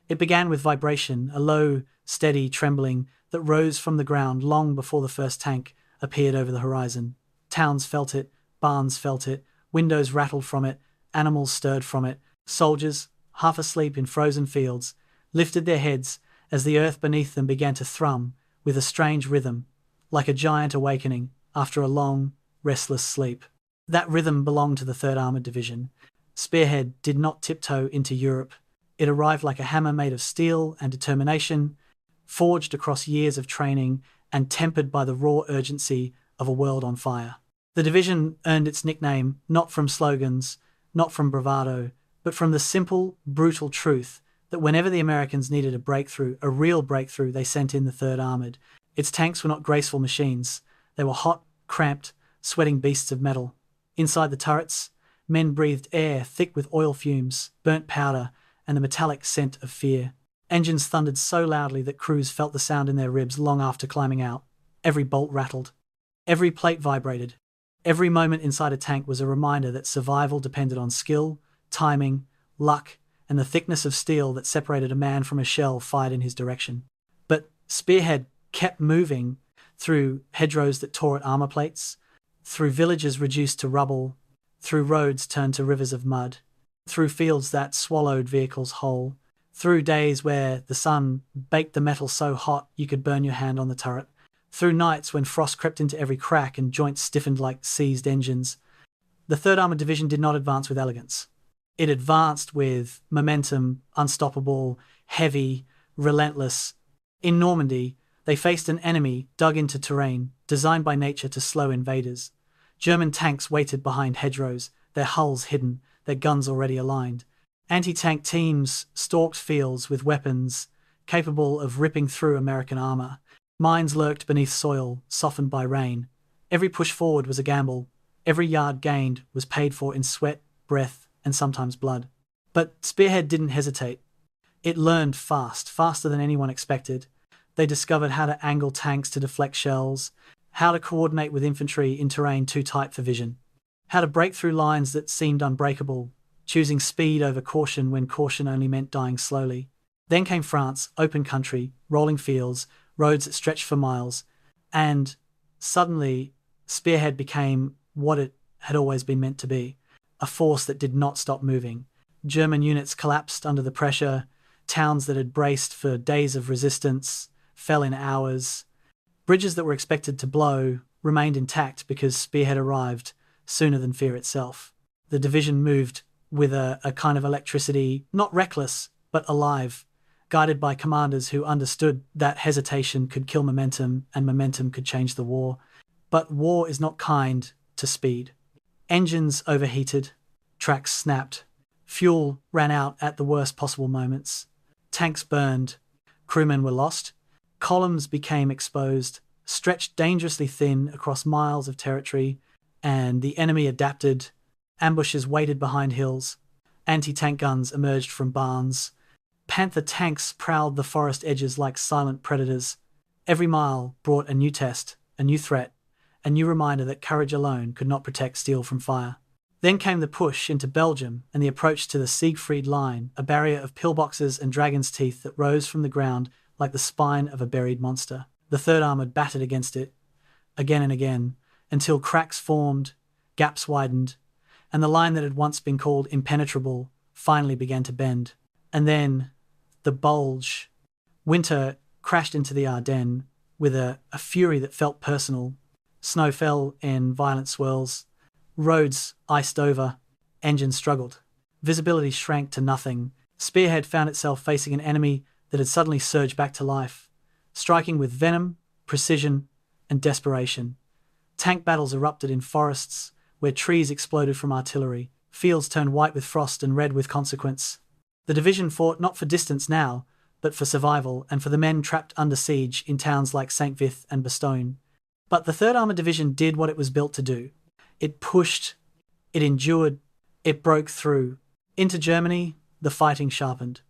It began with vibration, a low, steady trembling that rose from the ground long before the first tank appeared over the horizon. Towns felt it, barns felt it, windows rattled from it, animals stirred from it. Soldiers, half asleep in frozen fields, lifted their heads as the earth beneath them began to thrum with a strange rhythm, like a giant awakening after a long, restless sleep. That rhythm belonged to the 3rd Armoured Division. Spearhead did not tiptoe into Europe. It arrived like a hammer made of steel and determination, forged across years of training and tempered by the raw urgency of a world on fire. The division earned its nickname not from slogans, not from bravado, but from the simple, brutal truth that whenever the Americans needed a breakthrough, a real breakthrough, they sent in the 3rd Armoured. Its tanks were not graceful machines. They were hot, cramped, sweating beasts of metal. Inside the turrets, men breathed air thick with oil fumes, burnt powder, and the metallic scent of fear. Engines thundered so loudly that crews felt the sound in their ribs long after climbing out. Every bolt rattled. Every plate vibrated. Every moment inside a tank was a reminder that survival depended on skill, timing, luck, and the thickness of steel that separated a man from a shell fired in his direction. But Spearhead kept moving through hedgerows that tore at armor plates, through villages reduced to rubble, through roads turned to rivers of mud, through fields that swallowed vehicles whole, through days where the sun baked the metal so hot you could burn your hand on the turret, through nights when frost crept into every crack and joints stiffened like seized engines. The 3rd Armoured Division did not advance with elegance. It advanced with momentum, unstoppable, heavy, relentless. In Normandy, they faced an enemy dug into terrain, designed by nature to slow invaders. German tanks waited behind hedgerows, their hulls hidden, their guns already aligned. Anti-tank teams stalked fields with weapons capable of ripping through American armor. Mines lurked beneath soil, softened by rain. Every push forward was a gamble. Every yard gained was paid for in sweat, breath, and sometimes blood. But Spearhead didn't hesitate. It learned fast, faster than anyone expected. They discovered how to angle tanks to deflect shells, how to coordinate with infantry in terrain too tight for vision, how to break through lines that seemed unbreakable, choosing speed over caution when caution only meant dying slowly. Then came France, open country, rolling fields, roads that stretched for miles, and suddenly Spearhead became what it had always been meant to be, a force that did not stop moving. German units collapsed under the pressure, towns that had braced for days of resistance fell in hours. Bridges that were expected to blow remained intact because Spearhead arrived sooner than fear itself. The division moved with a kind of electricity, not reckless, but alive, guided by commanders who understood that hesitation could kill momentum and momentum could change the war. But war is not kind to speed. Engines overheated, tracks snapped, fuel ran out at the worst possible moments, tanks burned, crewmen were lost, columns became exposed, stretched dangerously thin across miles of territory, and the enemy adapted. Ambushes waited behind hills. Anti-tank guns emerged from barns. Panther tanks prowled the forest edges like silent predators. Every mile brought a new test, a new threat, a new reminder that courage alone could not protect steel from fire. Then came the push into Belgium and the approach to the Siegfried Line, a barrier of pillboxes and dragon's teeth that rose from the ground like the spine of a buried monster. The 3rd Armoured battered against it, again and again, until cracks formed, gaps widened, and the line that had once been called impenetrable finally began to bend. And then, the bulge. Winter crashed into the Ardennes with a fury that felt personal. Snow fell in violent swirls. Roads iced over. Engines struggled. Visibility shrank to nothing. Spearhead found itself facing an enemy that had suddenly surged back to life, striking with venom, precision, and desperation. Tank battles erupted in forests, where trees exploded from artillery. Fields turned white with frost and red with consequence. The division fought not for distance now, but for survival and for the men trapped under siege in towns like St. Vith and Bastogne. But the 3rd Armoured Division did what it was built to do. It pushed, it endured, it broke through. Into Germany, the fighting sharpened.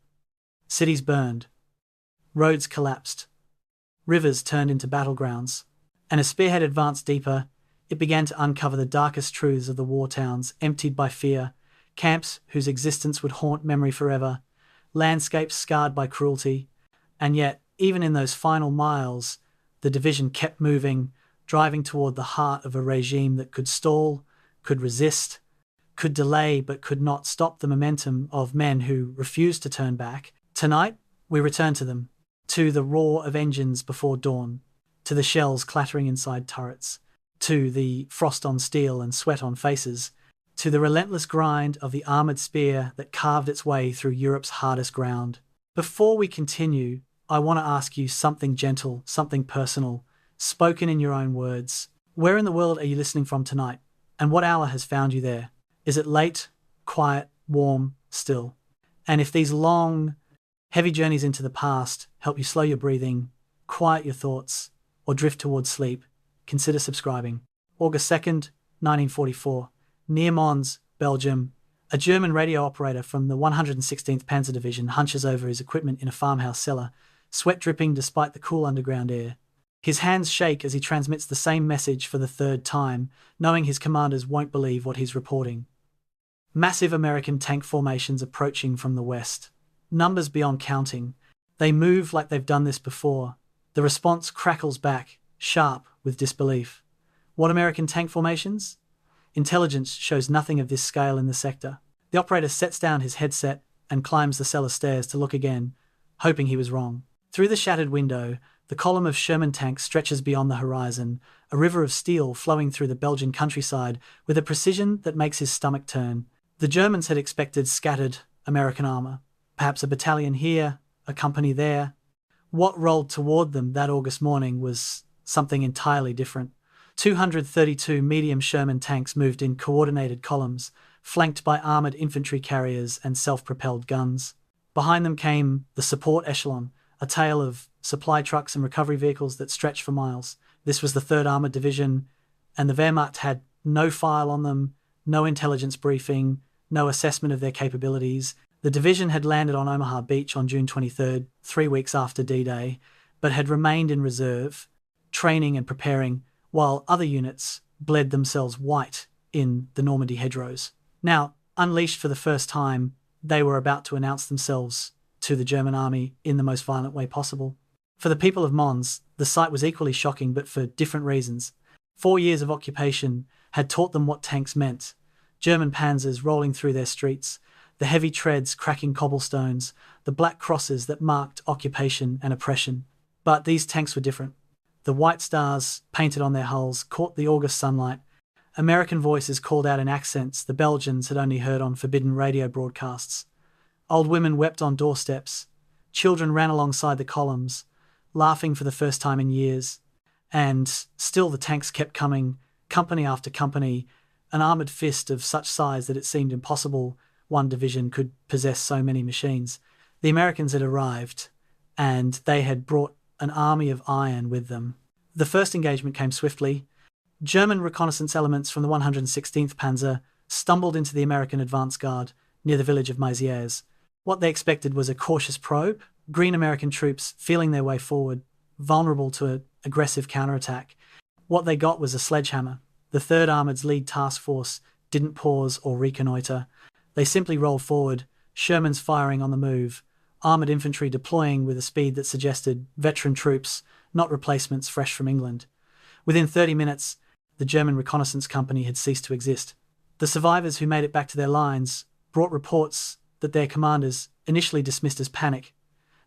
Cities burned. Roads collapsed. Rivers turned into battlegrounds. And as Spearhead advanced deeper, it began to uncover the darkest truths of the war towns, emptied by fear, camps whose existence would haunt memory forever, landscapes scarred by cruelty. And yet, even in those final miles, the division kept moving, driving toward the heart of a regime that could stall, could resist, could delay but could not stop the momentum of men who refused to turn back. Tonight, we return to them, to the roar of engines before dawn, to the shells clattering inside turrets, to the frost on steel and sweat on faces, to the relentless grind of the armoured spear that carved its way through Europe's hardest ground. Before we continue, I want to ask you something gentle, something personal, spoken in your own words. Where in the world are you listening from tonight? And what hour has found you there? Is it late, quiet, warm, still? And if these long, heavy journeys into the past help you slow your breathing, quiet your thoughts, or drift towards sleep, consider subscribing. August 2nd, 1944. Near Mons, Belgium, a German radio operator from the 116th Panzer Division hunches over his equipment in a farmhouse cellar, sweat dripping despite the cool underground air. His hands shake as he transmits the same message for the third time, knowing his commanders won't believe what he's reporting. Massive American tank formations approaching from the west. Numbers beyond counting. They move like they've done this before. The response crackles back, sharp with disbelief. What American tank formations? Intelligence shows nothing of this scale in the sector. The operator sets down his headset and climbs the cellar stairs to look again, hoping he was wrong. Through the shattered window, the column of Sherman tanks stretches beyond the horizon, a river of steel flowing through the Belgian countryside with a precision that makes his stomach turn. The Germans had expected scattered American armour, perhaps a battalion here, a company there. What rolled toward them that August morning was something entirely different. 232 medium Sherman tanks moved in coordinated columns, flanked by armoured infantry carriers and self-propelled guns. Behind them came the support echelon, a tail of supply trucks and recovery vehicles that stretched for miles. This was the 3rd Armoured Division, and the Wehrmacht had no file on them, no intelligence briefing, no assessment of their capabilities. The division had landed on Omaha Beach on June 23rd, 3 weeks after D-Day, but had remained in reserve, training and preparing, while other units bled themselves white in the Normandy hedgerows. Now, unleashed for the first time, they were about to announce themselves to the German army in the most violent way possible. For the people of Mons, the sight was equally shocking, but for different reasons. 4 years of occupation had taught them what tanks meant. German panzers rolling through their streets, the heavy treads cracking cobblestones, the black crosses that marked occupation and oppression. But these tanks were different. The white stars, painted on their hulls, caught the August sunlight. American voices called out in accents the Belgians had only heard on forbidden radio broadcasts. Old women wept on doorsteps. Children ran alongside the columns, laughing for the first time in years. And still the tanks kept coming, company after company, an armoured fist of such size that it seemed impossible one division could possess so many machines. The Americans had arrived, and they had brought an army of iron with them. The first engagement came swiftly. German reconnaissance elements from the 116th Panzer stumbled into the American advance guard near the village of Mézières. What they expected was a cautious probe, green American troops feeling their way forward, vulnerable to an aggressive counterattack. What they got was a sledgehammer. The 3rd Armoured's lead task force didn't pause or reconnoitre. They simply rolled forward, Shermans firing on the move, armoured infantry deploying with a speed that suggested veteran troops, not replacements fresh from England. Within 30 minutes, the German reconnaissance company had ceased to exist. The survivors who made it back to their lines brought reports that their commanders initially dismissed as panic.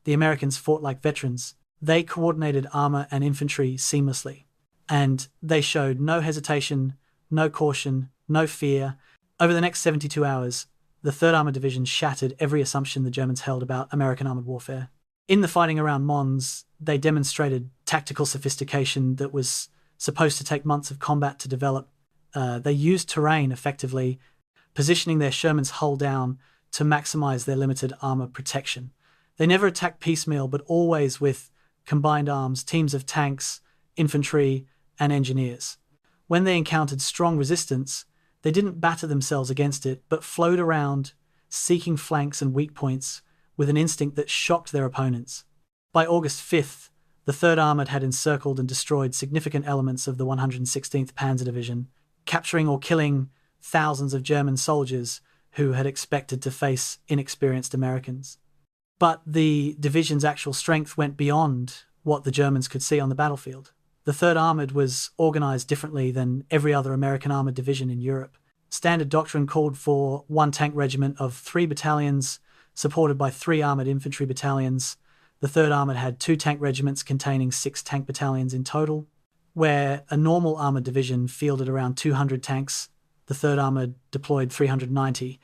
The Americans fought like veterans. They coordinated armour and infantry seamlessly. And they showed no hesitation, no caution, no fear. Over the next 72 hours, the 3rd Armoured Division shattered every assumption the Germans held about American armoured warfare. In the fighting around Mons, they demonstrated tactical sophistication that was supposed to take months of combat to develop. They used terrain effectively, positioning their Shermans hull down to maximise their limited armour protection. They never attacked piecemeal, but always with combined arms, teams of tanks, infantry, and engineers. When they encountered strong resistance, they didn't batter themselves against it, but flowed around, seeking flanks and weak points with an instinct that shocked their opponents. By August 5th, the 3rd Armoured had encircled and destroyed significant elements of the 116th Panzer Division, capturing or killing thousands of German soldiers who had expected to face inexperienced Americans. But the division's actual strength went beyond what the Germans could see on the battlefield. The 3rd Armoured was organised differently than every other American armoured division in Europe. Standard doctrine called for 1 tank regiment of 3 battalions, supported by 3 armoured infantry battalions. The 3rd Armoured had 2 tank regiments containing 6 tank battalions in total. Where a normal armoured division fielded around 200 tanks, the 3rd Armoured deployed 390.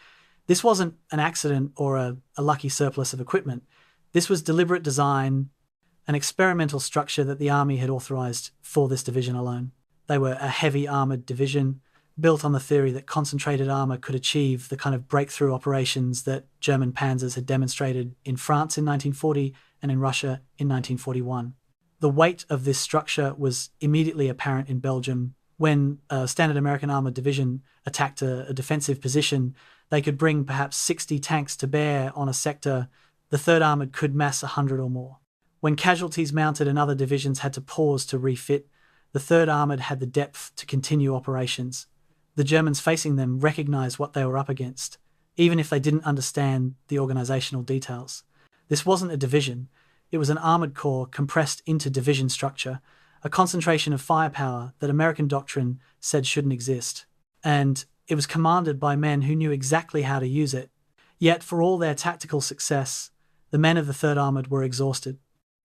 This wasn't an accident or a lucky surplus of equipment. This was deliberate design, an experimental structure that the army had authorised for this division alone. They were a heavy armoured division, built on the theory that concentrated armour could achieve the kind of breakthrough operations that German panzers had demonstrated in France in 1940 and in Russia in 1941. The weight of this structure was immediately apparent in Belgium. When a standard American armoured division attacked a defensive position, they could bring perhaps 60 tanks to bear on a sector. The 3rd Armoured could mass 100 or more. When casualties mounted and other divisions had to pause to refit, the 3rd Armoured had the depth to continue operations. The Germans facing them recognised what they were up against, even if they didn't understand the organisational details. This wasn't a division. It was an armoured corps compressed into division structure, a concentration of firepower that American doctrine said shouldn't exist. And it was commanded by men who knew exactly how to use it. Yet, for all their tactical success, the men of the 3rd Armoured were exhausted.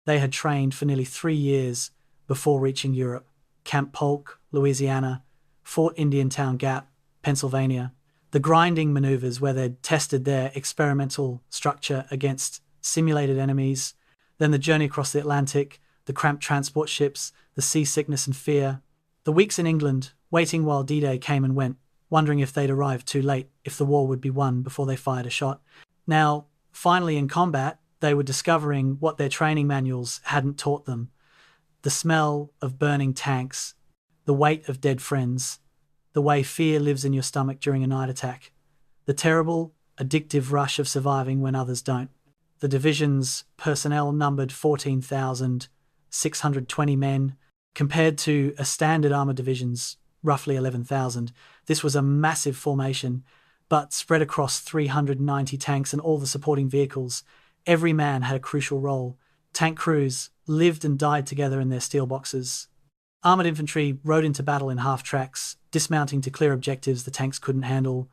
They had trained for nearly 3 years before reaching Europe. Camp Polk, Louisiana, Fort Indiantown Gap, Pennsylvania. The grinding manoeuvres where they'd tested their experimental structure against simulated enemies, then the journey across the Atlantic, the cramped transport ships, the seasickness and fear. The weeks in England, waiting while D-Day came and went, wondering if they'd arrived too late, if the war would be won before they fired a shot. Now, finally in combat, they were discovering what their training manuals hadn't taught them. The smell of burning tanks, the weight of dead friends, the way fear lives in your stomach during a night attack, the terrible, addictive rush of surviving when others don't. The division's personnel numbered 14,620 men, compared to a standard armoured division's roughly 11,000. This was a massive formation, but spread across 390 tanks and all the supporting vehicles. Every man had a crucial role. Tank crews lived and died together in their steel boxes. Armoured infantry rode into battle in half-tracks, dismounting to clear objectives the tanks couldn't handle.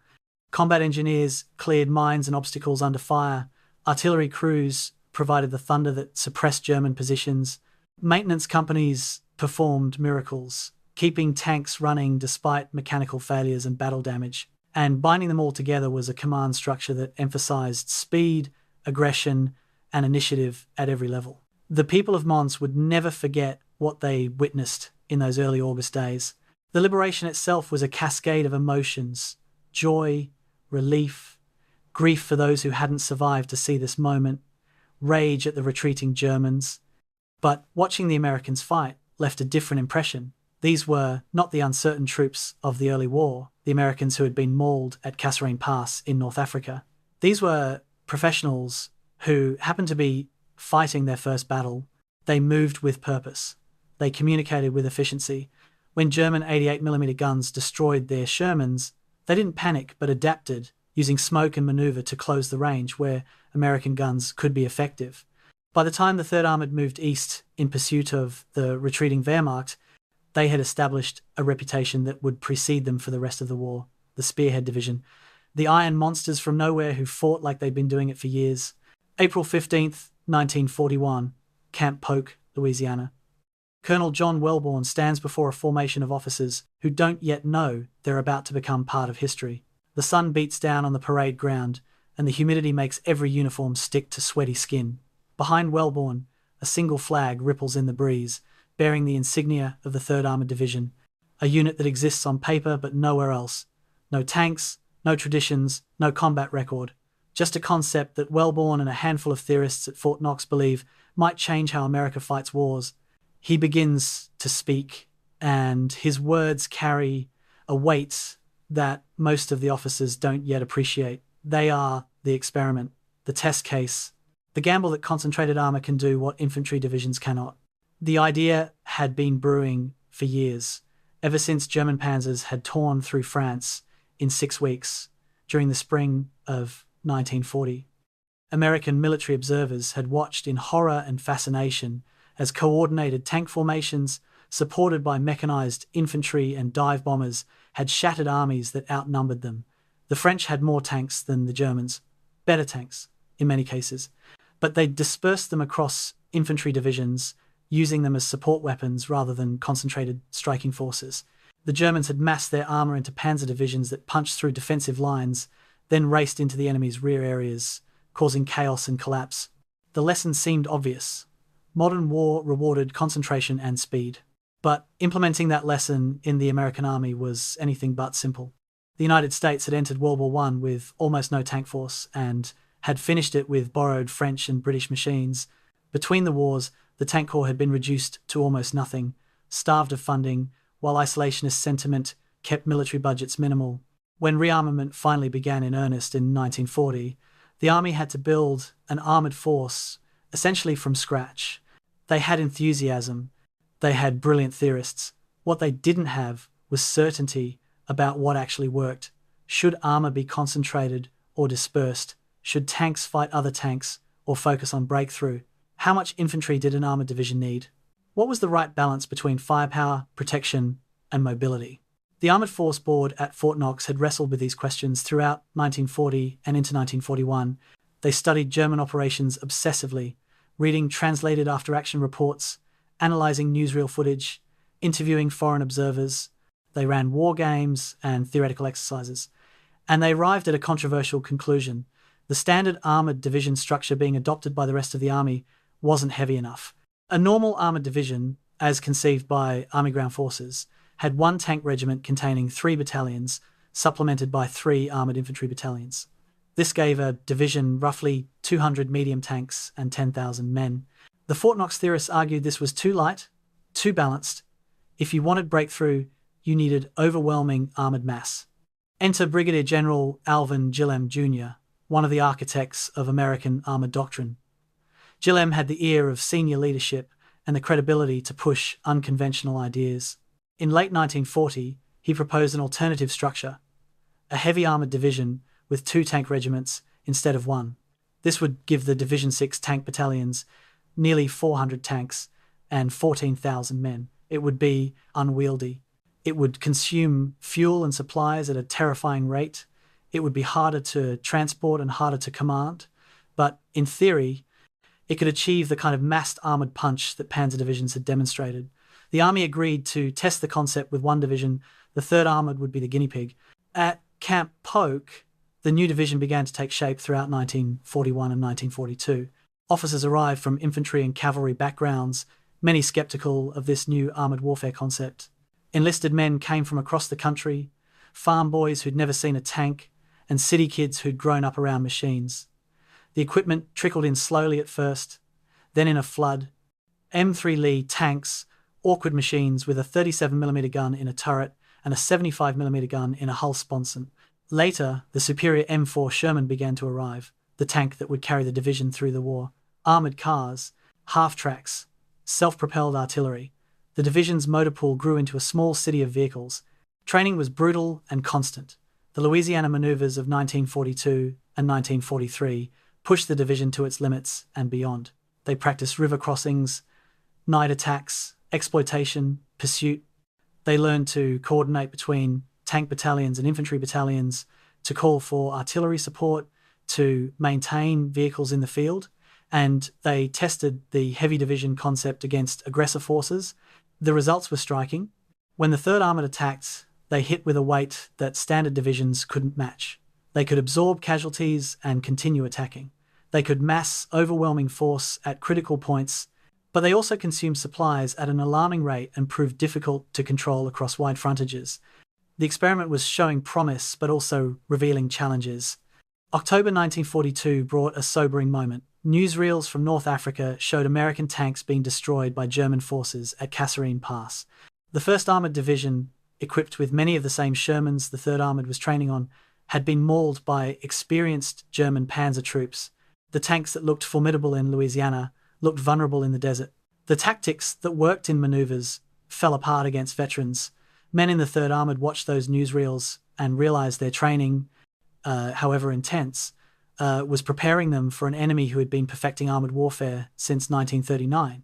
Combat engineers cleared mines and obstacles under fire. Artillery crews provided the thunder that suppressed German positions. Maintenance companies performed miracles, keeping tanks running despite mechanical failures and battle damage. And binding them all together was a command structure that emphasized speed, aggression, and initiative at every level. The people of Mons would never forget what they witnessed in those early August days. The liberation itself was a cascade of emotions: joy, relief, grief for those who hadn't survived to see this moment, rage at the retreating Germans. But watching the Americans fight left a different impression. These were not the uncertain troops of the early war, the Americans who had been mauled at Kasserine Pass in North Africa. These were professionals who happened to be fighting their first battle. They moved with purpose. They communicated with efficiency. When German 88mm guns destroyed their Shermans, they didn't panic but adapted, using smoke and maneuver to close the range where American guns could be effective. By the time the 3rd Armoured moved east in pursuit of the retreating Wehrmacht, they had established a reputation that would precede them for the rest of the war: the Spearhead Division, the iron monsters from nowhere who fought like they'd been doing it for years. April 15th, 1941, Camp Polk, Louisiana. Colonel John Wellborn stands before a formation of officers who don't yet know they're about to become part of history. The sun beats down on the parade ground, and the humidity makes every uniform stick to sweaty skin. Behind Wellborn, a single flag ripples in the breeze, bearing the insignia of the 3rd Armoured Division, a unit that exists on paper but nowhere else. No tanks, no traditions, no combat record. Just a concept that Wellborn and a handful of theorists at Fort Knox believe might change how America fights wars. He begins to speak, and his words carry a weight that most of the officers don't yet appreciate. They are the experiment, the test case, the gamble that concentrated armour can do what infantry divisions cannot. The idea had been brewing for years, ever since German panzers had torn through France in 6 weeks during the spring of 1940. American military observers had watched in horror and fascination as coordinated tank formations, supported by mechanized infantry and dive bombers, had shattered armies that outnumbered them. The French had more tanks than the Germans, better tanks, in many cases, but they dispersed them across infantry divisions, using them as support weapons rather than concentrated striking forces. The Germans had massed their armour into panzer divisions that punched through defensive lines, then raced into the enemy's rear areas, causing chaos and collapse. The lesson seemed obvious. Modern war rewarded concentration and speed. But implementing that lesson in the American army was anything but simple. The United States had entered World War I with almost no tank force and had finished it with borrowed French and British machines. Between the wars, the tank corps had been reduced to almost nothing, starved of funding, while isolationist sentiment kept military budgets minimal. When rearmament finally began in earnest in 1940, the army had to build an armoured force essentially from scratch. They had enthusiasm. They had brilliant theorists. What they didn't have was certainty about what actually worked. Should armour be concentrated or dispersed? Should tanks fight other tanks or focus on breakthrough? How much infantry did an armoured division need? What was the right balance between firepower, protection, and mobility? The Armoured Force Board at Fort Knox had wrestled with these questions throughout 1940 and into 1941. They studied German operations obsessively, reading translated after-action reports, analysing newsreel footage, interviewing foreign observers. They ran war games and theoretical exercises. And they arrived at a controversial conclusion. The standard armoured division structure being adopted by the rest of the army wasn't heavy enough. A normal armoured division, as conceived by Army Ground Forces, had one tank regiment containing 3 battalions, supplemented by 3 armoured infantry battalions. This gave a division roughly 200 medium tanks and 10,000 men. The Fort Knox theorists argued this was too light, too balanced. If you wanted breakthrough, you needed overwhelming armoured mass. Enter Brigadier General Alvin Gillem Jr., one of the architects of American armoured doctrine. Gillem had the ear of senior leadership and the credibility to push unconventional ideas. In late 1940, he proposed an alternative structure, a heavy armoured division with 2 tank regiments instead of 1. This would give the Division 6 tank battalions nearly 400 tanks and 14,000 men. It would be unwieldy. It would consume fuel and supplies at a terrifying rate. It would be harder to transport and harder to command. But in theory, it could achieve the kind of massed armoured punch that panzer divisions had demonstrated. The army agreed to test the concept with one division. The 3rd Armoured would be the guinea pig. At Camp Polk, the new division began to take shape throughout 1941 and 1942. Officers arrived from infantry and cavalry backgrounds, many sceptical of this new armoured warfare concept. Enlisted men came from across the country, farm boys who'd never seen a tank, and city kids who'd grown up around machines. The equipment trickled in slowly at first, then in a flood. M3 Lee tanks, awkward machines with a 37mm gun in a turret and a 75mm gun in a hull sponson. Later, the superior M4 Sherman began to arrive, the tank that would carry the division through the war. Armoured cars, half-tracks, self-propelled artillery. The division's motor pool grew into a small city of vehicles. Training was brutal and constant. The Louisiana maneuvers of 1942 and 1943 pushed the division to its limits and beyond. They practiced river crossings, night attacks, exploitation, pursuit. They learned to coordinate between tank battalions and infantry battalions, to call for artillery support, to maintain vehicles in the field, and they tested the heavy division concept against aggressor forces. The results were striking. When the 3rd Armoured attacked, they hit with a weight that standard divisions couldn't match. They could absorb casualties and continue attacking. They could mass overwhelming force at critical points, but they also consumed supplies at an alarming rate and proved difficult to control across wide frontages. The experiment was showing promise, but also revealing challenges. October 1942 brought a sobering moment. Newsreels from North Africa showed American tanks being destroyed by German forces at Kasserine Pass. The 1st Armoured Division, equipped with many of the same Shermans the 3rd Armoured was training on, had been mauled by experienced German panzer troops. The tanks that looked formidable in Louisiana looked vulnerable in the desert. The tactics that worked in maneuvers fell apart against veterans. Men in the 3rd Armoured watched those newsreels and realised their training, however intense, was preparing them for an enemy who had been perfecting armoured warfare since 1939.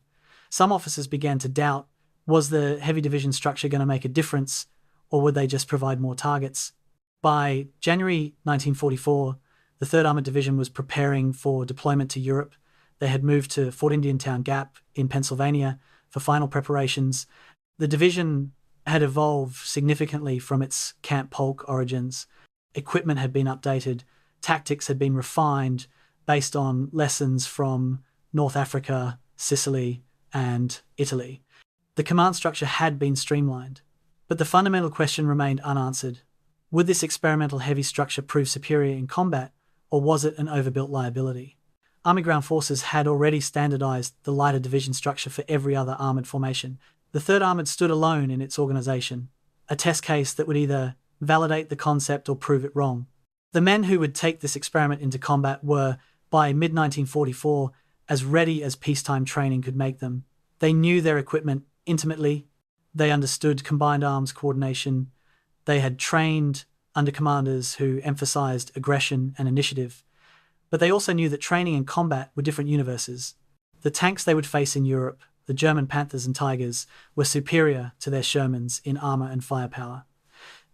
Some officers began to doubt, was the heavy division structure going to make a difference, or would they just provide more targets? By January 1944, the 3rd Armoured Division was preparing for deployment to Europe. They had moved to Fort Indiantown Gap in Pennsylvania for final preparations. The division had evolved significantly from its Camp Polk origins. Equipment had been updated, tactics had been refined based on lessons from North Africa, Sicily, and Italy. The command structure had been streamlined, but the fundamental question remained unanswered. Would this experimental heavy structure prove superior in combat, or was it an overbuilt liability? Army Ground Forces had already standardized the lighter division structure for every other armoured formation. The 3rd Armoured stood alone in its organization, a test case that would either validate the concept or prove it wrong. The men who would take this experiment into combat were, by mid-1944, as ready as peacetime training could make them. They knew their equipment intimately. They understood combined arms coordination. They had trained under commanders who emphasized aggression and initiative. But they also knew that training and combat were different universes. The tanks they would face in Europe, the German Panthers and Tigers, were superior to their Shermans in armour and firepower.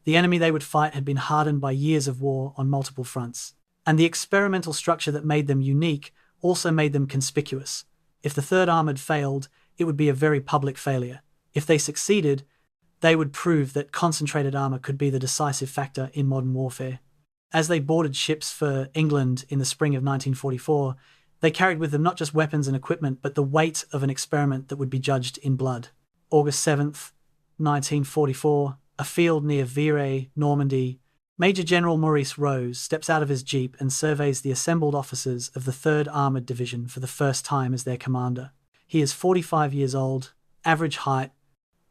The enemy they would fight had been hardened by years of war on multiple fronts. And the experimental structure that made them unique also made them conspicuous. If the 3rd Armoured failed, it would be a very public failure. If they succeeded, they would prove that concentrated armour could be the decisive factor in modern warfare. As they boarded ships for England in the spring of 1944, they carried with them not just weapons and equipment, but the weight of an experiment that would be judged in blood. August 7th, 1944, a field near Virey, Normandy. Major General Maurice Rose steps out of his jeep and surveys the assembled officers of the 3rd Armoured Division for the first time as their commander. He is 45 years old, average height,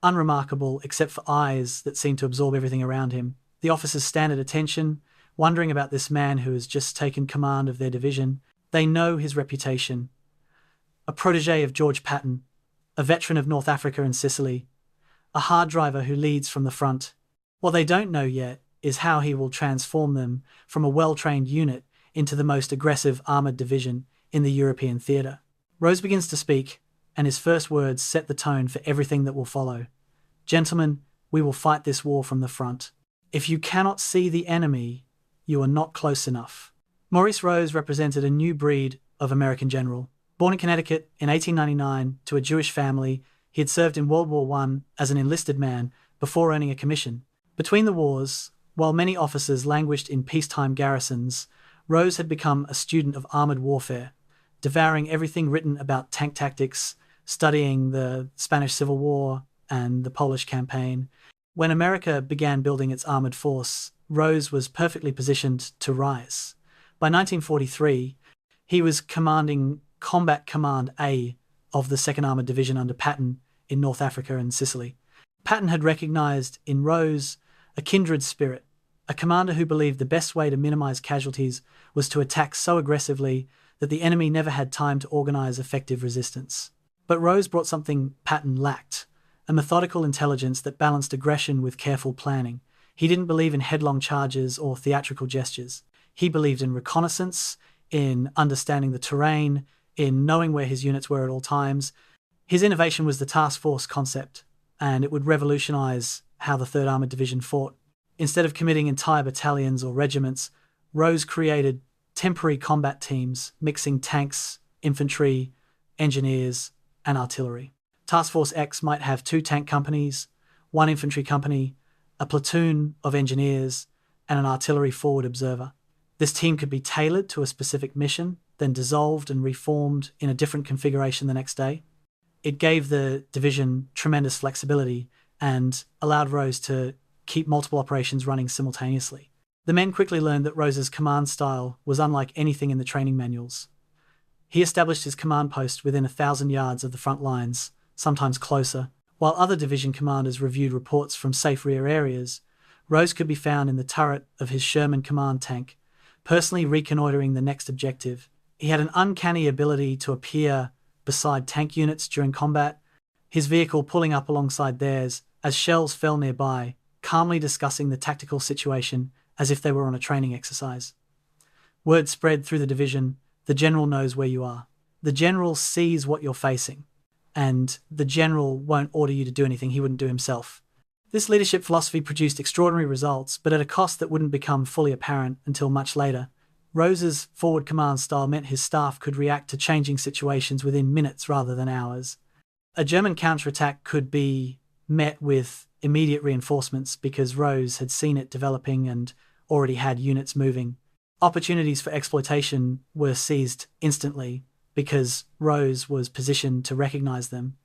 unremarkable except for eyes that seem to absorb everything around him. The officers stand at attention, wondering about this man who has just taken command of their division. They know his reputation. A protege of George Patton, a veteran of North Africa and Sicily, a hard driver who leads from the front. What they don't know yet is how he will transform them from a well-trained unit into the most aggressive armoured division in the European theatre. Rose begins to speak, and his first words set the tone for everything that will follow. Gentlemen, we will fight this war from the front. If you cannot see the enemy, you are not close enough. Maurice Rose represented a new breed of American general. Born in Connecticut in 1899 to a Jewish family, he had served in World War I as an enlisted man before earning a commission. Between the wars, while many officers languished in peacetime garrisons, Rose had become a student of armoured warfare, devouring everything written about tank tactics, studying the Spanish Civil War and the Polish campaign. When America began building its armoured force, Rose was perfectly positioned to rise. By 1943, he was commanding Combat Command A of the 2nd Armoured Division under Patton in North Africa and Sicily. Patton had recognised in Rose a kindred spirit, a commander who believed the best way to minimise casualties was to attack so aggressively that the enemy never had time to organise effective resistance. But Rose brought something Patton lacked, a methodical intelligence that balanced aggression with careful planning. He didn't believe in headlong charges or theatrical gestures. He believed in reconnaissance, in understanding the terrain, in knowing where his units were at all times. His innovation was the task force concept, and it would revolutionise how the 3rd Armoured Division fought. Instead of committing entire battalions or regiments, Rose created temporary combat teams, mixing tanks, infantry, engineers, and artillery. Task Force X might have 2 tank companies, 1 infantry company, a platoon of engineers, and an artillery forward observer. This team could be tailored to a specific mission, then dissolved and reformed in a different configuration the next day. It gave the division tremendous flexibility and allowed Rose to keep multiple operations running simultaneously. The men quickly learned that Rose's command style was unlike anything in the training manuals. He established his command post within 1,000 yards of the front lines, sometimes closer. While other division commanders reviewed reports from safe rear areas, Rose could be found in the turret of his Sherman command tank, personally reconnoitering the next objective. He had an uncanny ability to appear beside tank units during combat, his vehicle pulling up alongside theirs as shells fell nearby, calmly discussing the tactical situation as if they were on a training exercise. Word spread through the division, the general knows where you are. The general sees what you're facing, and the general won't order you to do anything he wouldn't do himself. This leadership philosophy produced extraordinary results, but at a cost that wouldn't become fully apparent until much later. Rose's forward command style meant his staff could react to changing situations within minutes rather than hours. A German counterattack could be met with immediate reinforcements because Rose had seen it developing and already had units moving. Opportunities for exploitation were seized instantly because Rose was positioned to recognize them.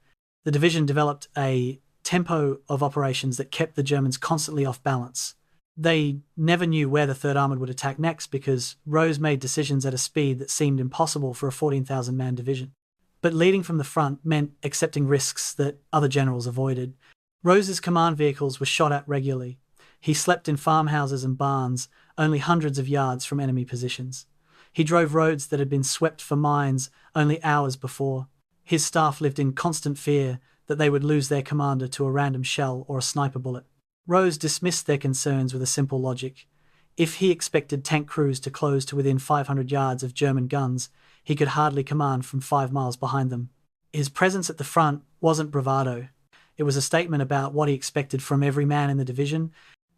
The division developed a tempo of operations that kept the Germans constantly off balance. They never knew where the 3rd Armoured would attack next because Rose made decisions at a speed that seemed impossible for a 14,000-man division. But leading from the front meant accepting risks that other generals avoided. Rose's command vehicles were shot at regularly. He slept in farmhouses and barns, only hundreds of yards from enemy positions. He drove roads that had been swept for mines only hours before. His staff lived in constant fear that they would lose their commander to a random shell or a sniper bullet. Rose dismissed their concerns with a simple logic. If he expected tank crews to close to within 500 yards of German guns, he could hardly command from 5 miles behind them. His presence at the front wasn't bravado. It was a statement about what he expected from every man in the division.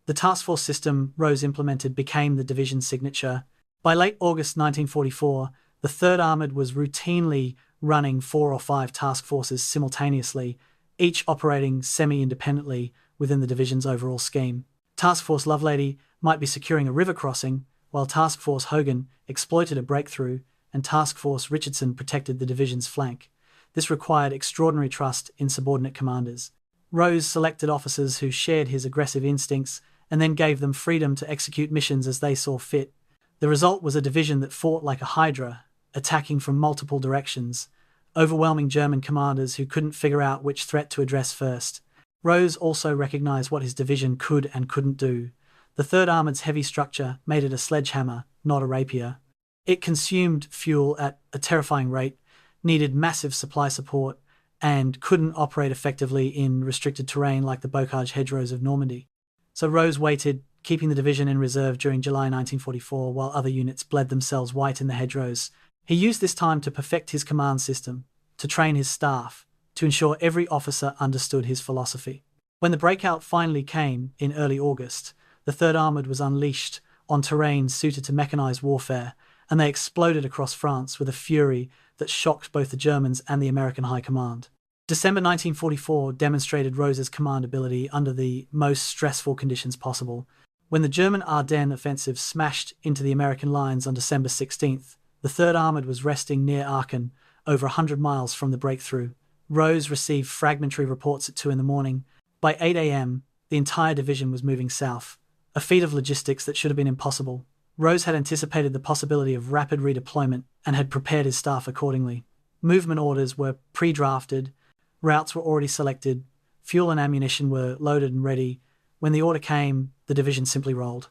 The task force system Rose implemented became the division's signature. By late August 1944, the 3rd Armoured was routinely running 4 or 5 task forces simultaneously, each operating semi-independently within the division's overall scheme. Task Force Lovelady might be securing a river crossing, while Task Force Hürtgen exploited a breakthrough, and Task Force Richardson protected the division's flank. This required extraordinary trust in subordinate commanders. Rose selected officers who shared his aggressive instincts and then gave them freedom to execute missions as they saw fit. The result was a division that fought like a hydra, attacking from multiple directions, overwhelming German commanders who couldn't figure out which threat to address first. Rose also recognized what his division could and couldn't do. The 3rd Armoured's heavy structure made it a sledgehammer, not a rapier. It consumed fuel at a terrifying rate, needed massive supply support, and couldn't operate effectively in restricted terrain like the bocage hedgerows of Normandy. So Rose waited, keeping the division in reserve during July 1944 while other units bled themselves white in the hedgerows. He used this time to perfect his command system, to train his staff, to ensure every officer understood his philosophy. When the breakout finally came in early August, the 3rd Armoured was unleashed on terrain suited to mechanized warfare, and they exploded across France with a fury that shocked both the Germans and the American High Command. December 1944 demonstrated Rose's command ability under the most stressful conditions possible. When the German Ardennes offensive smashed into the American lines on December 16th, the 3rd Armoured was resting near Aachen, over 100 miles from the breakthrough. Rose received fragmentary reports at 2 in the morning. By 8 a.m., the entire division was moving south, a feat of logistics that should have been impossible. Rose had anticipated the possibility of rapid redeployment and had prepared his staff accordingly. Movement orders were pre-drafted, routes were already selected, fuel and ammunition were loaded and ready. When the order came, the division simply rolled.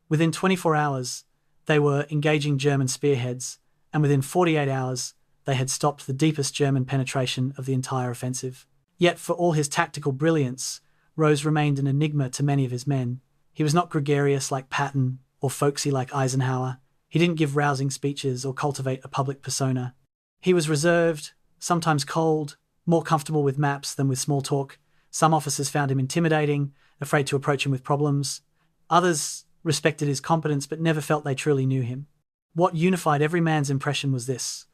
Within 24 hours, they were engaging German spearheads, and within 48 hours, they had stopped the deepest German penetration of the entire offensive. Yet for all his tactical brilliance, Rose remained an enigma to many of his men. He was not gregarious like Patton or folksy like Eisenhower. He didn't give rousing speeches or cultivate a public persona. He was reserved, sometimes cold, more comfortable with maps than with small talk. Some officers found him intimidating, afraid to approach him with problems. Others respected his competence but never felt they truly knew him. What unified every man's impression was this: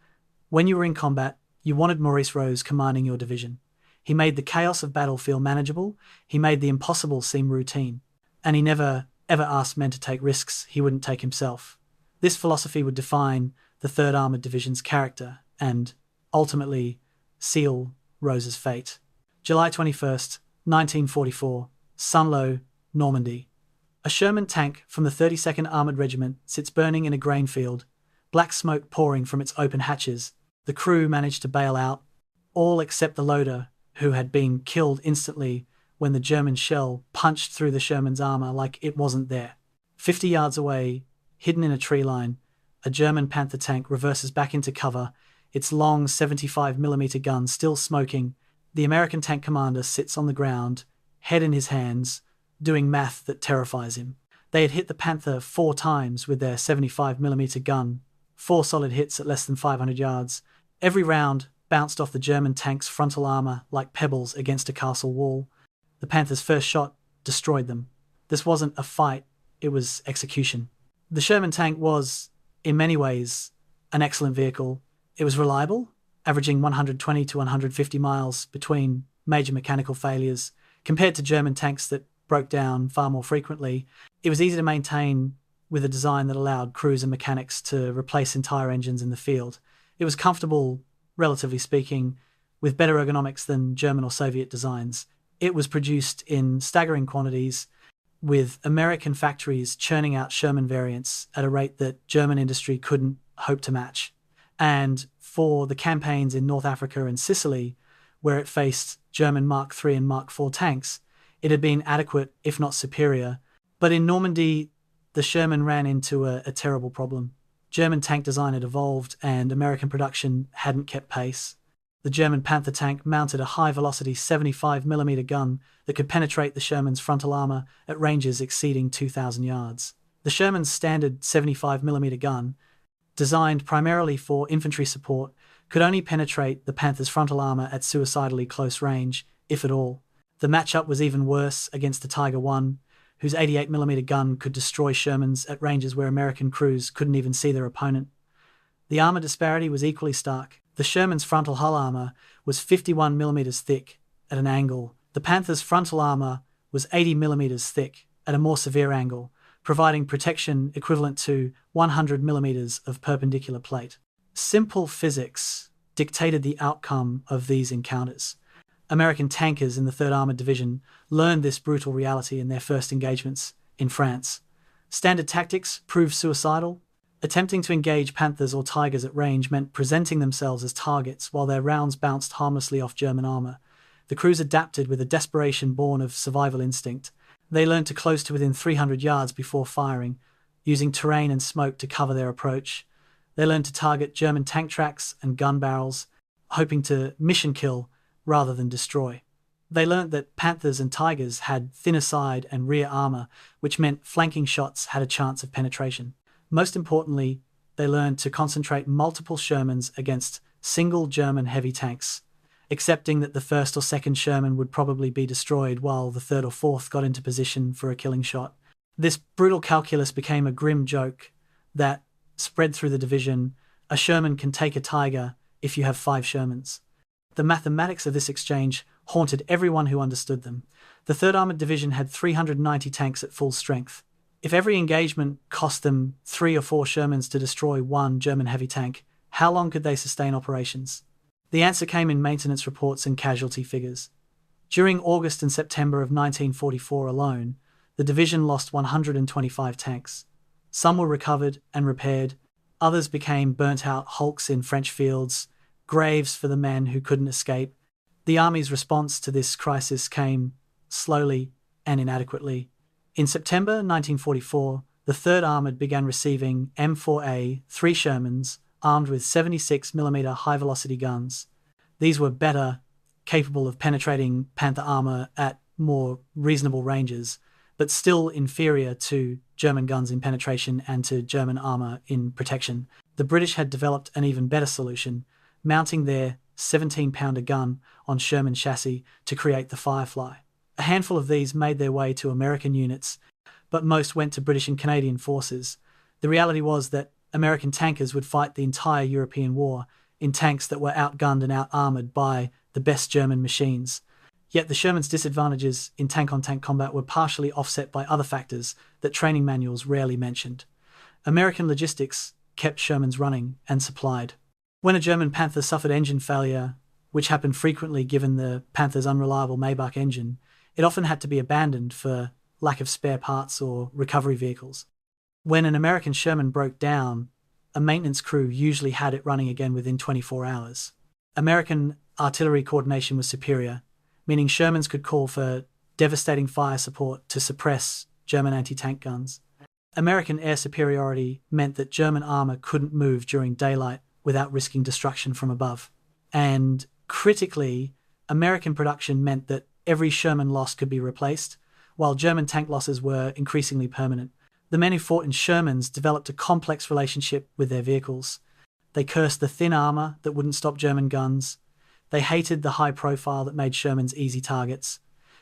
when you were in combat, you wanted Maurice Rose commanding your division. He made the chaos of battle feel manageable, he made the impossible seem routine, and he never, ever asked men to take risks he wouldn't take himself. This philosophy would define the 3rd Armoured Division's character and, ultimately, seal Rose's fate. July 21st, 1944, Sunlow, Normandy. A Sherman tank from the 32nd Armoured Regiment sits burning in a grain field, black smoke pouring from its open hatches. The crew managed to bail out, all except the loader, who had been killed instantly when the German shell punched through the Sherman's armour like it wasn't there. 50 yards away, hidden in a tree line, a German Panther tank reverses back into cover, its long 75mm gun still smoking. The American tank commander sits on the ground, head in his hands, doing math that terrifies him. They had hit the Panther 4 times with their 75mm gun, 4 solid hits at less than 500 yards. Every round bounced off the German tank's frontal armor like pebbles against a castle wall. The Panther's first shot destroyed them. This wasn't a fight, it was execution. The Sherman tank was, in many ways, an excellent vehicle. It was reliable, averaging 120 to 150 miles between major mechanical failures. Compared to German tanks that broke down far more frequently, it was easy to maintain with a design that allowed crews and mechanics to replace entire engines in the field. It was comfortable, relatively speaking, with better ergonomics than German or Soviet designs. It was produced in staggering quantities, with American factories churning out Sherman variants at a rate that German industry couldn't hope to match. And for the campaigns in North Africa and Sicily, where it faced German Mark III and Mark IV tanks, it had been adequate, if not superior. But in Normandy, the Sherman ran into a terrible problem. German tank design had evolved and American production hadn't kept pace. The German Panther tank mounted a high-velocity 75mm gun that could penetrate the Sherman's frontal armor at ranges exceeding 2,000 yards. The Sherman's standard 75mm gun, designed primarily for infantry support, could only penetrate the Panther's frontal armor at suicidally close range, if at all. The matchup was even worse against the Tiger I, whose 88mm gun could destroy Shermans at ranges where American crews couldn't even see their opponent. The armor disparity was equally stark. The Sherman's frontal hull armor was 51mm thick at an angle. The Panther's frontal armor was 80mm thick at a more severe angle, providing protection equivalent to 100mm of perpendicular plate. Simple physics dictated the outcome of these encounters. American tankers in the 3rd Armored Division learned this brutal reality in their first engagements in France. Standard tactics proved suicidal. Attempting to engage Panthers or Tigers at range meant presenting themselves as targets while their rounds bounced harmlessly off German armor. The crews adapted with a desperation born of survival instinct. They learned to close to within 300 yards before firing, using terrain and smoke to cover their approach. They learned to target German tank tracks and gun barrels, hoping to mission kill rather than destroy. They learned that Panthers and Tigers had thinner side and rear armor, which meant flanking shots had a chance of penetration. Most importantly, they learned to concentrate multiple Shermans against single German heavy tanks, accepting that the 1st or 2nd Sherman would probably be destroyed while the 3rd or 4th got into position for a killing shot. This brutal calculus became a grim joke that spread through the division. A Sherman can take a Tiger if you have 5 Shermans. The mathematics of this exchange haunted everyone who understood them. The 3rd Armored Division had 390 tanks at full strength. If every engagement cost them 3 or 4 Shermans to destroy 1 German heavy tank, how long could they sustain operations? The answer came in maintenance reports and casualty figures. During August and September of 1944 alone, the division lost 125 tanks. Some were recovered and repaired, others became burnt-out hulks in French fields, graves for the men who couldn't escape. The army's response to this crisis came slowly and inadequately. In September 1944, the 3rd Armoured began receiving M4A 3 Shermans armed with 76mm high-velocity guns. These were better, capable of penetrating Panther armour at more reasonable ranges, but still inferior to German guns in penetration and to German armour in protection. The British had developed an even better solution, mounting their 17-pounder gun on Sherman chassis to create the Firefly. A handful of these made their way to American units, but most went to British and Canadian forces. The reality was that American tankers would fight the entire European war in tanks that were outgunned and out-armoured by the best German machines. Yet the Sherman's disadvantages in tank-on-tank combat were partially offset by other factors that training manuals rarely mentioned. American logistics kept Shermans running and supplied. When a German Panther suffered engine failure, which happened frequently given the Panther's unreliable Maybach engine, it often had to be abandoned for lack of spare parts or recovery vehicles. When an American Sherman broke down, a maintenance crew usually had it running again within 24 hours. American artillery coordination was superior, meaning Shermans could call for devastating fire support to suppress German anti-tank guns. American air superiority meant that German armor couldn't move during daylight without risking destruction from above. And critically, American production meant that every Sherman loss could be replaced, while German tank losses were increasingly permanent. The men who fought in Shermans developed a complex relationship with their vehicles. They cursed the thin armor that wouldn't stop German guns. They hated the high profile that made Shermans easy targets.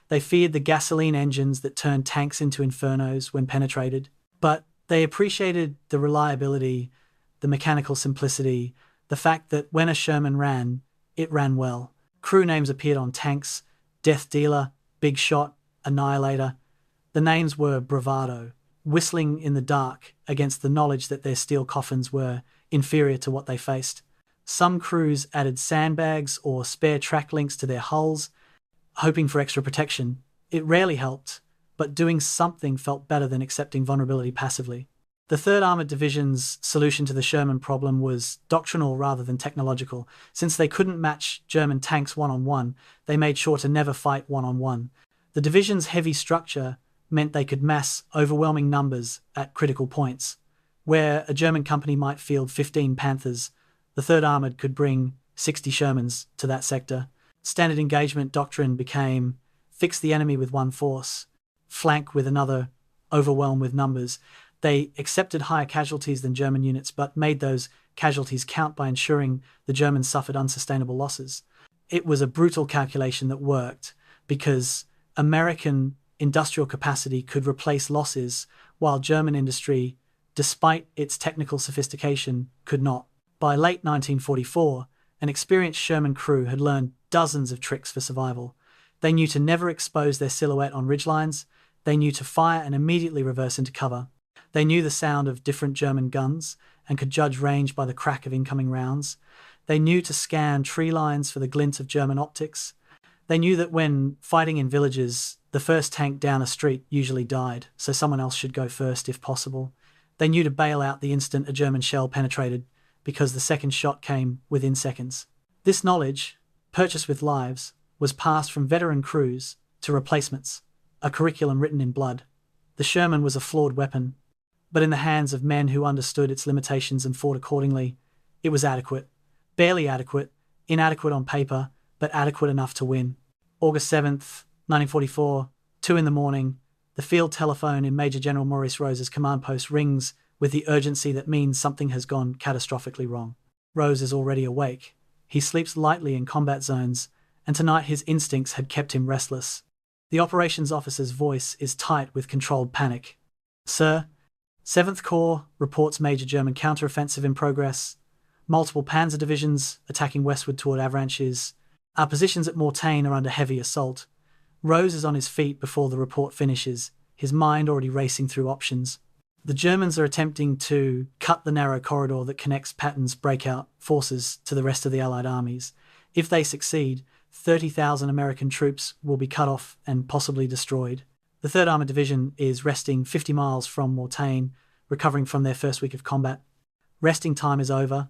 They feared the gasoline engines that turned tanks into infernos when penetrated. But they appreciated the reliability, the mechanical simplicity, the fact that when a Sherman ran, it ran well. Crew names appeared on tanks: Death Dealer, Big Shot, Annihilator. The names were bravado, whistling in the dark against the knowledge that their steel coffins were inferior to what they faced. Some crews added sandbags or spare track links to their hulls, hoping for extra protection. It rarely helped, but doing something felt better than accepting vulnerability passively. The 3rd Armoured Division's solution to the Sherman problem was doctrinal rather than technological. Since they couldn't match German tanks one-on-one, they made sure to never fight one-on-one. The division's heavy structure meant they could mass overwhelming numbers at critical points. Where a German company might field 15 Panthers, the 3rd Armoured could bring 60 Shermans to that sector. Standard engagement doctrine became fix the enemy with one force, flank with another, overwhelm with numbers. They accepted higher casualties than German units, but made those casualties count by ensuring the Germans suffered unsustainable losses. It was a brutal calculation that worked because American industrial capacity could replace losses while German industry, despite its technical sophistication, could not. By late 1944, an experienced Sherman crew had learned dozens of tricks for survival. They knew to never expose their silhouette on ridgelines. They knew to fire and immediately reverse into cover. They knew the sound of different German guns and could judge range by the crack of incoming rounds. They knew to scan tree lines for the glint of German optics. They knew that when fighting in villages, the first tank down a street usually died, so someone else should go first if possible. They knew to bail out the instant a German shell penetrated, because the second shot came within seconds. This knowledge, purchased with lives, was passed from veteran crews to replacements, a curriculum written in blood. The Sherman was a flawed weapon, but in the hands of men who understood its limitations and fought accordingly, it was adequate. Barely adequate, inadequate on paper, but adequate enough to win. August 7th, 1944, 2 a.m, the field telephone in Major General Maurice Rose's command post rings with the urgency that means something has gone catastrophically wrong. Rose is already awake. He sleeps lightly in combat zones, and tonight his instincts had kept him restless. The operations officer's voice is tight with controlled panic. Sir, 7th Corps reports major German counteroffensive in progress. Multiple Panzer divisions attacking westward toward avalanches. Our positions at Mortain are under heavy assault. Rose is on his feet before the report finishes, his mind already racing through options. The Germans are attempting to cut the narrow corridor that connects Patton's breakout forces to the rest of the Allied armies. If they succeed, 30,000 American troops will be cut off and possibly destroyed. The 3rd Armoured Division is resting 50 miles from Mortain, recovering from their first week of combat. Resting time is over.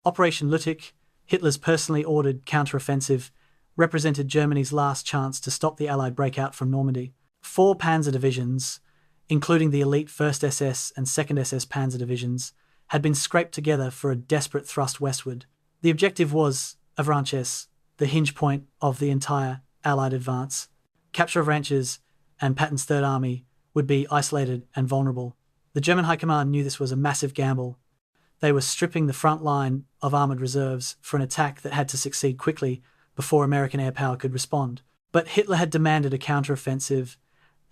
Operation Lüttich, Hitler's personally ordered counteroffensive, represented Germany's last chance to stop the Allied breakout from Normandy. 4 Panzer divisions, including the elite 1st SS and 2nd SS Panzer divisions, had been scraped together for a desperate thrust westward. The objective was Avranches, the hinge point of the entire Allied advance. Capture of Avranches and Patton's Third Army would be isolated and vulnerable. The German High Command knew this was a massive gamble. They were stripping the front line of armoured reserves for an attack that had to succeed quickly before American air power could respond. But Hitler had demanded a counteroffensive,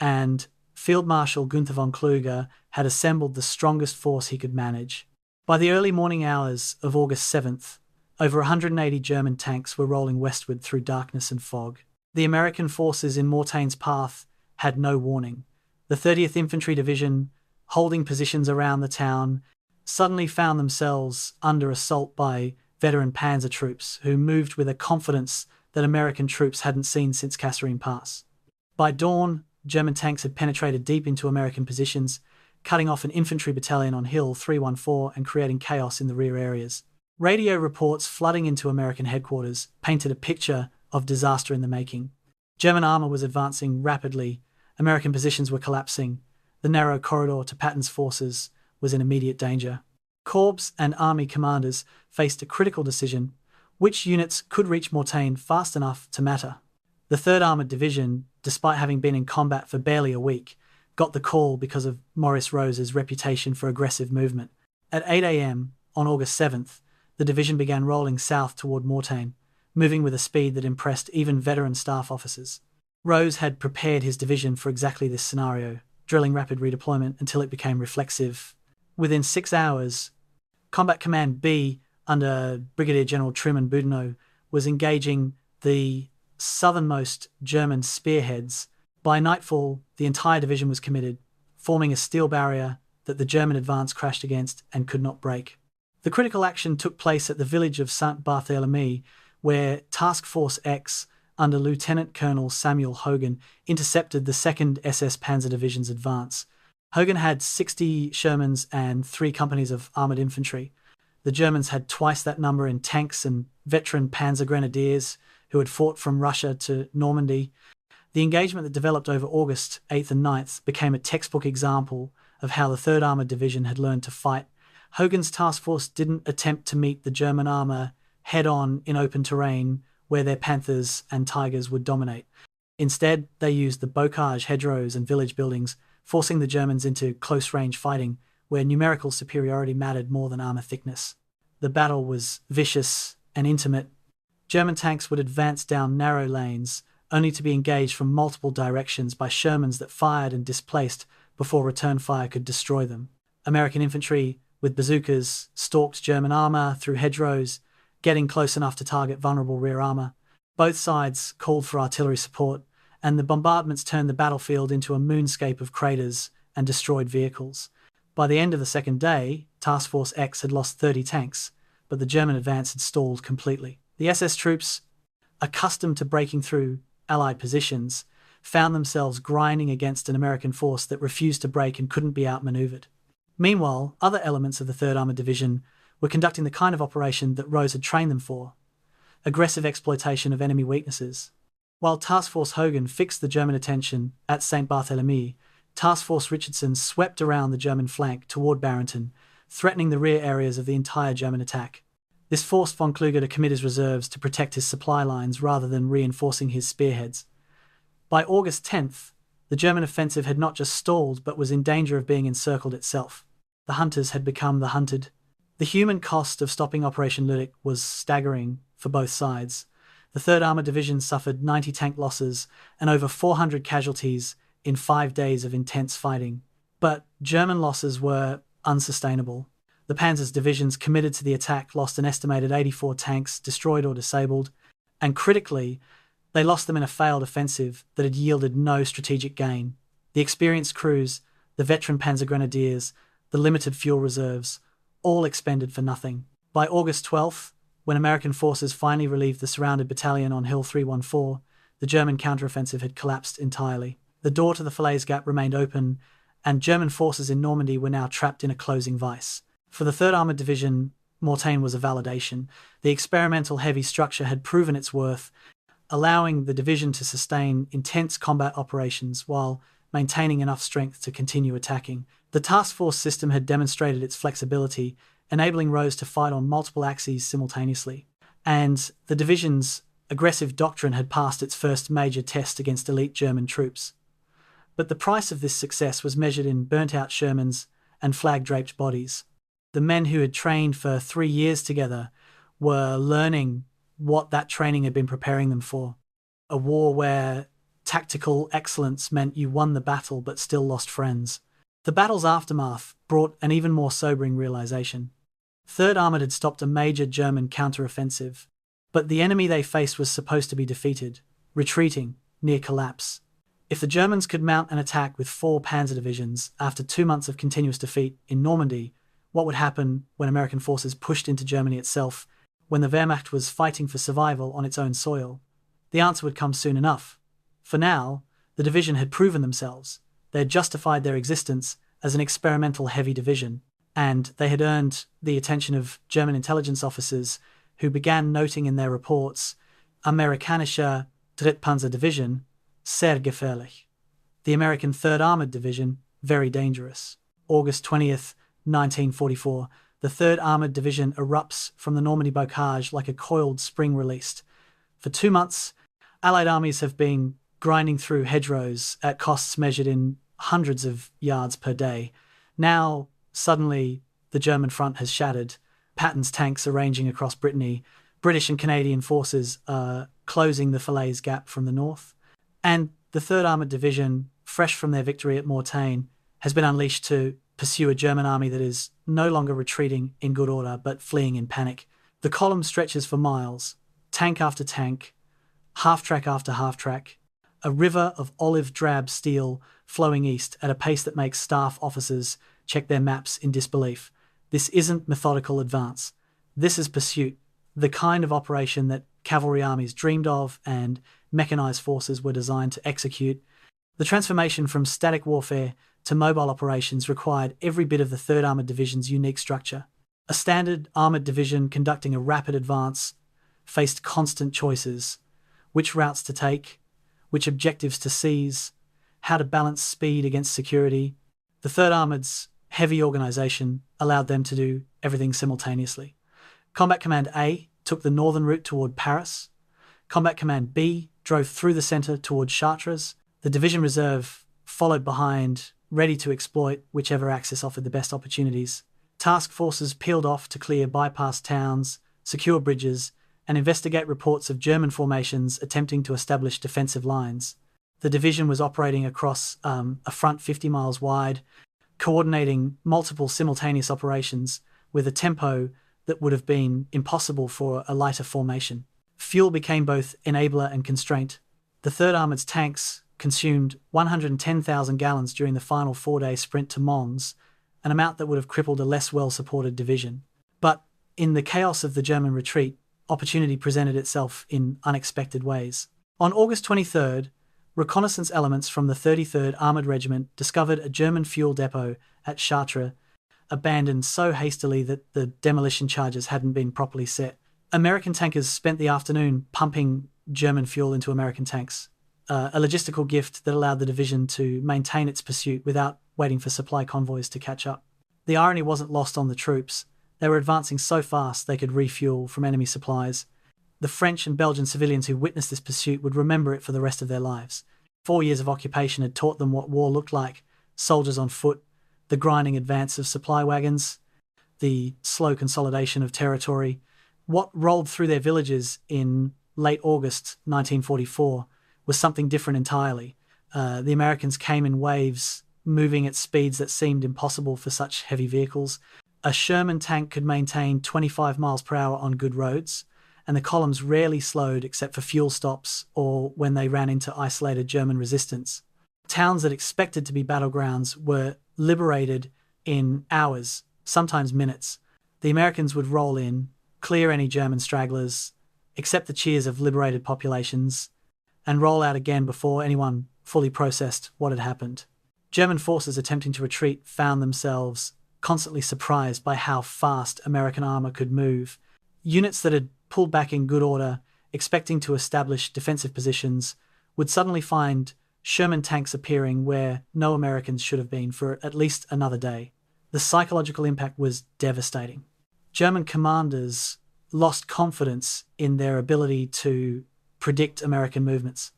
and Field Marshal Gunther von Kluge had assembled the strongest force he could manage. By the early morning hours of August 7th, over 180 German tanks were rolling westward through darkness and fog. The American forces in Mortain's path had no warning. The 30th Infantry Division, holding positions around the town, suddenly found themselves under assault by veteran panzer troops who moved with a confidence that American troops hadn't seen since Kasserine Pass. By dawn, German tanks had penetrated deep into American positions, cutting off an infantry battalion on Hill 314 and creating chaos in the rear areas. Radio reports flooding into American headquarters painted a picture of disaster in the making. German armour was advancing rapidly, American positions were collapsing, the narrow corridor to Patton's forces was in immediate danger. Corps and army commanders faced a critical decision: which units could reach Mortain fast enough to matter. The 3rd Armoured Division, despite having been in combat for barely a week, got the call because of Maurice Rose's reputation for aggressive movement. At 8 a.m. on August 7th, the division began rolling south toward Mortain, moving with a speed that impressed even veteran staff officers. Rose had prepared his division for exactly this scenario, drilling rapid redeployment until it became reflexive. Within 6 hours, Combat Command B, under Brigadier General Truman Boudinot, was engaging the southernmost German spearheads. By nightfall, the entire division was committed, forming a steel barrier that the German advance crashed against and could not break. The critical action took place at the village of Saint-Barthélemy, where Task Force X, under Lieutenant Colonel Samuel Hürtgen, intercepted the 2nd SS Panzer Division's advance. Hürtgen had 60 Shermans and 3 companies of armoured infantry. The Germans had twice that number in tanks and veteran Panzer Grenadiers who had fought from Russia to Normandy. The engagement that developed over August 8th and 9th became a textbook example of how the 3rd Armoured Division had learned to fight. Hürtgen's task force didn't attempt to meet the German armour head-on in open terrain where their Panthers and Tigers would dominate. Instead, they used the bocage hedgerows and village buildings, forcing the Germans into close-range fighting where numerical superiority mattered more than armour thickness. The battle was vicious and intimate. German tanks would advance down narrow lanes, only to be engaged from multiple directions by Shermans that fired and displaced before return fire could destroy them. American infantry, with bazookas, stalked German armour through hedgerows, getting close enough to target vulnerable rear armour. Both sides called for artillery support, and the bombardments turned the battlefield into a moonscape of craters and destroyed vehicles. By the end of the second day, Task Force X had lost 30 tanks, but the German advance had stalled completely. The SS troops, accustomed to breaking through Allied positions, found themselves grinding against an American force that refused to break and couldn't be outmaneuvered. Meanwhile, other elements of the 3rd Armoured Division were conducting the kind of operation that Rose had trained them for: aggressive exploitation of enemy weaknesses. While Task Force Hürtgen fixed the German attention at St. Barthélemy, Task Force Richardson swept around the German flank toward Barrington, threatening the rear areas of the entire German attack. This forced von Kluge to commit his reserves to protect his supply lines rather than reinforcing his spearheads. By August 10th, the German offensive had not just stalled but was in danger of being encircled itself. The hunters had become the hunted. The human cost of stopping Operation Lüttich was staggering for both sides. The 3rd Armoured Division suffered 90 tank losses and over 400 casualties in 5 days of intense fighting. But German losses were unsustainable. The Panzer's divisions committed to the attack lost an estimated 84 tanks destroyed or disabled, and critically, they lost them in a failed offensive that had yielded no strategic gain. The experienced crews, the veteran Panzer Grenadiers, the limited fuel reserves, all expended for nothing. By August 12th, when American forces finally relieved the surrounded battalion on Hill 314, the German counteroffensive had collapsed entirely. The door to the Falaise Gap remained open, and German forces in Normandy were now trapped in a closing vice. For the 3rd Armoured Division, Mortain was a validation. The experimental heavy structure had proven its worth, allowing the division to sustain intense combat operations while maintaining enough strength to continue attacking. The task force system had demonstrated its flexibility, enabling Rose to fight on multiple axes simultaneously. And the division's aggressive doctrine had passed its first major test against elite German troops. But the price of this success was measured in burnt-out Shermans and flag-draped bodies. The men who had trained for 3 years together were learning what that training had been preparing them for. A war where tactical excellence meant you won the battle but still lost friends. The battle's aftermath brought an even more sobering realization. 3rd Armoured had stopped a major German counteroffensive, but the enemy they faced was supposed to be defeated, retreating, near collapse. If the Germans could mount an attack with 4 panzer divisions after 2 months of continuous defeat in Normandy, what would happen when American forces pushed into Germany itself, when the Wehrmacht was fighting for survival on its own soil? The answer would come soon enough. For now, the division had proven themselves. They had justified their existence as an experimental heavy division, and they had earned the attention of German intelligence officers who began noting in their reports, Amerikanische Drittpanzerdivision, sehr gefährlich. The American 3rd Armoured Division, very dangerous. August 20th, 1944, the 3rd Armoured Division erupts from the Normandy bocage like a coiled spring released. For 2 months, Allied armies have been grinding through hedgerows at costs measured in hundreds of yards per day. Now, suddenly, the German front has shattered. Patton's tanks are ranging across Brittany. British and Canadian forces are closing the Falaise Gap from the north. And the 3rd Armoured Division, fresh from their victory at Mortain, has been unleashed to pursue a German army that is no longer retreating in good order, but fleeing in panic. The column stretches for miles, tank after tank, half-track after half-track, a river of olive drab steel flowing east at a pace that makes staff officers check their maps in disbelief. This isn't methodical advance. This is pursuit, the kind of operation that cavalry armies dreamed of and mechanized forces were designed to execute. The transformation from static warfare to mobile operations required every bit of the 3rd Armoured Division's unique structure. A standard armoured division conducting a rapid advance faced constant choices: which routes to take, which objectives to seize, how to balance speed against security. The 3rd Armoured's heavy organisation allowed them to do everything simultaneously. Combat Command A took the northern route toward Paris. Combat Command B drove through the centre toward Chartres. The Division Reserve followed behind, ready to exploit whichever axis offered the best opportunities. Task forces peeled off to clear bypass towns, secure bridges, and investigate reports of German formations attempting to establish defensive lines. The division was operating across a front 50 miles wide, coordinating multiple simultaneous operations with a tempo that would have been impossible for a lighter formation. Fuel became both enabler and constraint. The 3rd Armoured's tanks consumed 110,000 gallons during the final 4-day sprint to Mons, an amount that would have crippled a less well-supported division. But in the chaos of the German retreat, opportunity presented itself in unexpected ways. On August 23rd, reconnaissance elements from the 33rd Armoured Regiment discovered a German fuel depot at Chartres, abandoned so hastily that the demolition charges hadn't been properly set. American tankers spent the afternoon pumping German fuel into American tanks, a logistical gift that allowed the division to maintain its pursuit without waiting for supply convoys to catch up. The irony wasn't lost on the troops. They were advancing so fast they could refuel from enemy supplies. The French and Belgian civilians who witnessed this pursuit would remember it for the rest of their lives. 4 years of occupation had taught them what war looked like: soldiers on foot, the grinding advance of supply wagons, the slow consolidation of territory. What rolled through their villages in late August 1944 was something different entirely. The Americans came in waves, moving at speeds that seemed impossible for such heavy vehicles. A Sherman tank could maintain 25 miles per hour on good roads, and the columns rarely slowed except for fuel stops or when they ran into isolated German resistance. Towns that expected to be battlegrounds were liberated in hours, sometimes minutes. The Americans would roll in, clear any German stragglers, accept the cheers of liberated populations, and roll out again before anyone fully processed what had happened. German forces attempting to retreat found themselves constantly surprised by how fast American armour could move. Units that had pulled back in good order, expecting to establish defensive positions, would suddenly find Sherman tanks appearing where no Americans should have been for at least another day. The psychological impact was devastating. German commanders lost confidence in their ability to predict American movements.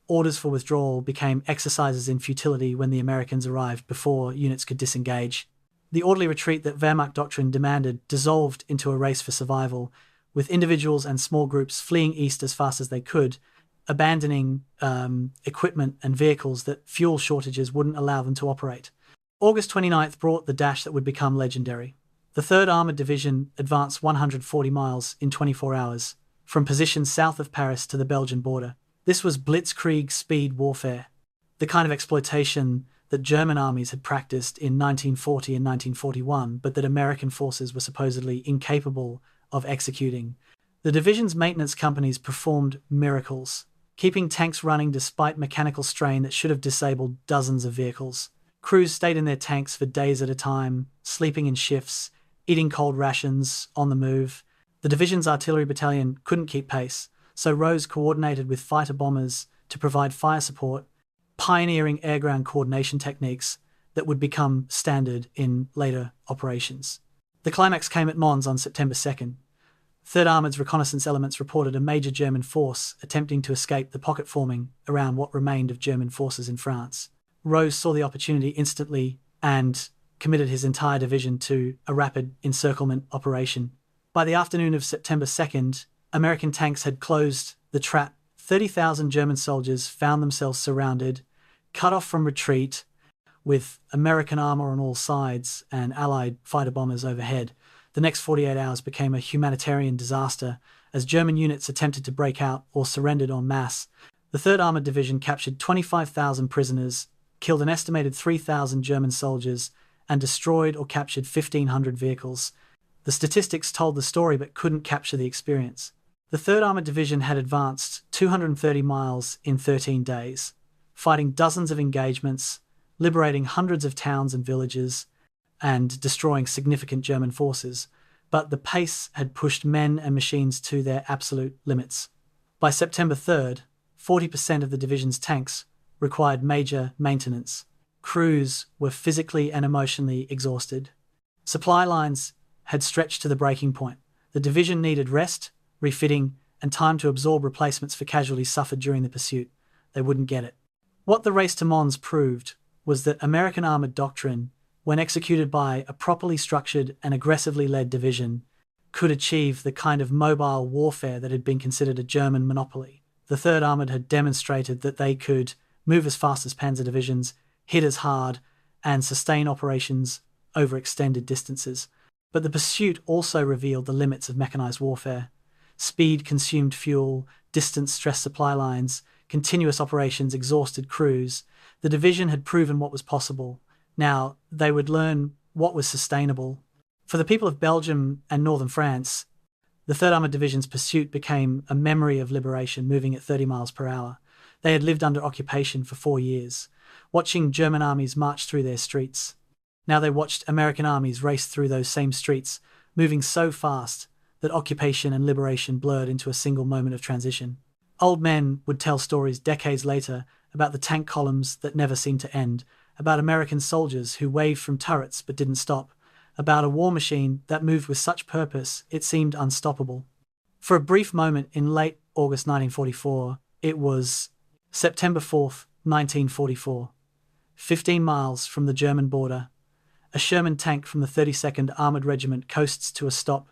Orders for withdrawal became exercises in futility when the Americans arrived before units could disengage. The orderly retreat that Wehrmacht doctrine demanded dissolved into a race for survival, with individuals and small groups fleeing east as fast as they could, abandoning equipment and vehicles that fuel shortages wouldn't allow them to operate. August 29th brought the dash that would become legendary. The 3rd Armoured Division advanced 140 miles in 24 hours, from positions south of Paris to the Belgian border. This was blitzkrieg speed warfare, the kind of exploitation that German armies had practiced in 1940 and 1941, but that American forces were supposedly incapable of executing. The division's maintenance companies performed miracles, keeping tanks running despite mechanical strain that should have disabled dozens of vehicles. Crews stayed in their tanks for days at a time, sleeping in shifts, eating cold rations, on the move. The division's artillery battalion couldn't keep pace, so Rose coordinated with fighter bombers to provide fire support, pioneering air-ground coordination techniques that would become standard in later operations. The climax came at Mons on September 2nd. 3rd Armoured's reconnaissance elements reported a major German force attempting to escape the pocket forming around what remained of German forces in France. Rose saw the opportunity instantly and committed his entire division to a rapid encirclement operation. By the afternoon of September 2nd, American tanks had closed the trap. 30,000 German soldiers found themselves surrounded, cut off from retreat, with American armor on all sides and Allied fighter bombers overhead. The next 48 hours became a humanitarian disaster as German units attempted to break out or surrendered en masse. The 3rd Armored Division captured 25,000 prisoners, killed an estimated 3,000 German soldiers, and destroyed or captured 1,500 vehicles. The statistics told the story but couldn't capture the experience. The 3rd Armored Division had advanced 230 miles in 13 days, fighting dozens of engagements, liberating hundreds of towns and villages, and destroying significant German forces, but the pace had pushed men and machines to their absolute limits. By September 3rd, 40% of the division's tanks required major maintenance. Crews were physically and emotionally exhausted. Supply lines had stretched to the breaking point. The division needed rest, refitting, and time to absorb replacements for casualties suffered during the pursuit. They wouldn't get it. What the race to Mons proved was that American armored doctrine, when executed by a properly structured and aggressively led division, could achieve the kind of mobile warfare that had been considered a German monopoly. The 3rd Armored had demonstrated that they could move as fast as Panzer divisions, hit as hard, and sustain operations over extended distances. But the pursuit also revealed the limits of mechanized warfare. Speed consumed fuel, distance stressed supply lines, continuous operations exhausted crews. The division had proven what was possible. Now they would learn what was sustainable. For the people of Belgium and northern France, the 3rd Armored Division's pursuit became a memory of liberation, moving at 30 miles per hour. They had lived under occupation for 4 years, watching German armies march through their streets. Now they watched American armies race through those same streets, moving so fast that occupation and liberation blurred into a single moment of transition. Old men would tell stories decades later about the tank columns that never seemed to end, about American soldiers who waved from turrets but didn't stop, about a war machine that moved with such purpose it seemed unstoppable. For a brief moment in late August 1944, it was September 4th, 1944. 15 miles from the German border, a Sherman tank from the 32nd Armoured Regiment coasts to a stop,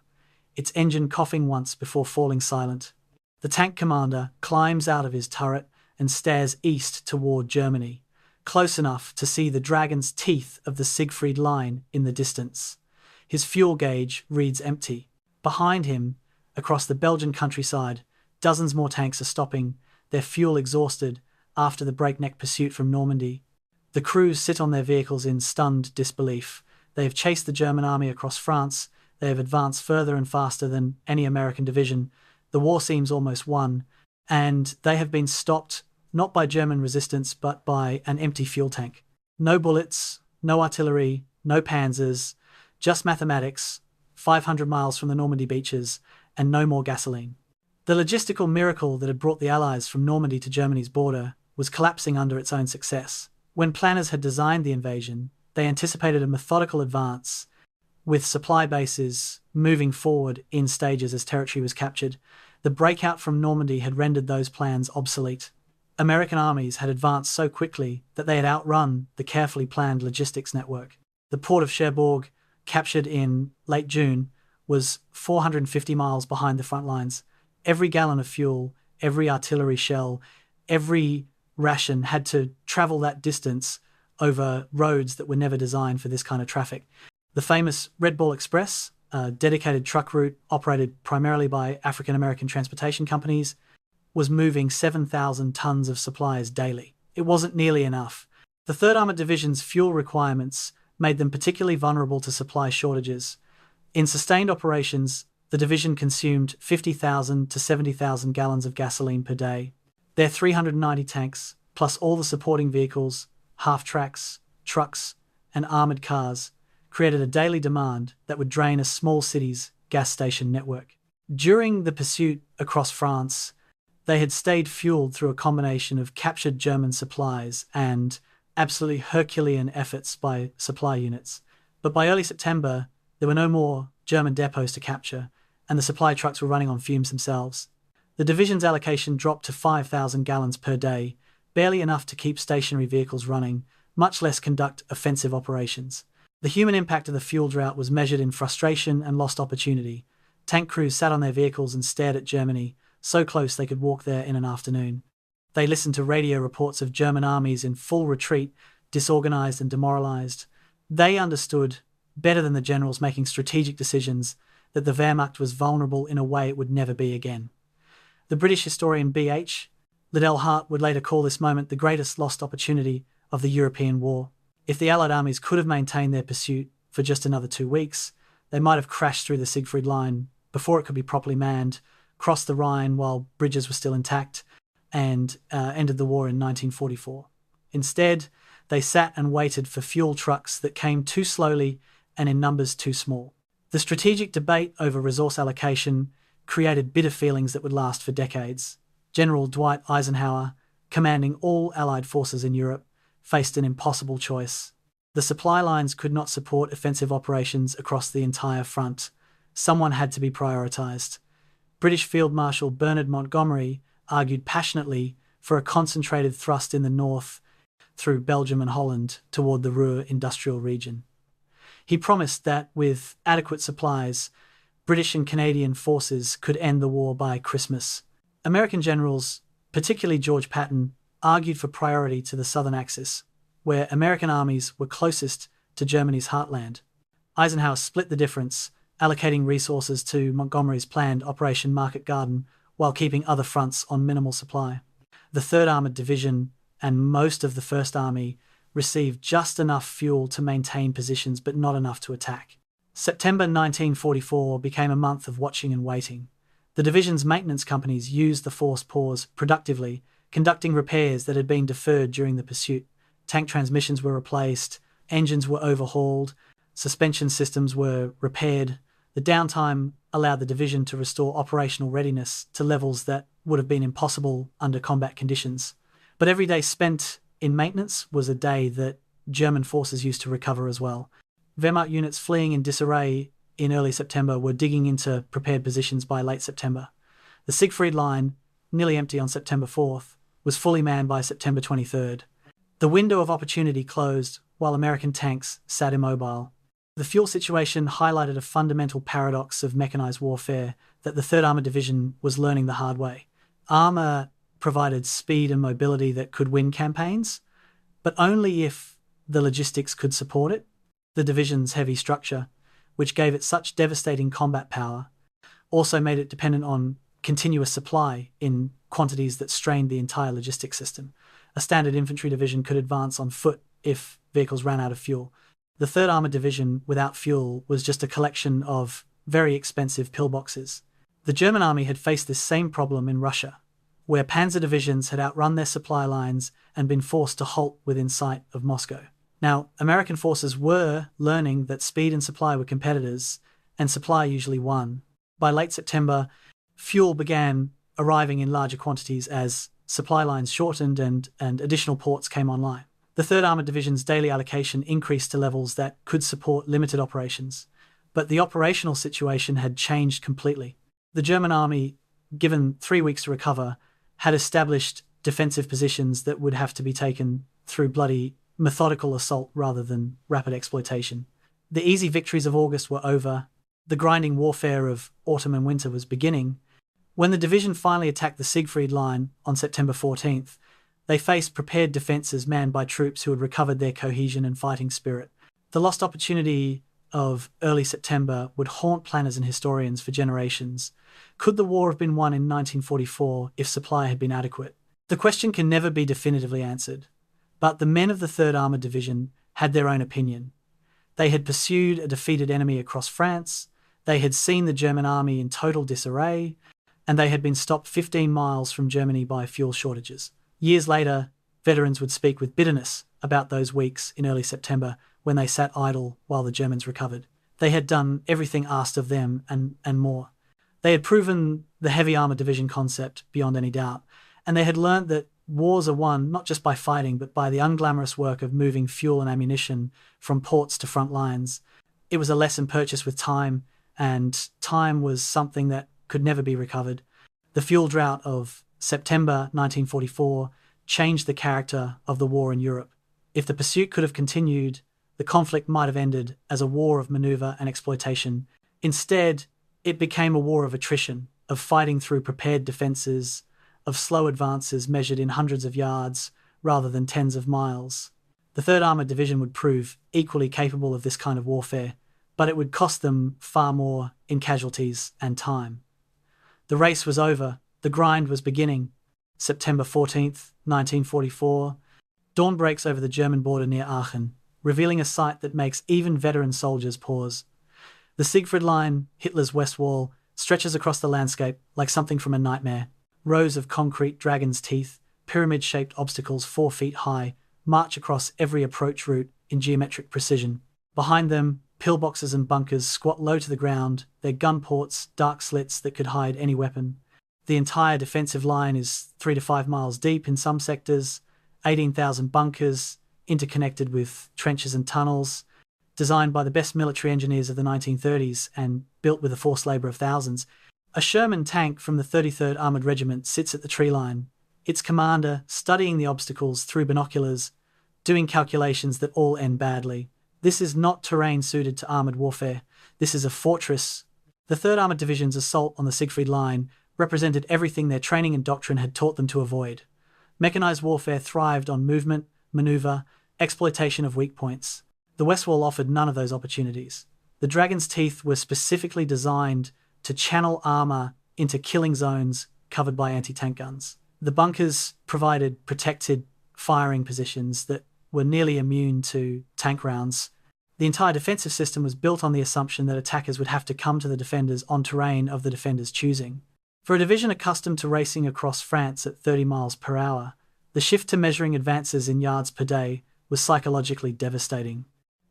its engine coughing once before falling silent. The tank commander climbs out of his turret and stares east toward Germany, close enough to see the dragon's teeth of the Siegfried Line in the distance. His fuel gauge reads empty. Behind him, across the Belgian countryside, dozens more tanks are stopping, their fuel exhausted after the breakneck pursuit from Normandy. The crews sit on their vehicles in stunned disbelief. They have chased the German army across France. They have advanced further and faster than any American division. The war seems almost won, and they have been stopped not by German resistance but by an empty fuel tank. No bullets, no artillery, no panzers, just mathematics, 500 miles from the Normandy beaches, and no more gasoline. The logistical miracle that had brought the Allies from Normandy to Germany's border was collapsing under its own success. When planners had designed the invasion, they anticipated a methodical advance, with supply bases moving forward in stages as territory was captured. The breakout from Normandy had rendered those plans obsolete. American armies had advanced so quickly that they had outrun the carefully planned logistics network. The port of Cherbourg, captured in late June, was 450 miles behind the front lines. Every gallon of fuel, every artillery shell, every ration had to travel that distance over roads that were never designed for this kind of traffic. The famous Red Ball Express, a dedicated truck route operated primarily by African-American transportation companies, was moving 7,000 tons of supplies daily. It wasn't nearly enough. The 3rd Armored Division's fuel requirements made them particularly vulnerable to supply shortages. In sustained operations, the division consumed 50,000 to 70,000 gallons of gasoline per day. Their 390 tanks, plus all the supporting vehicles, half-tracks, trucks, and armoured cars, created a daily demand that would drain a small city's gas station network. During the pursuit across France, they had stayed fueled through a combination of captured German supplies and absolutely Herculean efforts by supply units. But by early September, there were no more German depots to capture, and the supply trucks were running on fumes themselves. The division's allocation dropped to 5,000 gallons per day, barely enough to keep stationary vehicles running, much less conduct offensive operations. The human impact of the fuel drought was measured in frustration and lost opportunity. Tank crews sat on their vehicles and stared at Germany, so close they could walk there in an afternoon. They listened to radio reports of German armies in full retreat, disorganized and demoralized. They understood, better than the generals making strategic decisions, that the Wehrmacht was vulnerable in a way it would never be again. The British historian B.H. Liddell Hart would later call this moment the greatest lost opportunity of the European war. If the Allied armies could have maintained their pursuit for just another 2 weeks, they might have crashed through the Siegfried Line before it could be properly manned, crossed the Rhine while bridges were still intact, and ended the war in 1944. Instead, they sat and waited for fuel trucks that came too slowly and in numbers too small. The strategic debate over resource allocation created bitter feelings that would last for decades. General Dwight Eisenhower, commanding all Allied forces in Europe, faced an impossible choice. The supply lines could not support offensive operations across the entire front. Someone had to be prioritised. British Field Marshal Bernard Montgomery argued passionately for a concentrated thrust in the north through Belgium and Holland toward the Ruhr industrial region. He promised that with adequate supplies, British and Canadian forces could end the war by Christmas. American generals, particularly George Patton, argued for priority to the southern axis, where American armies were closest to Germany's heartland. Eisenhower split the difference, allocating resources to Montgomery's planned Operation Market Garden while keeping other fronts on minimal supply. The 3rd Armoured Division and most of the 1st Army received just enough fuel to maintain positions but not enough to attack. September 1944 became a month of watching and waiting. The division's maintenance companies used the forced pause productively, conducting repairs that had been deferred during the pursuit. Tank transmissions were replaced, engines were overhauled, suspension systems were repaired. The downtime allowed the division to restore operational readiness to levels that would have been impossible under combat conditions. But every day spent in maintenance was a day that German forces used to recover as well. Wehrmacht units fleeing in disarray in early September were digging into prepared positions by late September. The Siegfried Line, nearly empty on September 4th, was fully manned by September 23rd. The window of opportunity closed while American tanks sat immobile. The fuel situation highlighted a fundamental paradox of mechanized warfare that the 3rd Armoured Division was learning the hard way. Armour provided speed and mobility that could win campaigns, but only if the logistics could support it. The division's heavy structure, which gave it such devastating combat power, also made it dependent on continuous supply in quantities that strained the entire logistics system. A standard infantry division could advance on foot if vehicles ran out of fuel. The 3rd Armoured Division without fuel was just a collection of very expensive pillboxes. The German army had faced this same problem in Russia, where panzer divisions had outrun their supply lines and been forced to halt within sight of Moscow. Now, American forces were learning that speed and supply were competitors, and supply usually won. By late September, fuel began arriving in larger quantities as supply lines shortened and additional ports came online. The 3rd Armoured Division's daily allocation increased to levels that could support limited operations, but the operational situation had changed completely. The German army, given 3 weeks to recover, had established defensive positions that would have to be taken through bloody methodical assault rather than rapid exploitation. The easy victories of August were over. The grinding warfare of autumn and winter was beginning. When the division finally attacked the Siegfried Line on September 14th, they faced prepared defences manned by troops who had recovered their cohesion and fighting spirit. The lost opportunity of early September would haunt planners and historians for generations. Could the war have been won in 1944 if supply had been adequate? The question can never be definitively answered, but the men of the 3rd Armoured Division had their own opinion. They had pursued a defeated enemy across France, they had seen the German army in total disarray, and they had been stopped 15 miles from Germany by fuel shortages. Years later, veterans would speak with bitterness about those weeks in early September when they sat idle while the Germans recovered. They had done everything asked of them and more. They had proven the heavy armoured division concept beyond any doubt, and they had learnt that wars are won not just by fighting but by the unglamorous work of moving fuel and ammunition from ports to front lines. It was a lesson purchased with time, and time was something that could never be recovered. The fuel drought of September 1944 changed the character of the war in Europe. If the pursuit could have continued, the conflict might have ended as a war of maneuver and exploitation. Instead, it became a war of attrition, of fighting through prepared defenses, of slow advances measured in hundreds of yards rather than tens of miles. The 3rd Armoured Division would prove equally capable of this kind of warfare, but it would cost them far more in casualties and time. The race was over, the grind was beginning. September 14th, 1944, dawn breaks over the German border near Aachen, revealing a sight that makes even veteran soldiers pause. The Siegfried Line, Hitler's west wall, stretches across the landscape like something from a nightmare. Rows of concrete dragon's teeth, pyramid-shaped obstacles 4 feet high, march across every approach route in geometric precision. Behind them, pillboxes and bunkers squat low to the ground, their gun ports dark slits that could hide any weapon. The entire defensive line is 3 to 5 miles deep in some sectors, 18,000 bunkers, interconnected with trenches and tunnels, designed by the best military engineers of the 1930s and built with a forced labour of thousands. A Sherman tank from the 33rd Armoured Regiment sits at the tree line, its commander studying the obstacles through binoculars, doing calculations that all end badly. This is not terrain suited to armoured warfare. This is a fortress. The 3rd Armoured Division's assault on the Siegfried Line represented everything their training and doctrine had taught them to avoid. Mechanised warfare thrived on movement, manoeuvre, exploitation of weak points. The West Wall offered none of those opportunities. The Dragon's Teeth were specifically designed to channel armour into killing zones covered by anti-tank guns. The bunkers provided protected firing positions that were nearly immune to tank rounds. The entire defensive system was built on the assumption that attackers would have to come to the defenders on terrain of the defenders' choosing. For a division accustomed to racing across France at 30 miles per hour, the shift to measuring advances in yards per day was psychologically devastating.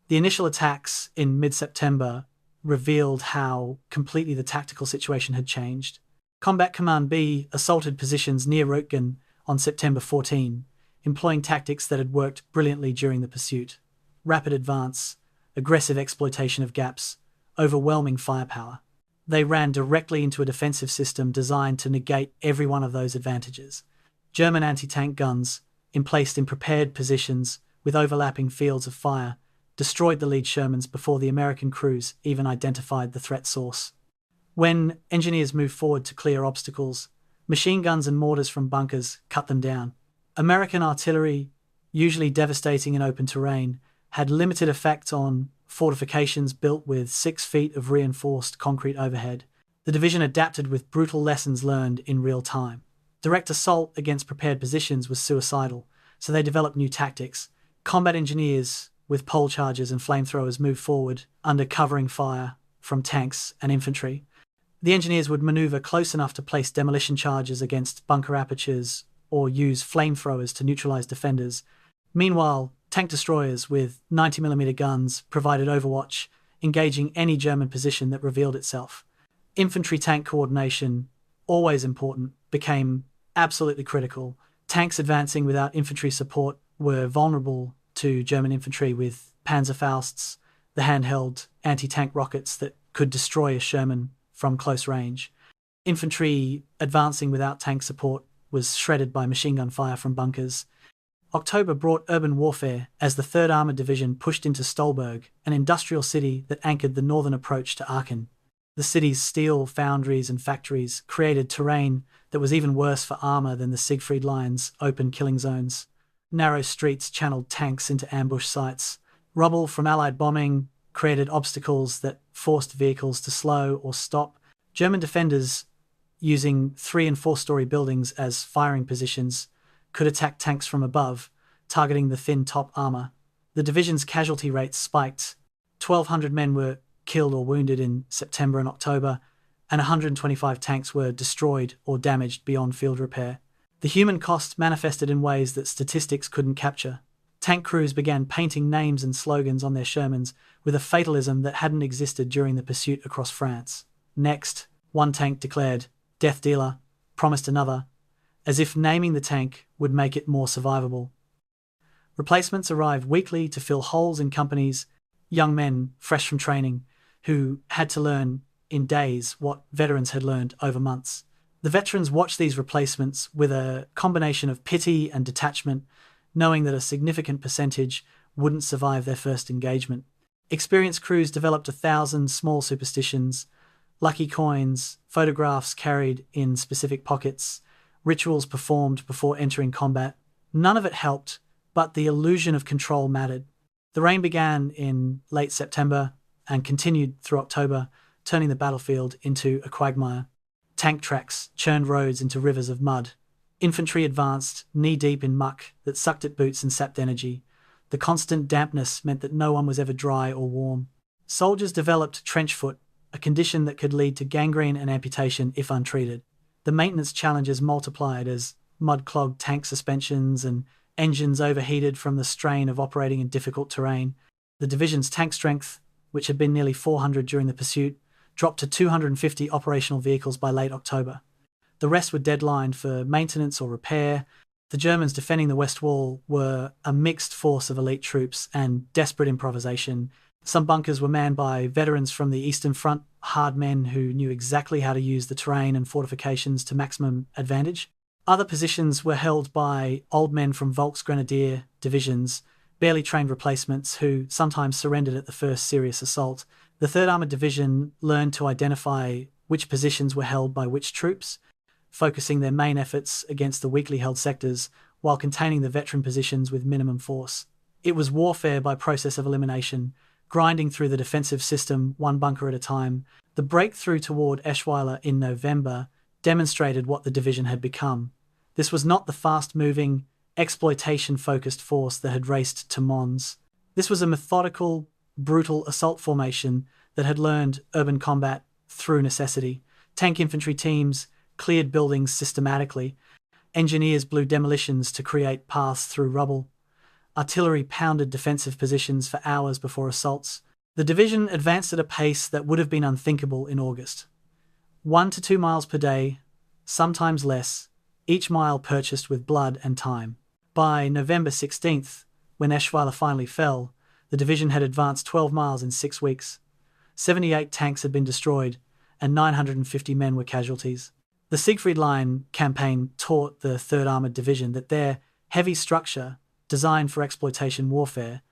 The initial attacks in mid-September revealed how completely the tactical situation had changed. Combat Command B assaulted positions near Hürtgen on September 14, employing tactics that had worked brilliantly during the pursuit. Rapid advance, aggressive exploitation of gaps, overwhelming firepower. They ran directly into a defensive system designed to negate every one of those advantages. German anti-tank guns, emplaced in prepared positions with overlapping fields of fire, destroyed the lead Shermans before the American crews even identified the threat source. When engineers moved forward to clear obstacles, machine guns and mortars from bunkers cut them down. American artillery, usually devastating in open terrain, had limited effect on fortifications built with 6 feet of reinforced concrete overhead. The division adapted with brutal lessons learned in real time. Direct assault against prepared positions was suicidal, so they developed new tactics. Combat engineers with pole charges and flamethrowers moved forward under covering fire from tanks and infantry. The engineers would maneuver close enough to place demolition charges against bunker apertures or use flamethrowers to neutralize defenders. Meanwhile, tank destroyers with 90mm guns provided overwatch, engaging any German position that revealed itself. Infantry-tank coordination, always important, became absolutely critical. Tanks advancing without infantry support were vulnerable to German infantry with Panzerfausts, the handheld anti-tank rockets that could destroy a Sherman from close range. Infantry advancing without tank support was shredded by machine gun fire from bunkers. October brought urban warfare as the 3rd Armoured Division pushed into Stolberg, an industrial city that anchored the northern approach to Aachen. The city's steel foundries and factories created terrain that was even worse for armour than the Siegfried Line's open killing zones. Narrow streets channeled tanks into ambush sites. Rubble from Allied bombing created obstacles that forced vehicles to slow or stop. German defenders, using 3- and 4-story buildings as firing positions, could attack tanks from above, targeting the thin top armour. The division's casualty rates spiked. 1,200 men were killed or wounded in September and October, and 125 tanks were destroyed or damaged beyond field repair. The human cost manifested in ways that statistics couldn't capture. Tank crews began painting names and slogans on their Shermans with a fatalism that hadn't existed during the pursuit across France. Next, one tank declared, "Death dealer," promised another, as if naming the tank would make it more survivable. Replacements arrived weekly to fill holes in companies, young men fresh from training, who had to learn in days what veterans had learned over months. The veterans watched these replacements with a combination of pity and detachment, knowing that a significant percentage wouldn't survive their first engagement. Experienced crews developed 1,000 small superstitions, lucky coins, photographs carried in specific pockets, rituals performed before entering combat. None of it helped, but the illusion of control mattered. The rain began in late September and continued through October, turning the battlefield into a quagmire. Tank tracks churned roads into rivers of mud. Infantry advanced knee-deep in muck that sucked at boots and sapped energy. The constant dampness meant that no one was ever dry or warm. Soldiers developed trench foot, a condition that could lead to gangrene and amputation if untreated. The maintenance challenges multiplied as mud-clogged tank suspensions and engines overheated from the strain of operating in difficult terrain. The division's tank strength, which had been nearly 400 during the pursuit, dropped to 250 operational vehicles by late October. The rest were deadlined for maintenance or repair. The Germans defending the West Wall were a mixed force of elite troops and desperate improvisation. Some bunkers were manned by veterans from the Eastern Front, hard men who knew exactly how to use the terrain and fortifications to maximum advantage. Other positions were held by old men from Volksgrenadier divisions, barely trained replacements who sometimes surrendered at the first serious assault. The 3rd Armoured Division learned to identify which positions were held by which troops, focusing their main efforts against the weakly held sectors while containing the veteran positions with minimum force. It was warfare by process of elimination, grinding through the defensive system one bunker at a time. The breakthrough toward Eschweiler in November demonstrated what the division had become. This was not the fast-moving, exploitation-focused force that had raced to Mons. This was a methodical, brutal assault formation that had learned urban combat through necessity. Tank infantry teams cleared buildings systematically. Engineers blew demolitions to create paths through rubble. Artillery pounded defensive positions for hours before assaults. The division advanced at a pace that would have been unthinkable in August. 1 to 2 miles per day, sometimes less, each mile purchased with blood and time. By November 16th, when Eschweiler finally fell, the division had advanced 12 miles in 6 weeks. 78 tanks had been destroyed, and 950 men were casualties. The Siegfried Line campaign taught the 3rd Armoured Division that their heavy structure, designed for exploitation warfare,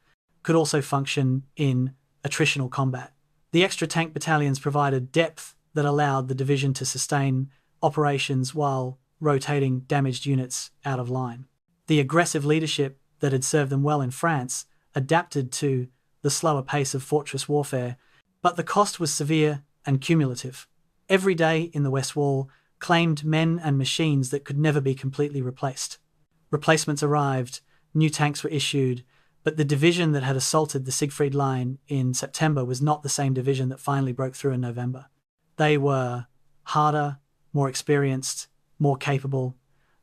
could also function in attritional combat. The extra tank battalions provided depth that allowed the division to sustain operations while rotating damaged units out of line. The aggressive leadership that had served them well in France adapted to the slower pace of fortress warfare, but the cost was severe and cumulative. Every day in the West Wall claimed men and machines that could never be completely replaced. Replacements arrived, new tanks were issued, but the division that had assaulted the Siegfried Line in September was not the same division that finally broke through in November. They were harder, more experienced, more capable.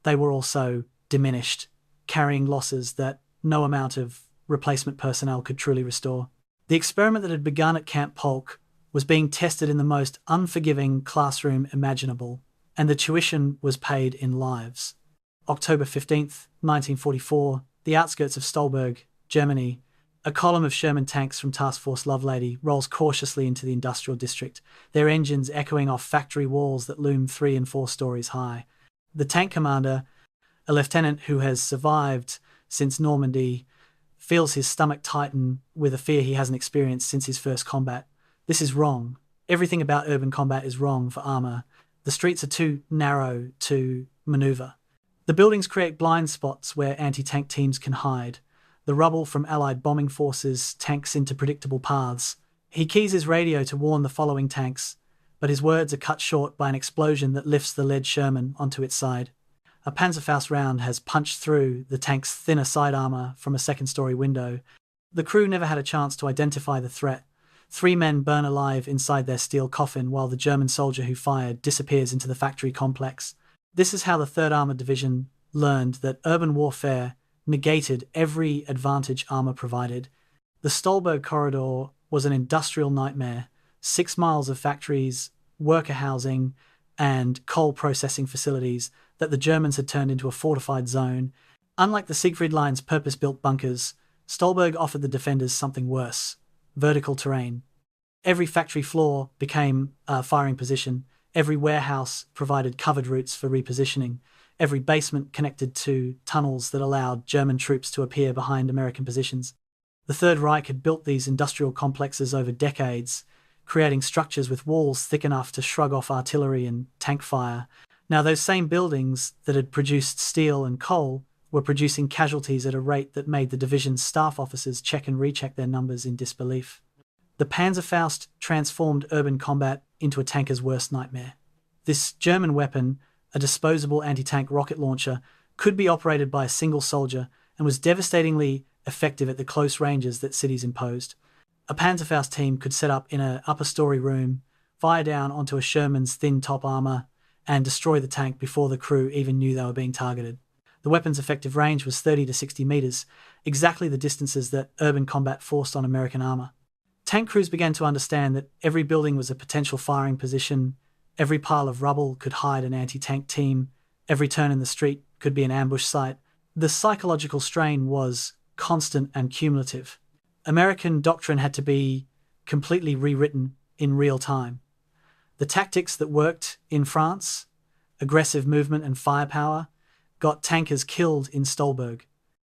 They were also diminished, carrying losses that no amount of replacement personnel could truly restore. The experiment that had begun at Camp Polk was being tested in the most unforgiving classroom imaginable, and the tuition was paid in lives. October 15th, 1944, the outskirts of Stolberg, Germany, a column of Sherman tanks from Task Force Lovelady rolls cautiously into the industrial district, their engines echoing off factory walls that loom 3 and 4 stories high. The tank commander, a lieutenant who has survived since Normandy, feels his stomach tighten with a fear he hasn't experienced since his first combat. This is wrong. Everything about urban combat is wrong for armour. The streets are too narrow to manoeuvre. The buildings create blind spots where anti-tank teams can hide. The rubble from Allied bombing forces tanks into predictable paths. He keys his radio to warn the following tanks, but his words are cut short by an explosion that lifts the lead Sherman onto its side. A Panzerfaust round has punched through the tank's thinner side armour from a second-story window. The crew never had a chance to identify the threat. 3 men burn alive inside their steel coffin while the German soldier who fired disappears into the factory complex. This is how the 3rd Armoured Division learned that urban warfare negated every advantage armour provided. The Stolberg corridor was an industrial nightmare. 6 miles of factories, worker housing, and coal processing facilities that the Germans had turned into a fortified zone. Unlike the Siegfried Line's purpose-built bunkers, Stolberg offered the defenders something worse: vertical terrain. Every factory floor became a firing position. Every warehouse provided covered routes for repositioning. every basement connected to tunnels that allowed German troops to appear behind American positions. The Third Reich had built these industrial complexes over decades, creating structures with walls thick enough to shrug off artillery and tank fire. Now, those same buildings that had produced steel and coal were producing casualties at a rate that made the division's staff officers check and recheck their numbers in disbelief. The Panzerfaust transformed urban combat into a tanker's worst nightmare. This German weapon, a disposable anti-tank rocket launcher, could be operated by a single soldier and was devastatingly effective at the close ranges that cities imposed. A Panzerfaust team could set up in an upper-story room, fire down onto a Sherman's thin top armor, and destroy the tank before the crew even knew they were being targeted. The weapon's effective range was 30 to 60 meters, exactly the distances that urban combat forced on American armor. Tank crews began to understand that every building was a potential firing position, every pile of rubble could hide an anti-tank team, every turn in the street could be an ambush site. The psychological strain was constant and cumulative. American doctrine had to be completely rewritten in real time. The tactics that worked in France, aggressive movement and firepower, got tankers killed in Stolberg.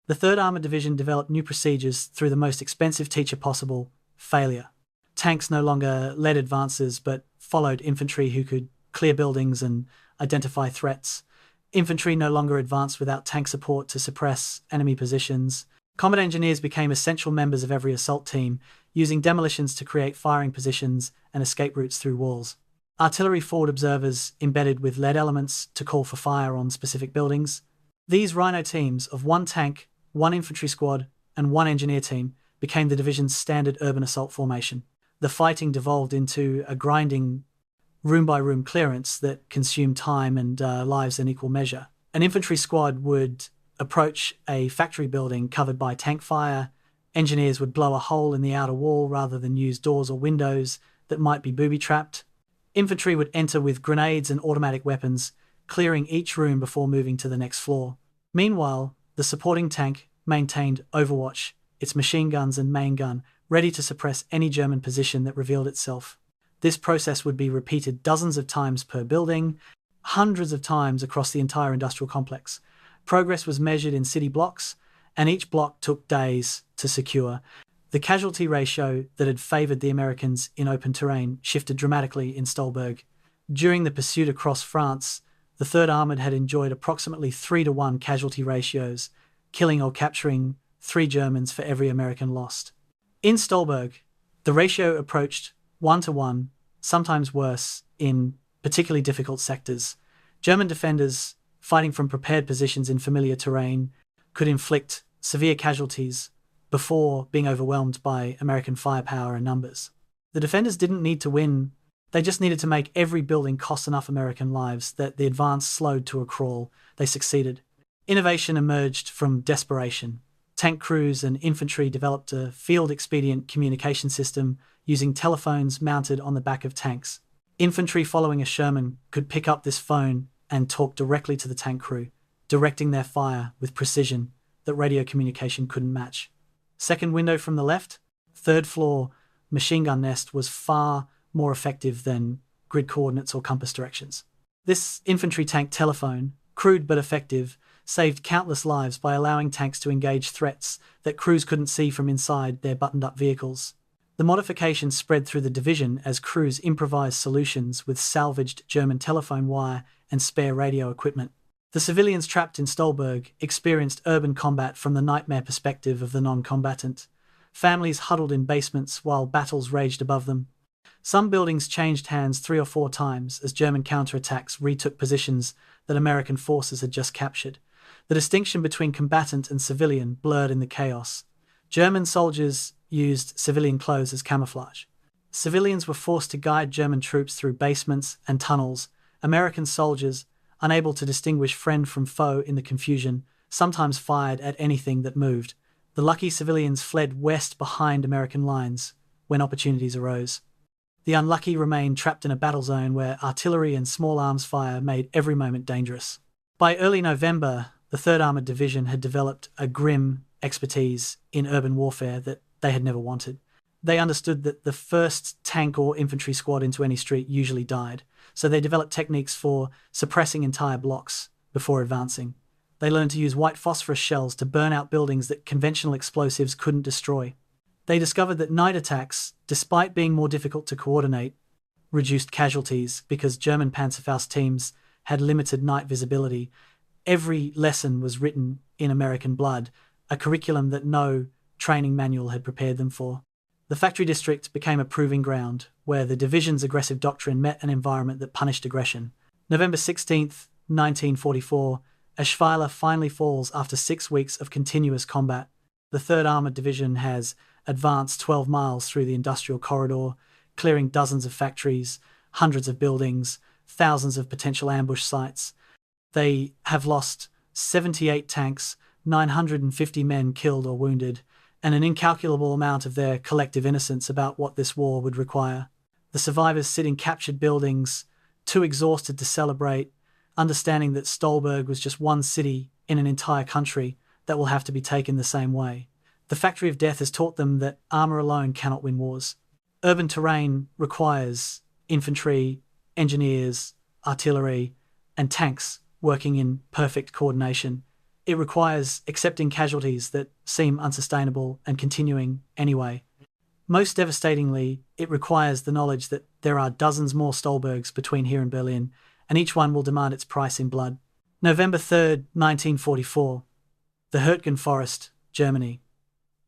The 3rd Armoured Division developed new procedures through the most expensive teacher possible, failure. Tanks no longer led advances but followed infantry who could clear buildings and identify threats. Infantry no longer advanced without tank support to suppress enemy positions. Combat engineers became essential members of every assault team, using demolitions to create firing positions and escape routes through walls. Artillery forward observers embedded with lead elements to call for fire on specific buildings. These Rhino teams of 1 tank, 1 infantry squad, and 1 engineer team became the division's standard urban assault formation. The fighting devolved into a grinding room-by-room clearance that consumed time and lives in equal measure. An infantry squad would approach a factory building covered by tank fire. Engineers would blow a hole in the outer wall rather than use doors or windows that might be booby-trapped. Infantry would enter with grenades and automatic weapons, clearing each room before moving to the next floor. Meanwhile, the supporting tank maintained overwatch, its machine guns and main gun ready to suppress any German position that revealed itself. This process would be repeated dozens of times per building, hundreds of times across the entire industrial complex. Progress was measured in city blocks, and each block took days to secure. The casualty ratio that had favoured the Americans in open terrain shifted dramatically in Stolberg. During the pursuit across France, the 3rd Armoured had enjoyed approximately 3-to-1 casualty ratios, killing or capturing 3 Germans for every American lost. In Stolberg, the ratio approached 1-to-1, sometimes worse, in particularly difficult sectors. German defenders, fighting from prepared positions in familiar terrain, could inflict severe casualties before being overwhelmed by American firepower and numbers. The defenders didn't need to win, they just needed to make every building cost enough American lives that the advance slowed to a crawl. They succeeded. Innovation emerged from desperation. Tank crews and infantry developed a field-expedient communication system using telephones mounted on the back of tanks. Infantry following a Sherman could pick up this phone and talk directly to the tank crew, directing their fire with precision that radio communication couldn't match. Second window from the left, 3rd floor machine gun nest was far more effective than grid coordinates or compass directions. This infantry tank telephone, crude but effective, saved countless lives by allowing tanks to engage threats that crews couldn't see from inside their buttoned-up vehicles. The modification spread through the division as crews improvised solutions with salvaged German telephone wire and spare radio equipment. The civilians trapped in Stolberg experienced urban combat from the nightmare perspective of the non-combatant. Families huddled in basements while battles raged above them. Some buildings changed hands 3 or 4 times as German counterattacks retook positions that American forces had just captured. The distinction between combatant and civilian blurred in the chaos. German soldiers used civilian clothes as camouflage. Civilians were forced to guide German troops through basements and tunnels. American soldiers, unable to distinguish friend from foe in the confusion, sometimes fired at anything that moved. The lucky civilians fled west behind American lines when opportunities arose. The unlucky remained trapped in a battle zone where artillery and small arms fire made every moment dangerous. By early November, the 3rd Armoured Division had developed a grim expertise in urban warfare that they had never wanted. They understood that the first tank or infantry squad into any street usually died, so they developed techniques for suppressing entire blocks before advancing. They learned to use white phosphorus shells to burn out buildings that conventional explosives couldn't destroy. They discovered that night attacks, despite being more difficult to coordinate, reduced casualties because German Panzerfaust teams had limited night visibility. Every lesson was written in American blood, a curriculum that no training manual had prepared them for. The factory district became a proving ground, where the division's aggressive doctrine met an environment that punished aggression. November 16th, 1944, Eschweiler finally falls after 6 weeks of continuous combat. The 3rd Armoured Division has advanced 12 miles through the industrial corridor, clearing dozens of factories, hundreds of buildings, thousands of potential ambush sites. They have lost 78 tanks, 950 men killed or wounded, and an incalculable amount of their collective innocence about what this war would require. The survivors sit in captured buildings, too exhausted to celebrate, understanding that Stolberg was just one city in an entire country that will have to be taken the same way. The factory of death has taught them that armour alone cannot win wars. Urban terrain requires infantry, engineers, artillery, and tanks working in perfect coordination. It requires accepting casualties that seem unsustainable and continuing anyway. Most devastatingly, it requires the knowledge that there are dozens more Stolbergs between here and Berlin, and each one will demand its price in blood. November 3rd, 1944. The Hürtgen Forest, Germany.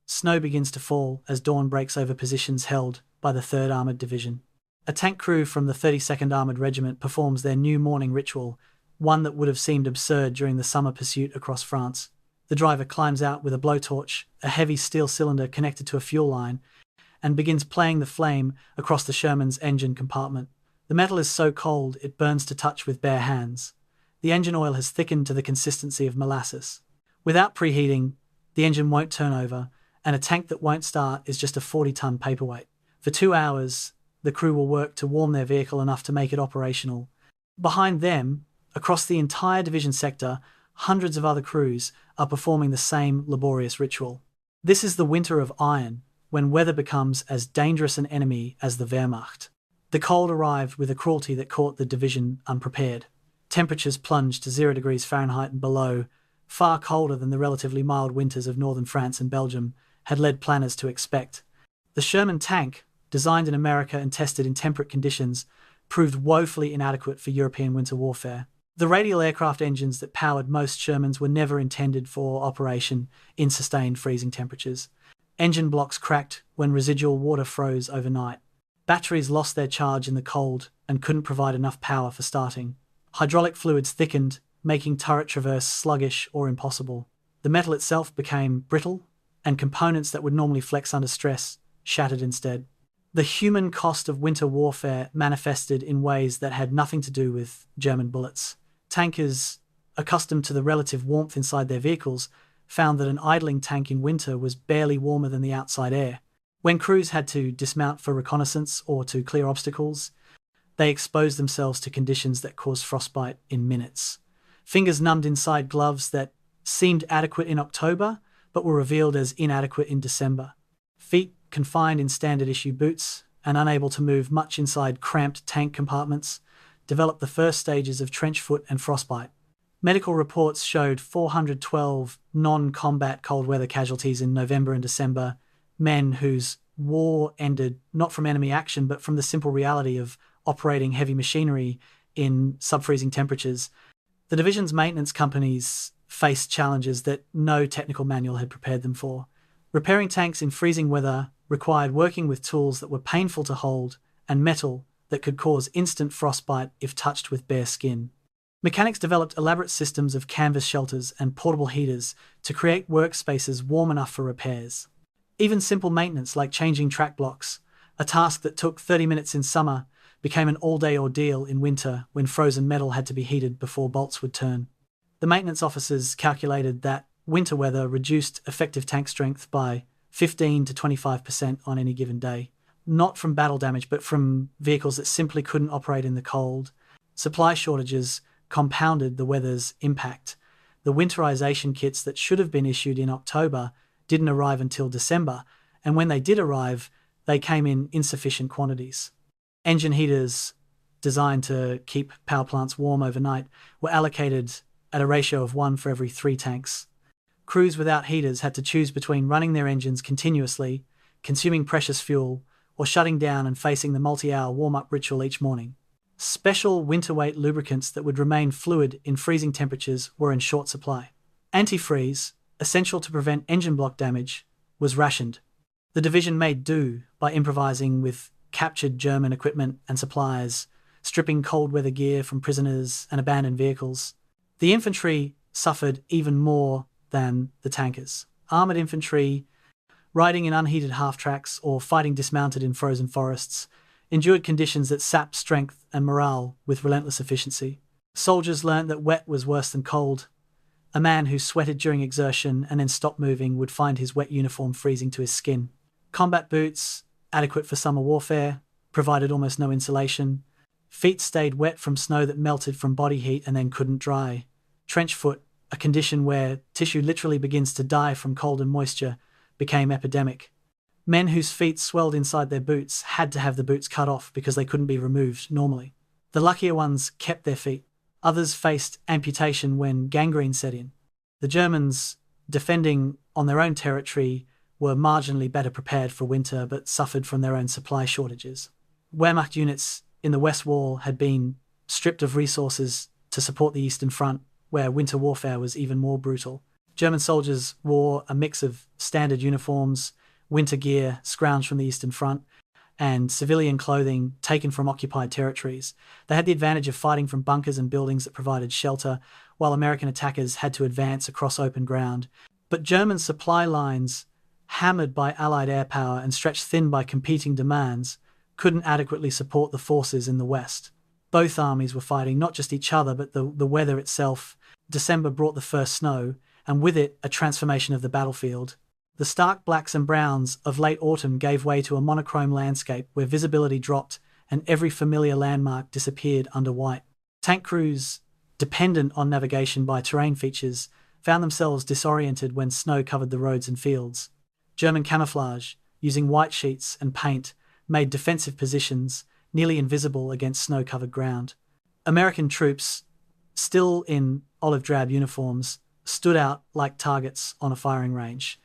Snow begins to fall as dawn breaks over positions held by the 3rd Armoured Division. A tank crew from the 32nd Armoured Regiment performs their new morning ritual, one that would have seemed absurd during the summer pursuit across France. The driver climbs out with a blowtorch, a heavy steel cylinder connected to a fuel line, and begins playing the flame across the Sherman's engine compartment. The metal is so cold it burns to touch with bare hands. The engine oil has thickened to the consistency of molasses. Without preheating, the engine won't turn over, and a tank that won't start is just a 40-ton paperweight. For 2 hours, the crew will work to warm their vehicle enough to make it operational. Behind them, across the entire division sector, hundreds of other crews are performing the same laborious ritual. This is the winter of iron, when weather becomes as dangerous an enemy as the Wehrmacht. The cold arrived with a cruelty that caught the division unprepared. Temperatures plunged to 0 degrees Fahrenheit and below, far colder than the relatively mild winters of northern France and Belgium had led planners to expect. The Sherman tank, designed in America and tested in temperate conditions, proved woefully inadequate for European winter warfare. The radial aircraft engines that powered most Shermans were never intended for operation in sustained freezing temperatures. Engine blocks cracked when residual water froze overnight. Batteries lost their charge in the cold and couldn't provide enough power for starting. Hydraulic fluids thickened, making turret traverse sluggish or impossible. The metal itself became brittle, and components that would normally flex under stress shattered instead. The human cost of winter warfare manifested in ways that had nothing to do with German bullets. Tankers, accustomed to the relative warmth inside their vehicles, found that an idling tank in winter was barely warmer than the outside air. When crews had to dismount for reconnaissance or to clear obstacles, they exposed themselves to conditions that caused frostbite in minutes. Fingers numbed inside gloves that seemed adequate in October, but were revealed as inadequate in December. Feet confined in standard-issue boots and unable to move much inside cramped tank compartments developed the first stages of trench foot and frostbite. Medical reports showed 412 non-combat cold weather casualties in November and December, men whose war ended not from enemy action but from the simple reality of operating heavy machinery in sub-freezing temperatures. The division's maintenance companies faced challenges that no technical manual had prepared them for. Repairing tanks in freezing weather required working with tools that were painful to hold and metal that could cause instant frostbite if touched with bare skin. Mechanics developed elaborate systems of canvas shelters and portable heaters to create workspaces warm enough for repairs. Even simple maintenance like changing track blocks, a task that took 30 minutes in summer, became an all-day ordeal in winter when frozen metal had to be heated before bolts would turn. The maintenance officers calculated that winter weather reduced effective tank strength by 15 to 25% on any given day, not from battle damage but from vehicles that simply couldn't operate in the cold. Supply shortages compounded the weather's impact. The winterization kits that should have been issued in October didn't arrive until December, and when they did arrive, they came in insufficient quantities. Engine heaters, designed to keep power plants warm overnight, were allocated at a ratio of 1 for every 3 tanks. Crews without heaters had to choose between running their engines continuously, consuming precious fuel, or shutting down and facing the multi-hour warm-up ritual each morning. Special winter-weight lubricants that would remain fluid in freezing temperatures were in short supply. Antifreeze, essential to prevent engine block damage, was rationed. The division made do by improvising with captured German equipment and supplies, stripping cold-weather gear from prisoners and abandoned vehicles. The infantry suffered even more than the tankers. Armoured infantry, riding in unheated half-tracks or fighting dismounted in frozen forests, endured conditions that sapped strength and morale with relentless efficiency. Soldiers learnt that wet was worse than cold. A man who sweated during exertion and then stopped moving would find his wet uniform freezing to his skin. Combat boots, adequate for summer warfare, provided almost no insulation. Feet stayed wet from snow that melted from body heat and then couldn't dry. Trench foot, a condition where tissue literally begins to die from cold and moisture, became epidemic. Men whose feet swelled inside their boots had to have the boots cut off because they couldn't be removed normally. The luckier ones kept their feet. Others faced amputation when gangrene set in. The Germans, defending on their own territory, were marginally better prepared for winter but suffered from their own supply shortages. Wehrmacht units in the West Wall had been stripped of resources to support the Eastern Front, where winter warfare was even more brutal. German soldiers wore a mix of standard uniforms, winter gear scrounged from the Eastern Front, and civilian clothing taken from occupied territories. They had the advantage of fighting from bunkers and buildings that provided shelter, while American attackers had to advance across open ground. But German supply lines, hammered by Allied air power and stretched thin by competing demands, couldn't adequately support the forces in the West. Both armies were fighting not just each other but the weather itself. December brought the first snow, and with it a transformation of the battlefield. The stark blacks and browns of late autumn gave way to a monochrome landscape where visibility dropped and every familiar landmark disappeared under white. Tank crews, dependent on navigation by terrain features, found themselves disoriented when snow covered the roads and fields. German camouflage, using white sheets and paint, made defensive positions nearly invisible against snow-covered ground. American troops, still in olive-drab uniforms, stood out like targets on a firing range.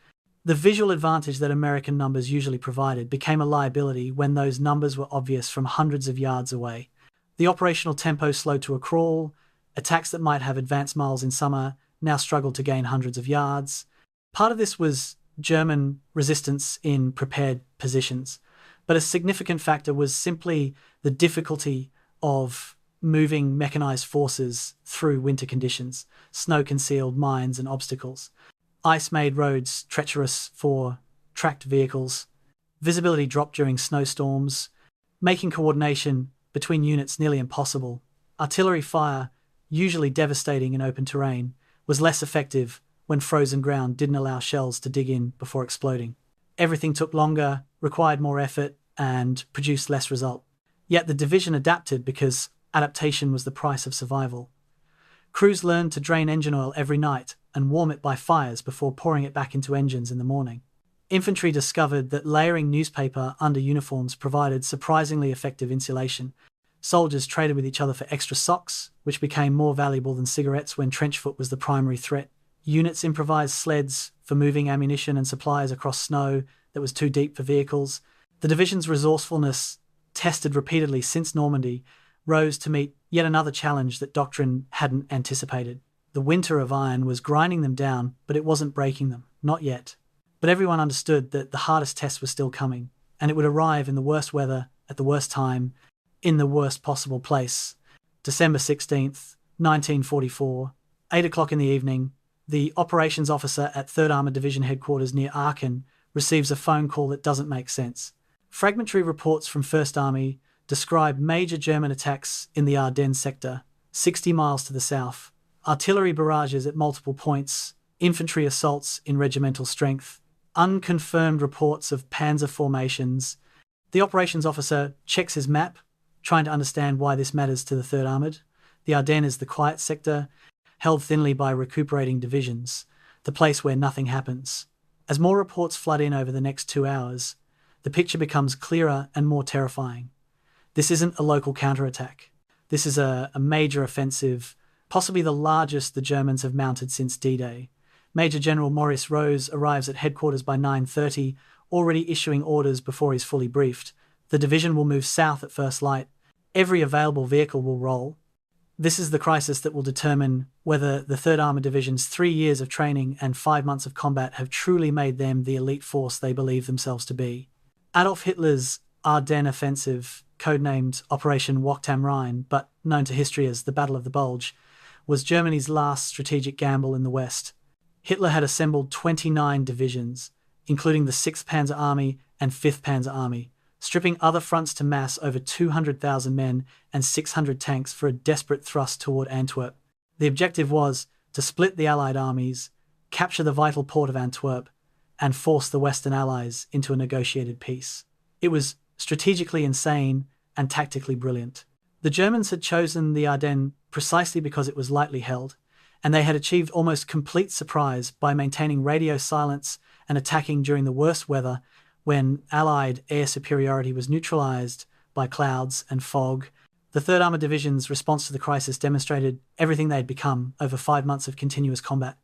The visual advantage that American numbers usually provided became a liability when those numbers were obvious from hundreds of yards away. The operational tempo slowed to a crawl. Attacks that might have advanced miles in summer now struggled to gain hundreds of yards. Part of this was German resistance in prepared positions, but a significant factor was simply the difficulty of moving mechanized forces through winter conditions, snow-concealed mines and obstacles. Ice made roads treacherous for tracked vehicles. Visibility dropped during snowstorms, making coordination between units nearly impossible. Artillery fire, usually devastating in open terrain, was less effective when frozen ground didn't allow shells to dig in before exploding. Everything took longer, required more effort, and produced less result. Yet the division adapted because adaptation was the price of survival. Crews learned to drain engine oil every night and warm it by fires before pouring it back into engines in the morning. Infantry discovered that layering newspaper under uniforms provided surprisingly effective insulation. Soldiers traded with each other for extra socks, which became more valuable than cigarettes when trench foot was the primary threat. Units improvised sleds for moving ammunition and supplies across snow that was too deep for vehicles. The division's resourcefulness, tested repeatedly since Normandy, rose to meet yet another challenge that doctrine hadn't anticipated. The winter of iron was grinding them down, but it wasn't breaking them, not yet. But everyone understood that the hardest test was still coming, and it would arrive in the worst weather, at the worst time, in the worst possible place. December 16th, 1944, 8 o'clock in the evening, the operations officer at 3rd Armoured Division headquarters near Aachen receives a phone call that doesn't make sense. Fragmentary reports from 1st Army describe major German attacks in the Ardennes sector, 60 miles to the south, artillery barrages at multiple points, infantry assaults in regimental strength, unconfirmed reports of panzer formations. The operations officer checks his map, trying to understand why this matters to the 3rd Armoured. The Ardennes is the quiet sector, held thinly by recuperating divisions, the place where nothing happens. As more reports flood in over the next 2 hours, the picture becomes clearer and more terrifying. This isn't a local counterattack. This is a major offensive possibly the largest the Germans have mounted since D-Day. Major General Maurice Rose arrives at headquarters by 9:30, already issuing orders before he's fully briefed. The division will move south at first light. Every available vehicle will roll. This is the crisis that will determine whether the 3rd Armoured Division's 3 years of training and 5 months of combat have truly made them the elite force they believe themselves to be. Adolf Hitler's Ardennes offensive, codenamed Operation Walk am Rhein, but known to history as the Battle of the Bulge, was Germany's last strategic gamble in the West. Hitler had assembled 29 divisions, including the 6th Panzer Army and 5th Panzer Army, stripping other fronts to mass over 200,000 men and 600 tanks for a desperate thrust toward Antwerp. The objective was to split the Allied armies, capture the vital port of Antwerp, and force the Western Allies into a negotiated peace. It was strategically insane and tactically brilliant. The Germans had chosen the Ardennes precisely because it was lightly held, and they had achieved almost complete surprise by maintaining radio silence and attacking during the worst weather when Allied air superiority was neutralized by clouds and fog. The 3rd Armoured Division's response to the crisis demonstrated everything they had become over 5 months of continuous combat.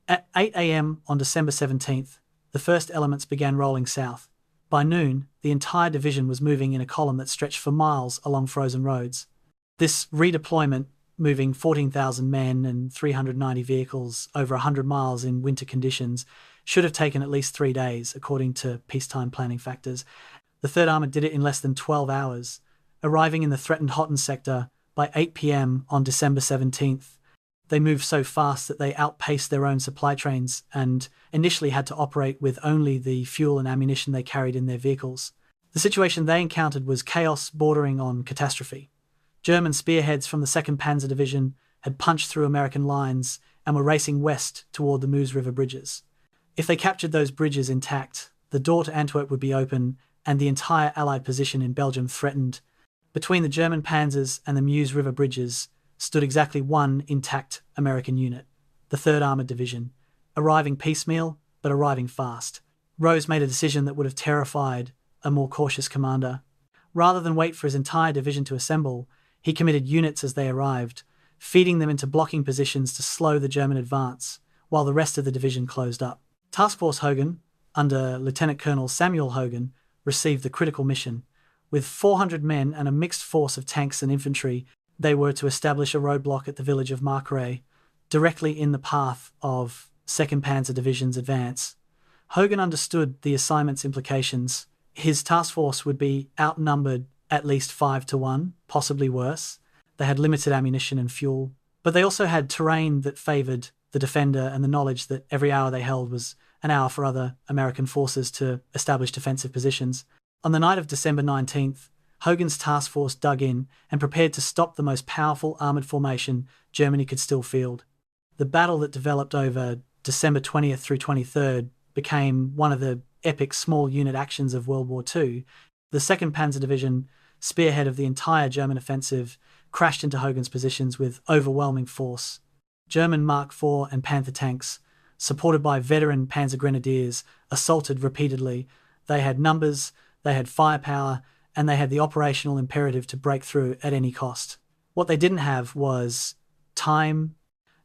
At 8 a.m. on December 17th, the first elements began rolling south. By noon, the entire division was moving in a column that stretched for miles along frozen roads. This redeployment, moving 14,000 men and 390 vehicles over 100 miles in winter conditions, should have taken at least 3 days, according to peacetime planning factors. The 3rd Armoured did it in less than 12 hours, arriving in the threatened Hürtgen sector by 8 p.m. on December 17th. They moved so fast that they outpaced their own supply trains and initially had to operate with only the fuel and ammunition they carried in their vehicles. The situation they encountered was chaos bordering on catastrophe. German spearheads from the 2nd Panzer Division had punched through American lines and were racing west toward the Meuse River bridges. If they captured those bridges intact, the door to Antwerp would be open and the entire Allied position in Belgium threatened. Between the German panzers and the Meuse River bridges stood exactly one intact American unit, the 3rd Armoured Division, arriving piecemeal but arriving fast. Rose made a decision that would have terrified a more cautious commander. Rather than wait for his entire division to assemble, he committed units as they arrived, feeding them into blocking positions to slow the German advance, while the rest of the division closed up. Task Force Hürtgen, under Lieutenant Colonel Samuel Hürtgen, received the critical mission. With 400 men and a mixed force of tanks and infantry, they were to establish a roadblock at the village of Marcoret, directly in the path of 2nd Panzer Division's advance. Hürtgen understood the assignment's implications. His task force would be outnumbered at least 5-1, possibly worse. They had limited ammunition and fuel, but they also had terrain that favoured the defender and the knowledge that every hour they held was an hour for other American forces to establish defensive positions. On the night of December 19th, Hürtgen's task force dug in and prepared to stop the most powerful armoured formation Germany could still field. The battle that developed over December 20th through 23rd became one of the epic small unit actions of World War II. The 2nd Panzer Division, spearhead of the entire German offensive, crashed into Hürtgen's positions with overwhelming force. German Mark IV and Panther tanks, supported by veteran Panzer Grenadiers, assaulted repeatedly. They had numbers, they had firepower, and they had the operational imperative to break through at any cost. What they didn't have was time,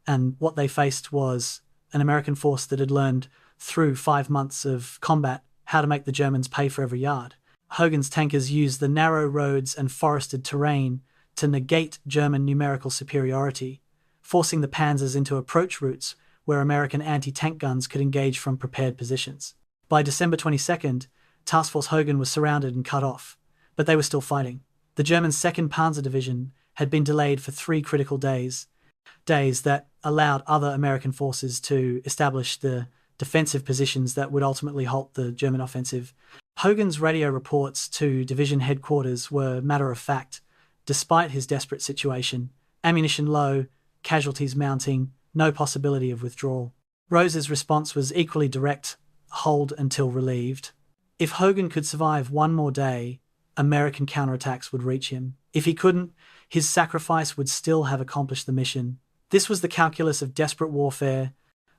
and what they faced was an American force that had learned through 5 months of combat how to make the Germans pay for every yard. Hürtgen's tankers used the narrow roads and forested terrain to negate German numerical superiority, forcing the panzers into approach routes where American anti-tank guns could engage from prepared positions. By December 22nd, Task Force Hürtgen was surrounded and cut off, but they were still fighting. The German 2nd Panzer Division had been delayed for 3 critical days that allowed other American forces to establish the defensive positions that would ultimately halt the German offensive. Hürtgen's radio reports to division headquarters were matter of fact, despite his desperate situation. Ammunition low, casualties mounting, no possibility of withdrawal. Rose's response was equally direct: hold until relieved. If Hürtgen could survive one more day, American counterattacks would reach him. If he couldn't, his sacrifice would still have accomplished the mission. This was the calculus of desperate warfare,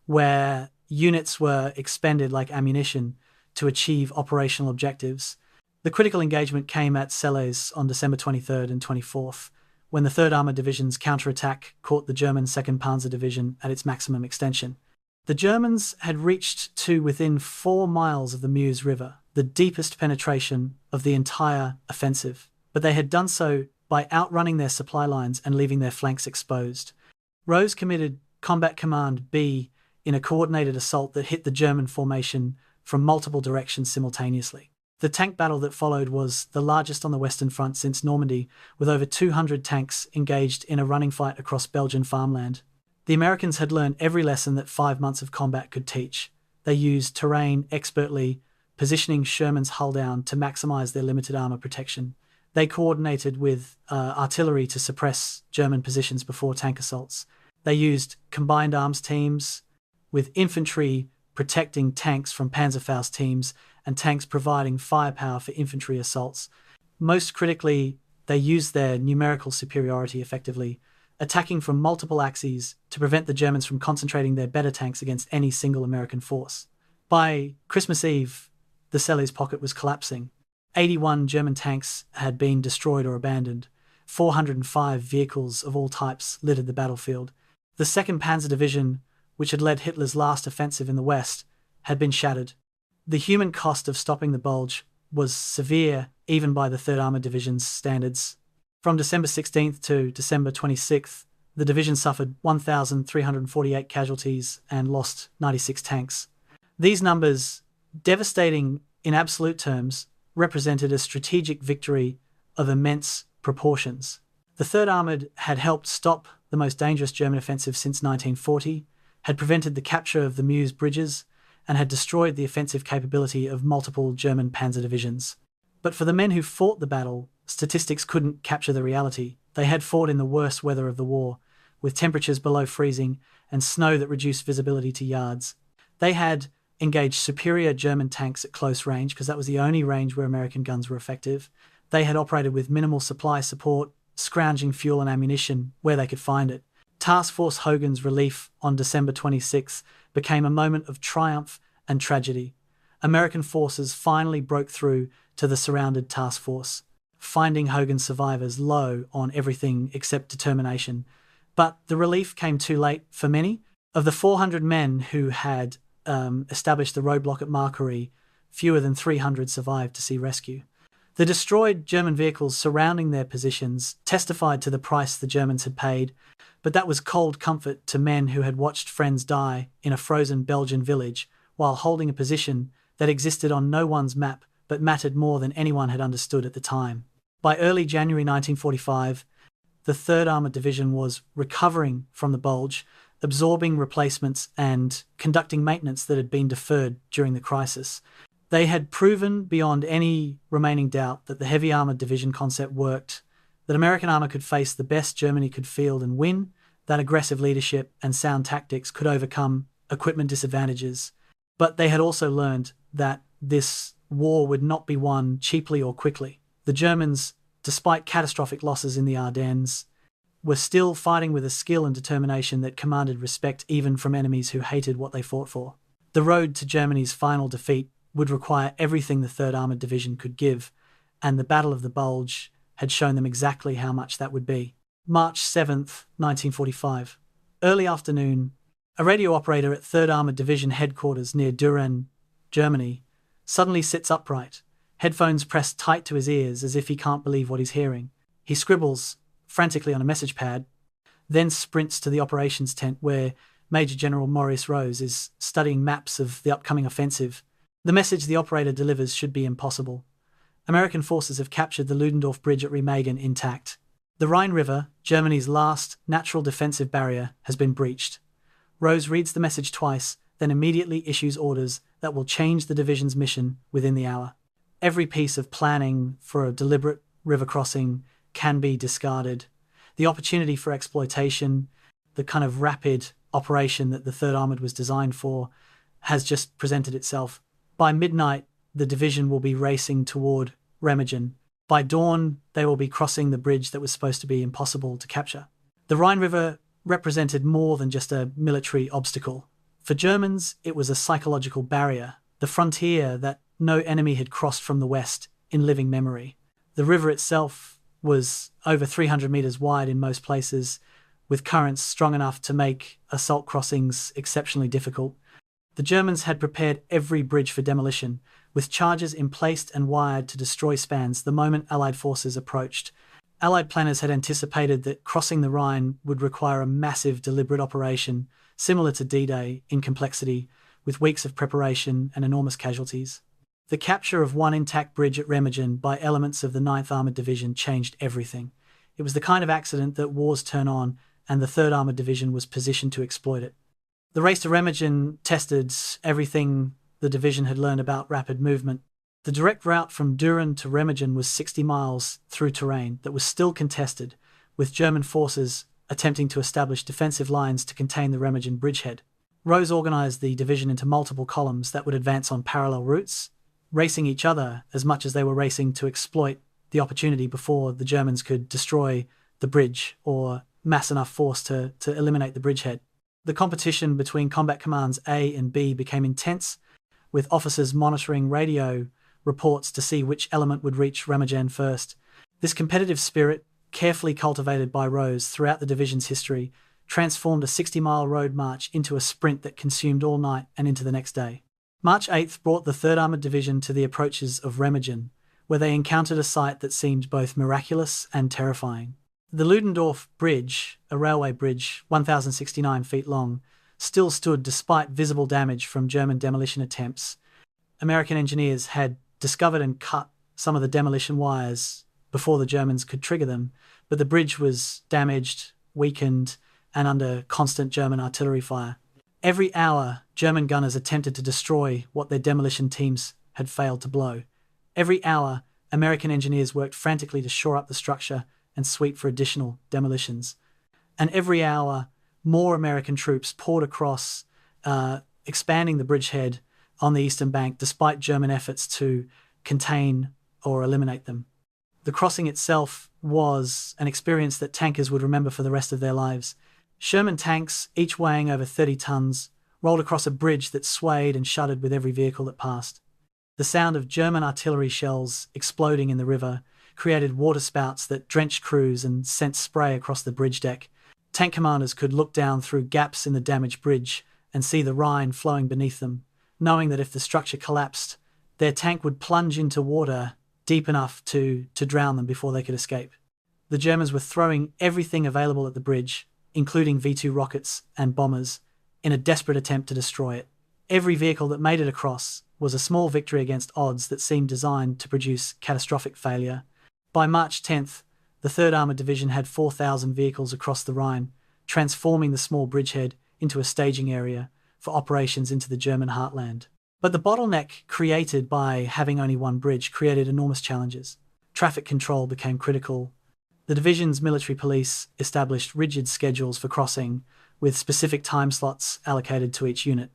where units were expended like ammunition to achieve operational objectives. The critical engagement came at Selles on December 23rd and 24th, when the 3rd Armoured Division's counterattack caught the German 2nd Panzer Division at its maximum extension. The Germans had reached to within 4 miles of the Meuse River, the deepest penetration of the entire offensive, but they had done so by outrunning their supply lines and leaving their flanks exposed. Rose committed Combat Command B in a coordinated assault that hit the German formation from multiple directions simultaneously. The tank battle that followed was the largest on the Western Front since Normandy, with over 200 tanks engaged in a running fight across Belgian farmland. The Americans had learned every lesson that 5 months of combat could teach. They used terrain expertly, positioning Sherman's hull down to maximize their limited armor protection. They coordinated with artillery to suppress German positions before tank assaults. They used combined arms teams, with infantry protecting tanks from Panzerfaust teams and tanks providing firepower for infantry assaults. Most critically, they used their numerical superiority effectively, attacking from multiple axes to prevent the Germans from concentrating their better tanks against any single American force. By Christmas Eve, the Selleys pocket was collapsing. 81 German tanks had been destroyed or abandoned. 405 vehicles of all types littered the battlefield. The 2nd Panzer Division, which had led Hitler's last offensive in the West, had been shattered. The human cost of stopping the Bulge was severe even by the 3rd Armoured Division's standards. From December 16th to December 26th, the division suffered 1,348 casualties and lost 96 tanks. These numbers, devastating in absolute terms, represented a strategic victory of immense proportions. The 3rd Armoured had helped stop the most dangerous German offensive since 1940, had prevented the capture of the Meuse bridges, and had destroyed the offensive capability of multiple German panzer divisions. But for the men who fought the battle, statistics couldn't capture the reality. They had fought in the worst weather of the war, with temperatures below freezing and snow that reduced visibility to yards. They had engaged superior German tanks at close range, because that was the only range where American guns were effective. They had operated with minimal supply support, scrounging fuel and ammunition where they could find it. Task Force Hogan's relief on December 26 became a moment of triumph and tragedy. American forces finally broke through to the surrounded task force, finding Hogan's survivors low on everything except determination. But the relief came too late for many. Of the 400 men who had established the roadblock at Marcory, fewer than 300 survived to see rescue. The destroyed German vehicles surrounding their positions testified to the price the Germans had paid, but that was cold comfort to men who had watched friends die in a frozen Belgian village while holding a position that existed on no one's map but mattered more than anyone had understood at the time. By early January 1945, the 3rd Armoured Division was recovering from the Bulge, absorbing replacements and conducting maintenance that had been deferred during the crisis. They had proven beyond any remaining doubt that the Heavy Armoured Division concept worked, that American armour could face the best Germany could field and win, that aggressive leadership and sound tactics could overcome equipment disadvantages. But they had also learned that this war would not be won cheaply or quickly. The Germans, despite catastrophic losses in the Ardennes, were still fighting with a skill and determination that commanded respect even from enemies who hated what they fought for. The road to Germany's final defeat would require everything the 3rd Armoured Division could give, and the Battle of the Bulge had shown them exactly how much that would be. March 7th, 1945. Early afternoon, a radio operator at 3rd Armoured Division headquarters near Düren, Germany, suddenly sits upright, headphones pressed tight to his ears as if he can't believe what he's hearing. He scribbles frantically on a message pad, then sprints to the operations tent where Major General Maurice Rose is studying maps of the upcoming offensive. The message the operator delivers should be impossible. American forces have captured the Ludendorff Bridge at Remagen intact. The Rhine River, Germany's last natural defensive barrier, has been breached. Rose reads the message twice, then immediately issues orders that will change the division's mission within the hour. Every piece of planning for a deliberate river crossing can be discarded. The opportunity for exploitation, the kind of rapid operation that the 3rd Armoured was designed for, has just presented itself. By midnight, the division will be racing toward Remagen. By dawn, they will be crossing the bridge that was supposed to be impossible to capture. The Rhine River represented more than just a military obstacle. For Germans, it was a psychological barrier, the frontier that no enemy had crossed from the west in living memory. The river itself was over 300 meters wide in most places, with currents strong enough to make assault crossings exceptionally difficult. The Germans had prepared every bridge for demolition, with charges emplaced and wired to destroy spans the moment Allied forces approached. Allied planners had anticipated that crossing the Rhine would require a massive, deliberate operation, similar to D-Day in complexity, with weeks of preparation and enormous casualties. The capture of one intact bridge at Remagen by elements of the 9th Armoured Division changed everything. It was the kind of accident that wars turn on, and the 3rd Armoured Division was positioned to exploit it. The race to Remagen tested everything the division had learned about rapid movement. The direct route from Düren to Remagen was 60 miles through terrain that was still contested, with German forces attempting to establish defensive lines to contain the Remagen bridgehead. Rose organised the division into multiple columns that would advance on parallel routes, racing each other as much as they were racing to exploit the opportunity before the Germans could destroy the bridge or mass enough force to eliminate the bridgehead. The competition between combat commands A and B became intense, with officers monitoring radio reports to see which element would reach Remagen first. This competitive spirit, carefully cultivated by Rose throughout the division's history, transformed a 60-mile road march into a sprint that consumed all night and into the next day. March 8th brought the 3rd Armoured Division to the approaches of Remagen, where they encountered a sight that seemed both miraculous and terrifying. The Ludendorff Bridge, a railway bridge 1,069 feet long, still stood despite visible damage from German demolition attempts. American engineers had discovered and cut some of the demolition wires before the Germans could trigger them, but the bridge was damaged, weakened, and under constant German artillery fire. Every hour, German gunners attempted to destroy what their demolition teams had failed to blow. Every hour, American engineers worked frantically to shore up the structure and sweep for additional demolitions. And every hour, more American troops poured across, expanding the bridgehead on the eastern bank despite German efforts to contain or eliminate them. The crossing itself was an experience that tankers would remember for the rest of their lives. Sherman tanks, each weighing over 30 tons, rolled across a bridge that swayed and shuddered with every vehicle that passed. The sound of German artillery shells exploding in the river created waterspouts that drenched crews and sent spray across the bridge deck. Tank commanders could look down through gaps in the damaged bridge and see the Rhine flowing beneath them, knowing that if the structure collapsed, their tank would plunge into water deep enough to drown them before they could escape. The Germans were throwing everything available at the bridge, including V-2 rockets and bombers, in a desperate attempt to destroy it. Every vehicle that made it across was a small victory against odds that seemed designed to produce catastrophic failure. By March 10th, the 3rd Armoured Division had 4,000 vehicles across the Rhine, transforming the small bridgehead into a staging area for operations into the German heartland. But the bottleneck created by having only one bridge created enormous challenges. Traffic control became critical. The division's military police established rigid schedules for crossing, with specific time slots allocated to each unit.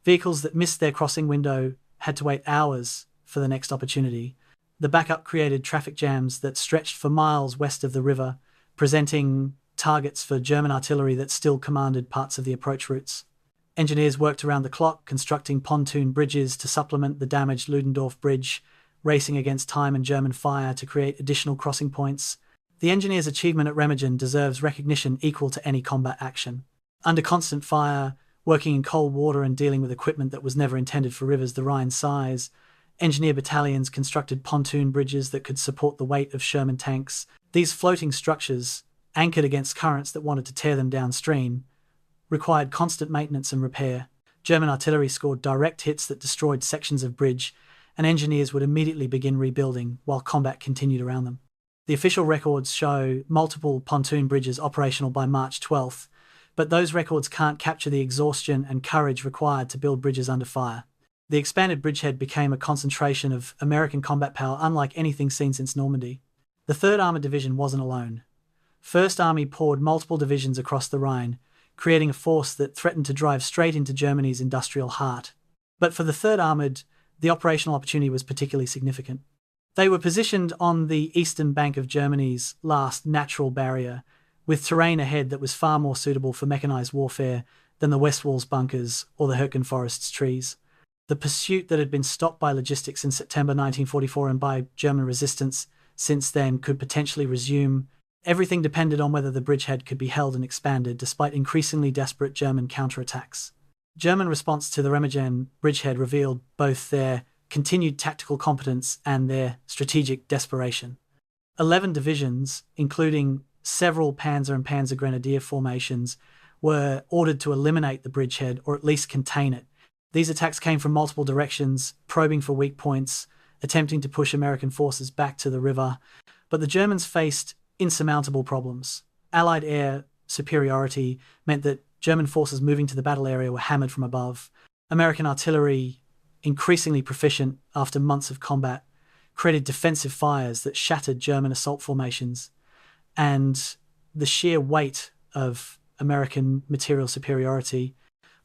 Vehicles that missed their crossing window had to wait hours for the next opportunity. The backup created traffic jams that stretched for miles west of the river, presenting targets for German artillery that still commanded parts of the approach routes. Engineers worked around the clock, constructing pontoon bridges to supplement the damaged Ludendorff Bridge, racing against time and German fire to create additional crossing points. The engineers' achievement at Remagen deserves recognition equal to any combat action. Under constant fire, working in cold water and dealing with equipment that was never intended for rivers the Rhine's size, engineer battalions constructed pontoon bridges that could support the weight of Sherman tanks. These floating structures, anchored against currents that wanted to tear them downstream, required constant maintenance and repair. German artillery scored direct hits that destroyed sections of bridge, and engineers would immediately begin rebuilding while combat continued around them. The official records show multiple pontoon bridges operational by March 12th, but those records can't capture the exhaustion and courage required to build bridges under fire. The expanded bridgehead became a concentration of American combat power unlike anything seen since Normandy. The 3rd Armoured Division wasn't alone. 1st Army poured multiple divisions across the Rhine, creating a force that threatened to drive straight into Germany's industrial heart. But for the 3rd Armoured, the operational opportunity was particularly significant. They were positioned on the eastern bank of Germany's last natural barrier, with terrain ahead that was far more suitable for mechanized warfare than the West Wall's bunkers or the Hürtgen Forest's trees. The pursuit that had been stopped by logistics in September 1944 and by German resistance since then could potentially resume. Everything depended on whether the bridgehead could be held and expanded despite increasingly desperate German counterattacks. German response to the Remagen bridgehead revealed both their continued tactical competence and their strategic desperation. 11 divisions, including several Panzer and Panzer Grenadier formations, were ordered to eliminate the bridgehead or at least contain it. These attacks came from multiple directions, probing for weak points, attempting to push American forces back to the river, but the Germans faced insurmountable problems. Allied air superiority meant that German forces moving to the battle area were hammered from above. American artillery, increasingly proficient after months of combat, created defensive fires that shattered German assault formations, and the sheer weight of American material superiority,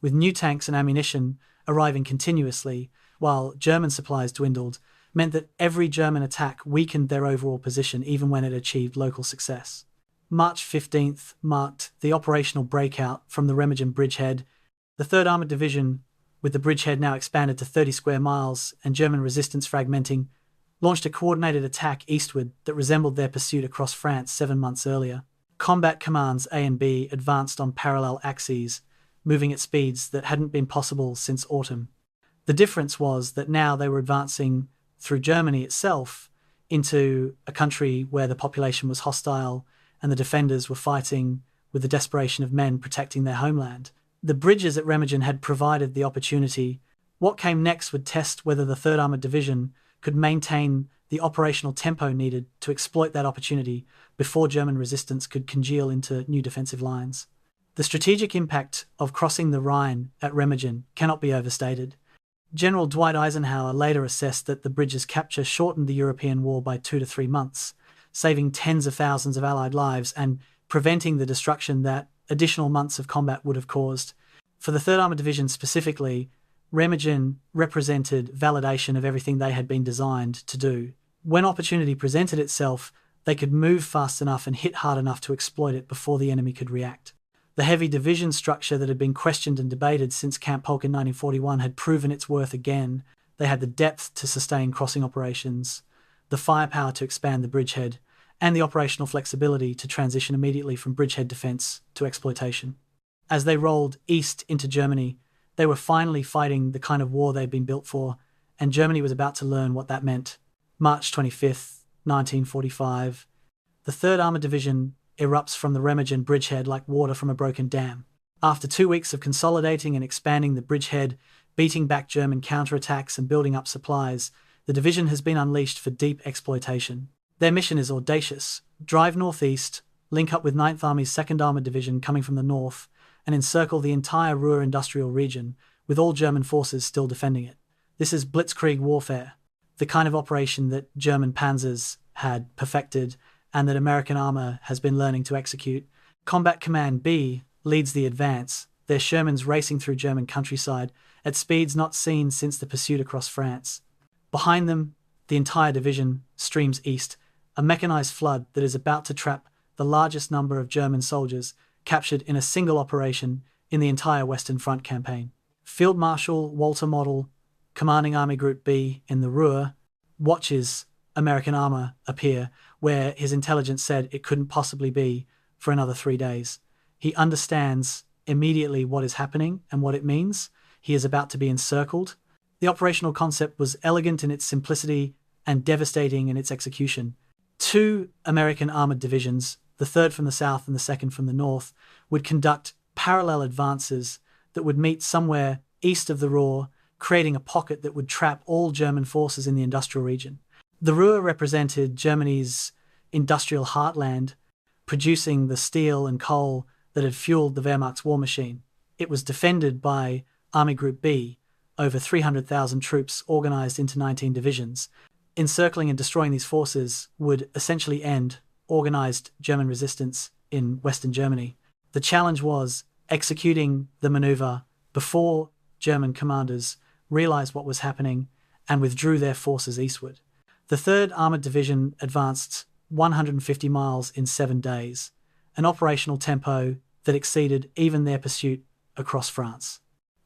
with new tanks and ammunition arriving continuously while German supplies dwindled, meant that every German attack weakened their overall position even when it achieved local success. March 15th marked the operational breakout from the Remagen bridgehead. The 3rd Armoured Division, with the bridgehead now expanded to 30 square miles and German resistance fragmenting, launched a coordinated attack eastward that resembled their pursuit across France 7 months earlier. Combat Commands A and B advanced on parallel axes, moving at speeds that hadn't been possible since autumn. The difference was that now they were advancing through Germany itself into a country where the population was hostile and the defenders were fighting with the desperation of men protecting their homeland. The bridges at Remagen had provided the opportunity. What came next would test whether the 3rd Armoured Division could maintain the operational tempo needed to exploit that opportunity before German resistance could congeal into new defensive lines. The strategic impact of crossing the Rhine at Remagen cannot be overstated. General Dwight Eisenhower later assessed that the bridge's capture shortened the European war by 2 to 3 months, saving tens of thousands of Allied lives and preventing the destruction that additional months of combat would have caused. For the 3rd Armoured Division specifically, Remagen represented validation of everything they had been designed to do. When opportunity presented itself, they could move fast enough and hit hard enough to exploit it before the enemy could react. The heavy division structure that had been questioned and debated since Camp Polk in 1941 had proven its worth again. They had the depth to sustain crossing operations, the firepower to expand the bridgehead, and the operational flexibility to transition immediately from bridgehead defense to exploitation. As they rolled east into Germany, they were finally fighting the kind of war they'd been built for, and Germany was about to learn what that meant. March 25th, 1945. The 3rd Armoured Division erupts from the Remagen bridgehead like water from a broken dam. After 2 weeks of consolidating and expanding the bridgehead, beating back German counterattacks and building up supplies, the division has been unleashed for deep exploitation. Their mission is audacious: drive northeast, link up with 9th Army's 2nd Armoured Division coming from the north, and encircle the entire Ruhr industrial region, with all German forces still defending it. This is blitzkrieg warfare, the kind of operation that German panzers had perfected and that American armor has been learning to execute. Combat Command B leads the advance, their Shermans racing through German countryside at speeds not seen since the pursuit across France. Behind them, the entire division streams east, a mechanized flood that is about to trap the largest number of German soldiers captured in a single operation in the entire Western Front campaign. Field Marshal Walter Model, commanding Army Group B in the Ruhr, watches American armor appear where his intelligence said it couldn't possibly be for another 3 days. He understands immediately what is happening and what it means. He is about to be encircled. The operational concept was elegant in its simplicity and devastating in its execution. 2 American armored divisions, the 3rd from the south and the 2nd from the north, would conduct parallel advances that would meet somewhere east of the Ruhr, creating a pocket that would trap all German forces in the industrial region. The Ruhr represented Germany's industrial heartland, producing the steel and coal that had fueled the Wehrmacht's war machine. It was defended by Army Group B, over 300,000 troops organized into 19 divisions. Encircling and destroying these forces would essentially end organized German resistance in Western Germany. The challenge was executing the maneuver before German commanders realized what was happening and withdrew their forces eastward. The 3rd Armoured Division advanced 150 miles in 7 days, an operational tempo that exceeded even their pursuit across France.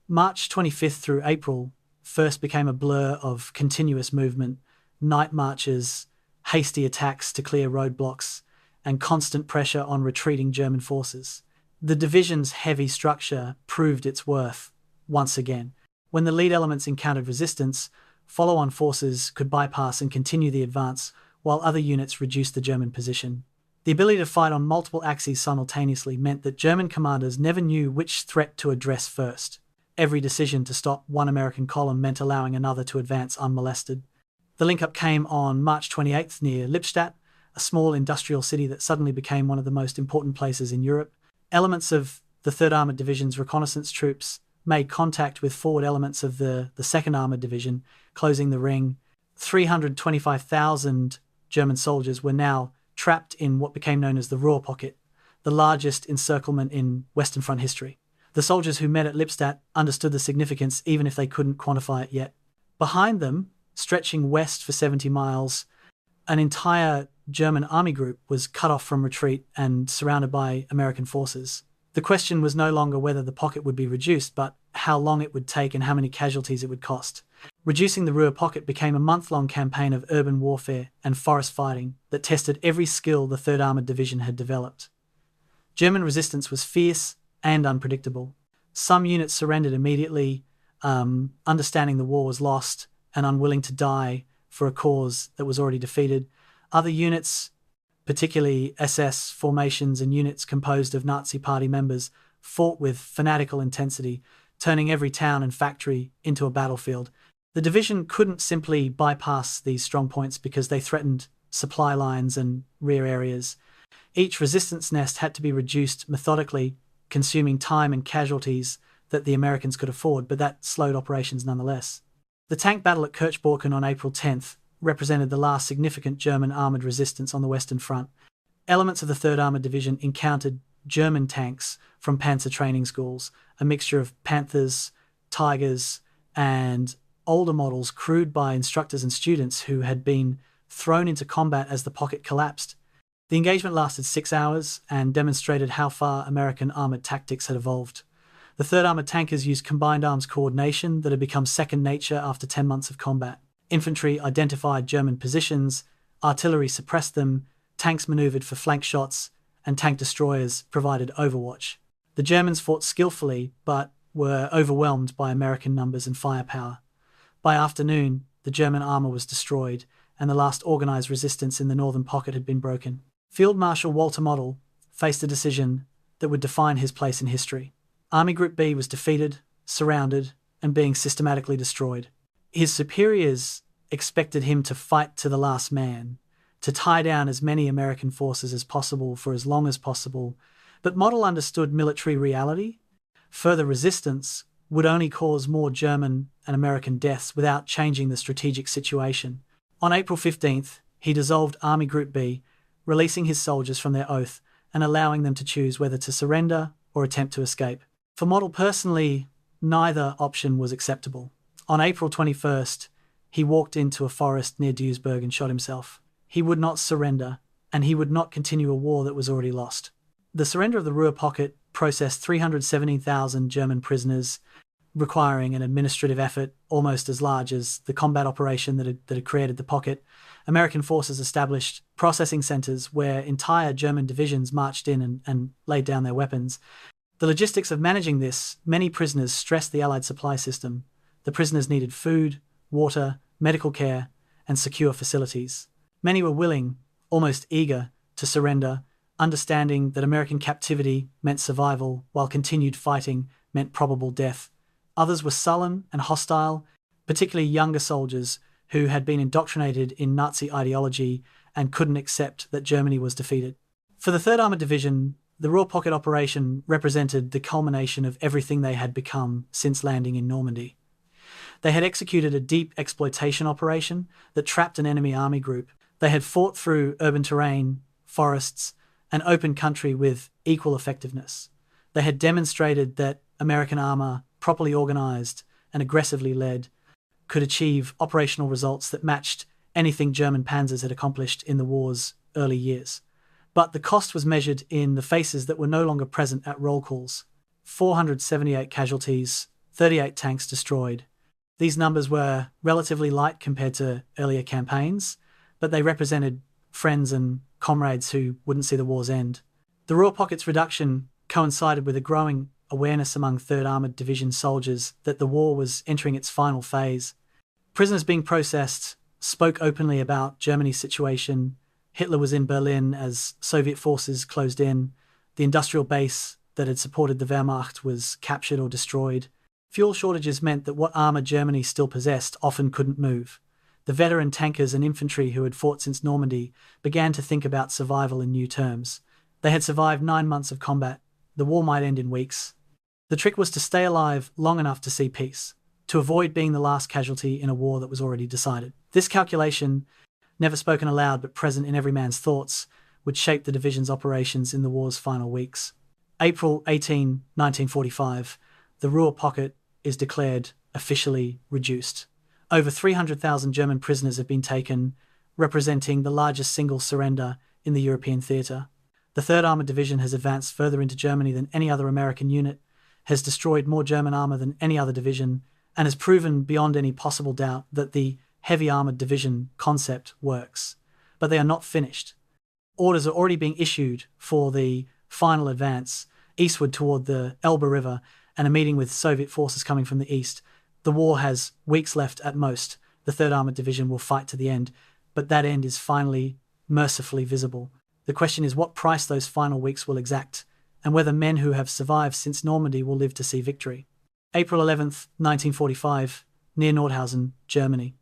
March 25th through April 1st became a blur of continuous movement, night marches, hasty attacks to clear roadblocks, and constant pressure on retreating German forces. The division's heavy structure proved its worth once again. When the lead elements encountered resistance, follow-on forces could bypass and continue the advance, while other units reduced the German position. The ability to fight on multiple axes simultaneously meant that German commanders never knew which threat to address first. Every decision to stop one American column meant allowing another to advance unmolested. The link-up came on March 28th near Lippstadt, a small industrial city that suddenly became one of the most important places in Europe. Elements of the 3rd Armoured Division's reconnaissance troops made contact with forward elements of the 2nd Armoured Division, closing the ring. 325,000 German soldiers were now trapped in what became known as the Ruhr Pocket, the largest encirclement in Western Front history. The soldiers who met at Lippstadt understood the significance even if they couldn't quantify it yet. Behind them, stretching west for 70 miles, an entire German army group was cut off from retreat and surrounded by American forces. The question was no longer whether the pocket would be reduced, but how long it would take and how many casualties it would cost. Reducing the Ruhr Pocket became a month-long campaign of urban warfare and forest fighting that tested every skill the 3rd Armoured Division had developed. German resistance was fierce and unpredictable. Some units surrendered immediately, understanding the war was lost and unwilling to die for a cause that was already defeated. Other units, particularly SS formations and units composed of Nazi Party members, fought with fanatical intensity, turning every town and factory into a battlefield. The division couldn't simply bypass these strong points because they threatened supply lines and rear areas. Each resistance nest had to be reduced methodically, consuming time and casualties that the Americans could afford, but that slowed operations nonetheless. The tank battle at Kirchborken on April 10th represented the last significant German armoured resistance on the Western Front. Elements of the 3rd Armoured Division encountered German tanks from Panzer training schools, a mixture of Panthers, Tigers, and older models crewed by instructors and students who had been thrown into combat as the pocket collapsed. The engagement lasted 6 hours and demonstrated how far American armoured tactics had evolved. The 3rd Armoured tankers used combined arms coordination that had become second nature after 10 months of combat. Infantry identified German positions, artillery suppressed them, tanks manoeuvred for flank shots, and tank destroyers provided overwatch. The Germans fought skillfully, but were overwhelmed by American numbers and firepower. By afternoon, the German armour was destroyed, and the last organised resistance in the northern pocket had been broken. Field Marshal Walter Model faced a decision that would define his place in history. Army Group B was defeated, surrounded, and being systematically destroyed. His superiors expected him to fight to the last man, to tie down as many American forces as possible for as long as possible, but Model understood military reality. Further resistance would only cause more German and American deaths without changing the strategic situation. On April 15th, he dissolved Army Group B, releasing his soldiers from their oath and allowing them to choose whether to surrender or attempt to escape. For Model personally, neither option was acceptable. On April 21st, he walked into a forest near Duisburg and shot himself. He would not surrender, and he would not continue a war that was already lost. The surrender of the Ruhr Pocket processed 317,000 German prisoners, requiring an administrative effort almost as large as the combat operation that had created the pocket. American forces established processing centers where entire German divisions marched in and laid down their weapons. The logistics of managing this, many prisoners stressed the Allied supply system. The prisoners needed food, water, medical care, and secure facilities. Many were willing, almost eager, to surrender, understanding that American captivity meant survival, while continued fighting meant probable death. Others were sullen and hostile, particularly younger soldiers who had been indoctrinated in Nazi ideology and couldn't accept that Germany was defeated. For the 3rd Armoured Division, the Ruhr Pocket operation represented the culmination of everything they had become since landing in Normandy. They had executed a deep exploitation operation that trapped an enemy army group. They had fought through urban terrain, forests, and open country with equal effectiveness. They had demonstrated that American armour, properly organised and aggressively led, could achieve operational results that matched anything German panzers had accomplished in the war's early years. But the cost was measured in the faces that were no longer present at roll calls. 478 casualties, 38 tanks destroyed. These numbers were relatively light compared to earlier campaigns, but they represented friends and comrades who wouldn't see the war's end. The Ruhr Pocket's reduction coincided with a growing awareness among 3rd Armoured Division soldiers that the war was entering its final phase. Prisoners being processed spoke openly about Germany's situation. Hitler was in Berlin as Soviet forces closed in. The industrial base that had supported the Wehrmacht was captured or destroyed. Fuel shortages meant that what armour Germany still possessed often couldn't move. The veteran tankers and infantry who had fought since Normandy began to think about survival in new terms. They had survived 9 months of combat. The war might end in weeks. The trick was to stay alive long enough to see peace, to avoid being the last casualty in a war that was already decided. This calculation, never spoken aloud but present in every man's thoughts, would shape the division's operations in the war's final weeks. April 18, 1945, the Ruhr Pocket is declared officially reduced. Over 300,000 German prisoners have been taken, representing the largest single surrender in the European theatre. The 3rd Armoured Division has advanced further into Germany than any other American unit, has destroyed more German armour than any other division, and has proven beyond any possible doubt that the heavy armoured division concept works. But they are not finished. Orders are already being issued for the final advance eastward toward the Elbe River and a meeting with Soviet forces coming from the east. The war has weeks left at most. The 3rd Armoured Division will fight to the end, but that end is finally, mercifully visible. The question is what price those final weeks will exact, and whether men who have survived since Normandy will live to see victory. April 11th, 1945, near Nordhausen, Germany.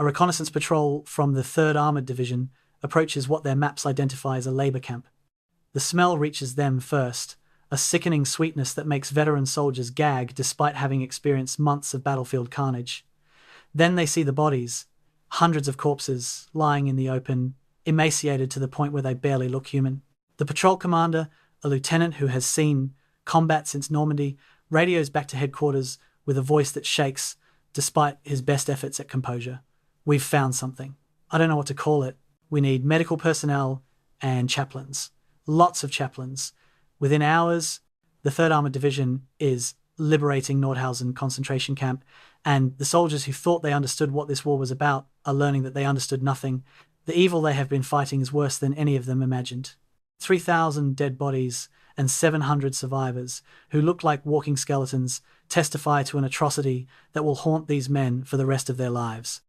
A reconnaissance patrol from the 3rd Armoured Division approaches what their maps identify as a labour camp. The smell reaches them first, a sickening sweetness that makes veteran soldiers gag despite having experienced months of battlefield carnage. Then they see the bodies, hundreds of corpses lying in the open, emaciated to the point where they barely look human. The patrol commander, a lieutenant who has seen combat since Normandy, radios back to headquarters with a voice that shakes despite his best efforts at composure. We've found something. I don't know what to call it. We need medical personnel and chaplains. Lots of chaplains. Within hours, the 3rd Armoured Division is liberating Nordhausen concentration camp, and the soldiers who thought they understood what this war was about are learning that they understood nothing. The evil they have been fighting is worse than any of them imagined. 3,000 dead bodies and 700 survivors, who look like walking skeletons, testify to an atrocity that will haunt these men for the rest of their lives.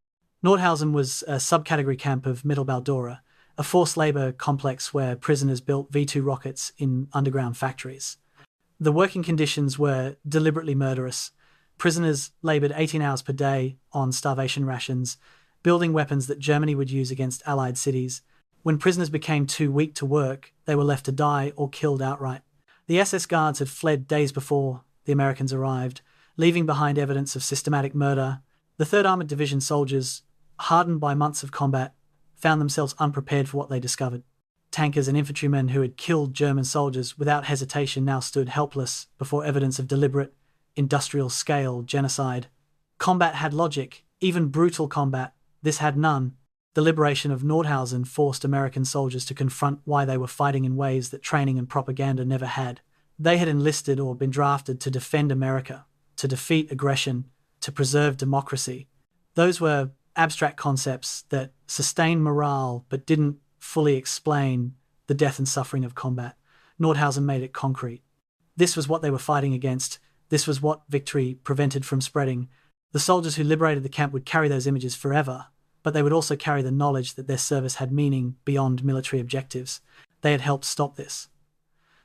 Nordhausen was a subcategory camp of Mittelbau-Dora, a forced labour complex where prisoners built V2 rockets in underground factories. The working conditions were deliberately murderous. Prisoners laboured 18 hours per day on starvation rations, building weapons that Germany would use against Allied cities. When prisoners became too weak to work, they were left to die or killed outright. The SS guards had fled days before the Americans arrived, leaving behind evidence of systematic murder. The 3rd Armoured Division soldiers, hardened by months of combat, found themselves unprepared for what they discovered. Tankers and infantrymen who had killed German soldiers without hesitation now stood helpless before evidence of deliberate, industrial-scale genocide. Combat had logic, even brutal combat. This had none. The liberation of Nordhausen forced American soldiers to confront why they were fighting in ways that training and propaganda never had. They had enlisted or been drafted to defend America, to defeat aggression, to preserve democracy. Those were abstract concepts that sustained morale but didn't fully explain the death and suffering of combat. Nordhausen made it concrete. This was what they were fighting against. This was what victory prevented from spreading. The soldiers who liberated the camp would carry those images forever, but they would also carry the knowledge that their service had meaning beyond military objectives. They had helped stop this.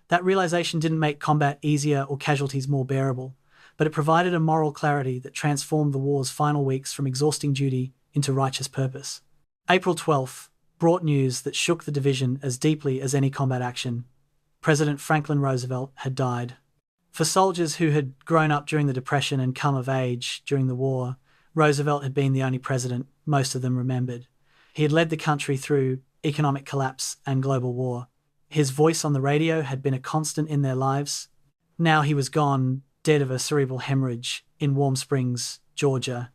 That realization didn't make combat easier or casualties more bearable, but it provided a moral clarity that transformed the war's final weeks from exhausting duty into righteous purpose. April 12th brought news that shook the division as deeply as any combat action. President Franklin Roosevelt had died. For soldiers who had grown up during the Depression and come of age during the war, Roosevelt had been the only president most of them remembered. He had led the country through economic collapse and global war. His voice on the radio had been a constant in their lives. Now he was gone, dead of a cerebral hemorrhage in Warm Springs, Georgia,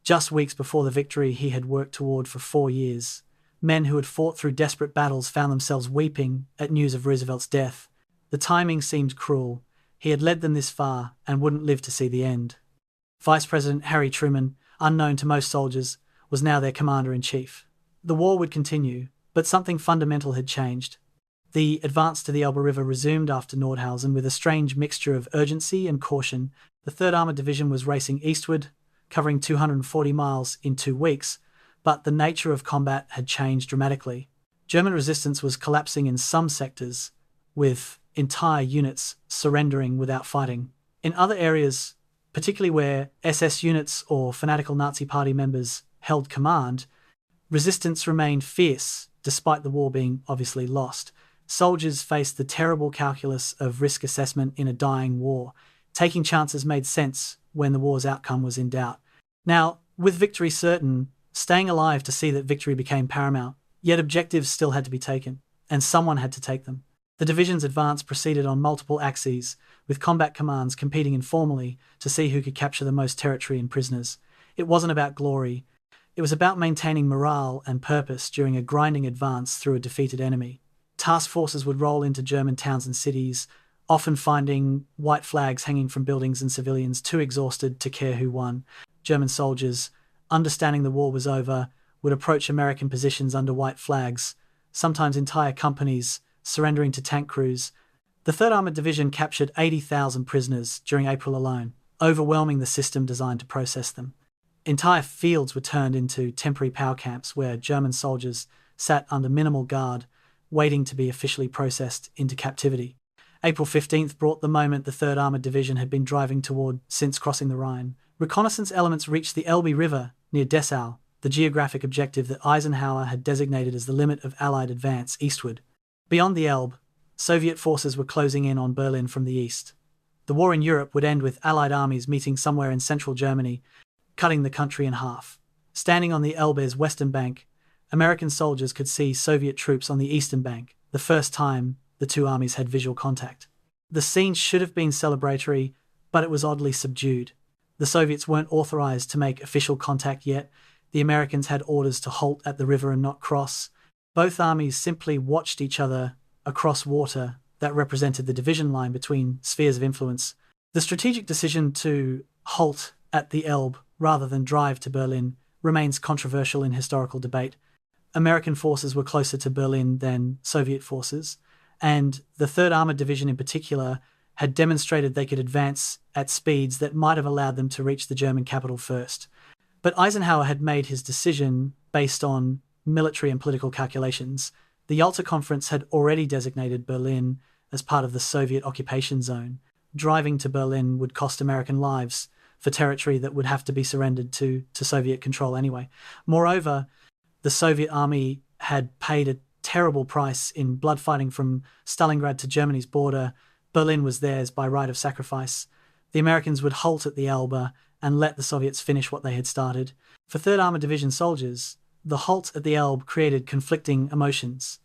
just weeks before the victory he had worked toward for 4 years. Men who had fought through desperate battles found themselves weeping at news of Roosevelt's death. The timing seemed cruel. He had led them this far and wouldn't live to see the end. Vice President Harry Truman, unknown to most soldiers, was now their commander-in-chief. The war would continue, but something fundamental had changed. The advance to the Elbe River resumed after Nordhausen with a strange mixture of urgency and caution. The 3rd Armoured Division was racing eastward, covering 240 miles in 2 weeks, but the nature of combat had changed dramatically. German resistance was collapsing in some sectors, with entire units surrendering without fighting. In other areas, particularly where SS units or fanatical Nazi Party members held command, resistance remained fierce, despite the war being obviously lost. Soldiers faced the terrible calculus of risk assessment in a dying war. Taking chances made sense when the war's outcome was in doubt. Now, with victory certain, staying alive to see that victory became paramount, yet objectives still had to be taken, and someone had to take them. The division's advance proceeded on multiple axes, with combat commands competing informally to see who could capture the most territory and prisoners. It wasn't about glory. It was about maintaining morale and purpose during a grinding advance through a defeated enemy. Task forces would roll into German towns and cities, often finding white flags hanging from buildings and civilians too exhausted to care who won. German soldiers, understanding the war was over, would approach American positions under white flags, sometimes entire companies surrendering to tank crews. The 3rd Armoured Division captured 80,000 prisoners during April alone, overwhelming the system designed to process them. Entire fields were turned into temporary power camps where German soldiers sat under minimal guard, waiting to be officially processed into captivity. April 15th brought the moment the 3rd Armoured Division had been driving toward since crossing the Rhine. Reconnaissance elements reached the Elbe River near Dessau, the geographic objective that Eisenhower had designated as the limit of Allied advance eastward. Beyond the Elbe, Soviet forces were closing in on Berlin from the east. The war in Europe would end with Allied armies meeting somewhere in central Germany, cutting the country in half. Standing on the Elbe's western bank, American soldiers could see Soviet troops on the eastern bank, the first time the two armies had visual contact. The scene should have been celebratory, but it was oddly subdued. The Soviets weren't authorized to make official contact yet. The Americans had orders to halt at the river and not cross. Both armies simply watched each other across water that represented the division line between spheres of influence. The strategic decision to halt at the Elbe rather than drive to Berlin remains controversial in historical debate. American forces were closer to Berlin than Soviet forces, and the 3rd Armoured Division in particular had demonstrated they could advance at speeds that might have allowed them to reach the German capital first. But Eisenhower had made his decision based on military and political calculations. The Yalta Conference had already designated Berlin as part of the Soviet occupation zone. Driving to Berlin would cost American lives for territory that would have to be surrendered to Soviet control anyway. Moreover, the Soviet army had paid a terrible price in blood fighting from Stalingrad to Germany's border. Berlin was theirs by right of sacrifice. The Americans would halt at the Elbe and let the Soviets finish what they had started. For 3rd Armoured Division soldiers, the halt at the Elbe created conflicting emotions.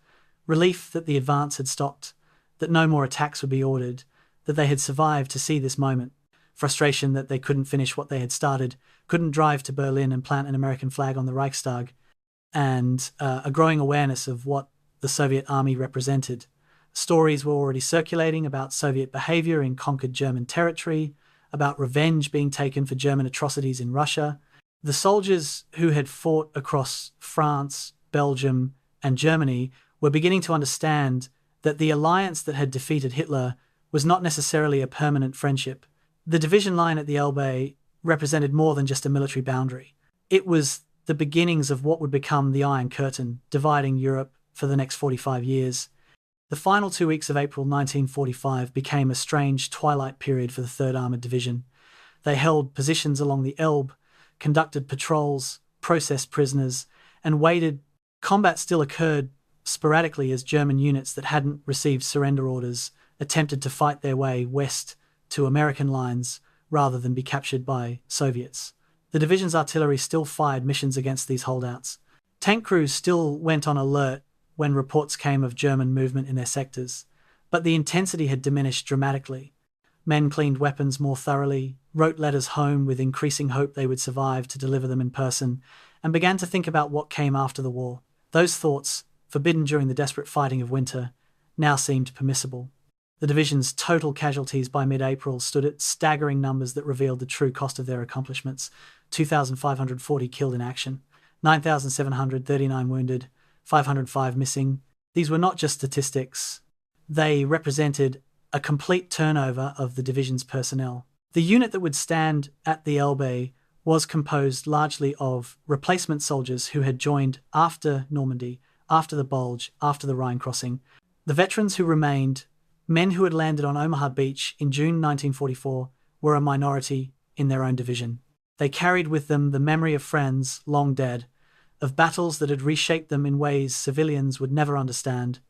Relief that the advance had stopped, that no more attacks would be ordered, that they had survived to see this moment. Frustration that they couldn't finish what they had started, couldn't drive to Berlin and plant an American flag on the Reichstag, and a growing awareness of what the Soviet army represented. Stories were already circulating about Soviet behavior in conquered German territory, about revenge being taken for German atrocities in Russia. The soldiers who had fought across France, Belgium, and Germany were beginning to understand that the alliance that had defeated Hitler was not necessarily a permanent friendship. The division line at the Elbe represented more than just a military boundary. It was the beginnings of what would become the Iron Curtain, dividing Europe for the next 45 years. The final 2 weeks of April 1945 became a strange twilight period for the 3rd Armoured Division. They held positions along the Elbe, conducted patrols, processed prisoners, and waited. Combat still occurred sporadically as German units that hadn't received surrender orders attempted to fight their way west to American lines rather than be captured by Soviets. The division's artillery still fired missions against these holdouts. Tank crews still went on alert when reports came of German movement in their sectors, but the intensity had diminished dramatically. Men cleaned weapons more thoroughly, wrote letters home with increasing hope they would survive to deliver them in person, and began to think about what came after the war. Those thoughts, forbidden during the desperate fighting of winter, now seemed permissible. The division's total casualties by mid-April stood at staggering numbers that revealed the true cost of their accomplishments: 2,540 killed in action, 9,739 wounded, 505 missing. These were not just statistics. They represented a complete turnover of the division's personnel. The unit that would stand at the Elbe was composed largely of replacement soldiers who had joined after Normandy, after the Bulge, after the Rhine crossing. The veterans who remained, men who had landed on Omaha Beach in June 1944, were a minority in their own division. They carried with them the memory of friends long dead, of battles that had reshaped them in ways civilians would never understand,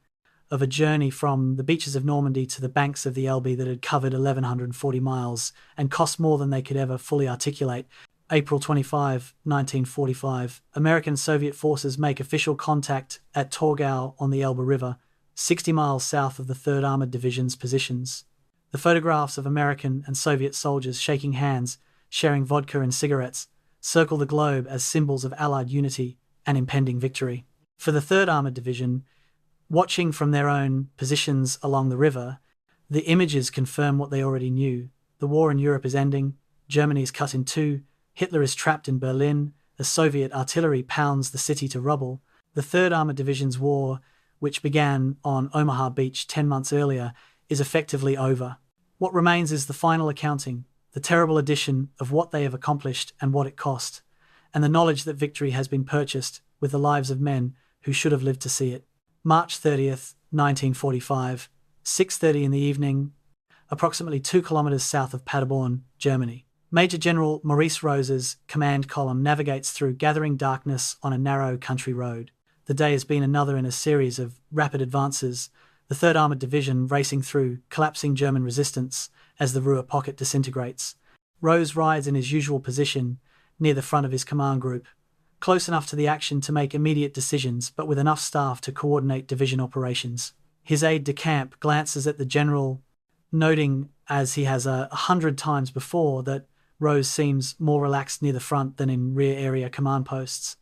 of a journey from the beaches of Normandy to the banks of the Elbe that had covered 1,140 miles and cost more than they could ever fully articulate. April 25, 1945, American Soviet forces make official contact at Torgau on the Elbe River, 60 miles south of the 3rd Armored Division's positions. The photographs of American and Soviet soldiers shaking hands, sharing vodka and cigarettes, circle the globe as symbols of Allied unity and impending victory. For the 3rd Armored Division, watching from their own positions along the river, the images confirm what they already knew. The war in Europe is ending, Germany is cut in two, Hitler is trapped in Berlin, as Soviet artillery pounds the city to rubble. The 3rd Armored Division's war, which began on Omaha Beach 10 months earlier, is effectively over. What remains is the final accounting, the terrible addition of what they have accomplished and what it cost, and the knowledge that victory has been purchased with the lives of men who should have lived to see it. March 30th, 1945, 6:30 in the evening, approximately 2 kilometers south of Paderborn, Germany. Major General Maurice Rose's command column navigates through gathering darkness on a narrow country road. The day has been another in a series of rapid advances, the 3rd Armored Division racing through collapsing German resistance as the Ruhr pocket disintegrates. Rose rides in his usual position near the front of his command group, close enough to the action to make immediate decisions, but with enough staff to coordinate division operations. His aide-de-camp glances at the general, noting, as he has 100 times before, that Rose seems more relaxed near the front than in rear area command posts.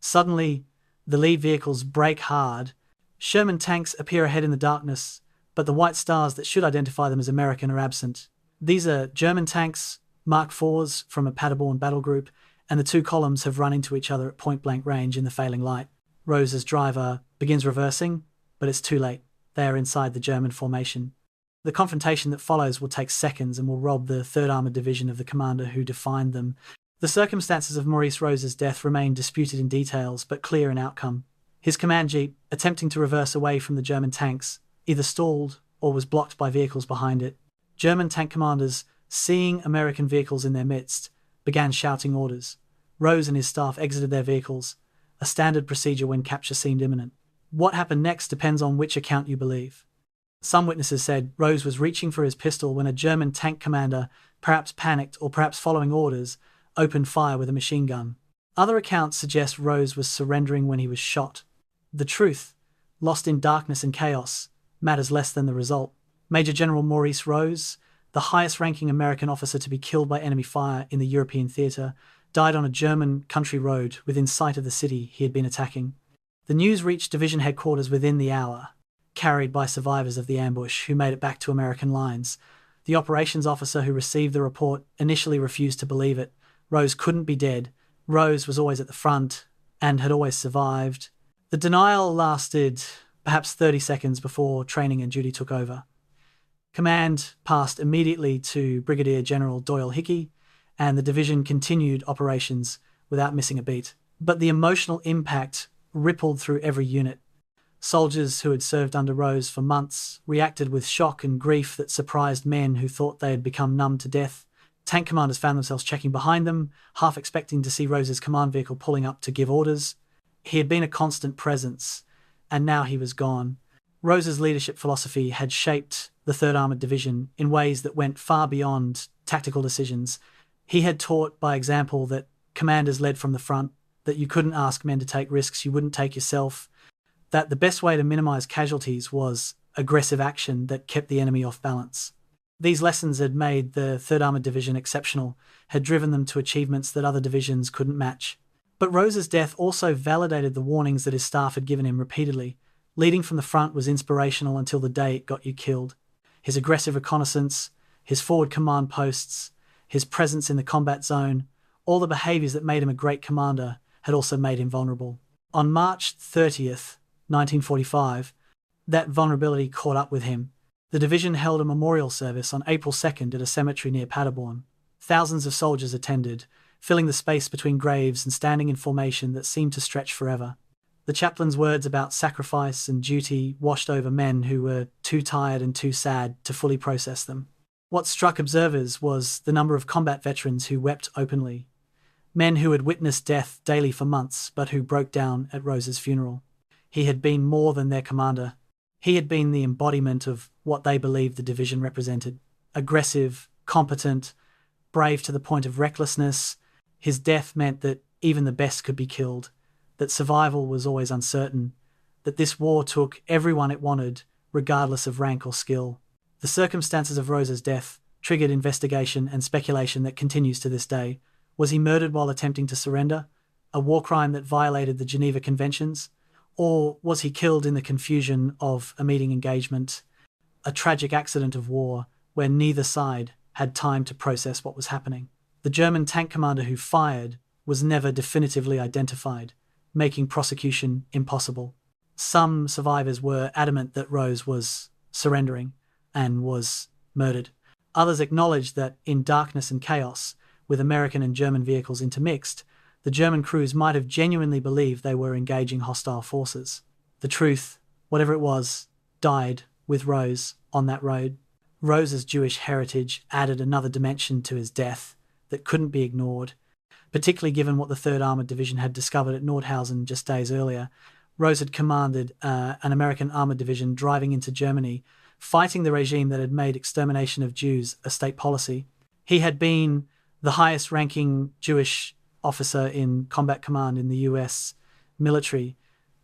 Suddenly, the lead vehicles brake hard. Sherman tanks appear ahead in the darkness, but the white stars that should identify them as American are absent. These are German tanks, Mark IVs from a Paderborn battle group, and the two columns have run into each other at point-blank range in the failing light. Rose's driver begins reversing, but it's too late. They are inside the German formation. The confrontation that follows will take seconds and will rob the 3rd Armored Division of the commander who defined them. The circumstances of Maurice Rose's death remain disputed in details, but clear in outcome. His command jeep, attempting to reverse away from the German tanks, either stalled or was blocked by vehicles behind it. German tank commanders, seeing American vehicles in their midst, began shouting orders. Rose and his staff exited their vehicles, a standard procedure when capture seemed imminent. What happened next depends on which account you believe. Some witnesses said Rose was reaching for his pistol when a German tank commander, perhaps panicked or perhaps following orders, opened fire with a machine gun. Other accounts suggest Rose was surrendering when he was shot. The truth, lost in darkness and chaos, matters less than the result. Major General Maurice Rose, the highest-ranking American officer to be killed by enemy fire in the European theatre, died on a German country road within sight of the city he had been attacking. The news reached division headquarters within the hour, carried by survivors of the ambush who made it back to American lines. The operations officer who received the report initially refused to believe it. Rose couldn't be dead. Rose was always at the front and had always survived. The denial lasted perhaps 30 seconds before training and duty took over. Command passed immediately to Brigadier General Doyle Hickey, and the division continued operations without missing a beat. But the emotional impact rippled through every unit. Soldiers who had served under Rose for months reacted with shock and grief that surprised men who thought they had become numb to death. Tank commanders found themselves checking behind them, half expecting to see Rose's command vehicle pulling up to give orders. He had been a constant presence, and now he was gone. Rose's leadership philosophy had shaped the 3rd Armored Division in ways that went far beyond tactical decisions. He had taught by example that commanders led from the front, that you couldn't ask men to take risks you wouldn't take yourself, that the best way to minimize casualties was aggressive action that kept the enemy off balance. These lessons had made the 3rd Armored Division exceptional, had driven them to achievements that other divisions couldn't match. But Rose's death also validated the warnings that his staff had given him repeatedly. Leading from the front was inspirational until the day it got you killed. His aggressive reconnaissance, his forward command posts, his presence in the combat zone, all the behaviours that made him a great commander had also made him vulnerable. On March 30th, 1945, that vulnerability caught up with him. The division held a memorial service on April 2nd at a cemetery near Paderborn. Thousands of soldiers attended, filling the space between graves and standing in formation that seemed to stretch forever. The chaplain's words about sacrifice and duty washed over men who were too tired and too sad to fully process them. What struck observers was the number of combat veterans who wept openly. Men who had witnessed death daily for months, but who broke down at Rose's funeral. He had been more than their commander. He had been the embodiment of what they believed the division represented. Aggressive, competent, brave to the point of recklessness. His death meant that even the best could be killed, that survival was always uncertain, that this war took everyone it wanted, regardless of rank or skill. The circumstances of Rose's death triggered investigation and speculation that continues to this day. Was he murdered while attempting to surrender? A war crime that violated the Geneva Conventions? Or was he killed in the confusion of a meeting engagement? A tragic accident of war where neither side had time to process what was happening. The German tank commander who fired was never definitively identified, making prosecution impossible. Some survivors were adamant that Rose was surrendering and was murdered. Others acknowledged that in darkness and chaos, with American and German vehicles intermixed, the German crews might have genuinely believed they were engaging hostile forces. The truth, whatever it was, died with Rose on that road. Rose's Jewish heritage added another dimension to his death that couldn't be ignored, particularly given what the 3rd Armoured Division had discovered at Nordhausen just days earlier. Rose had commanded an American armoured division driving into Germany, fighting the regime that had made extermination of Jews a state policy. He had been the highest-ranking Jewish officer in combat command in the US military,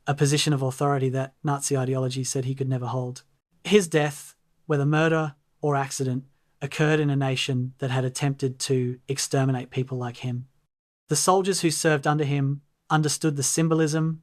a position of authority that Nazi ideology said he could never hold. His death, whether murder or accident, occurred in a nation that had attempted to exterminate people like him. The soldiers who served under him understood the symbolism,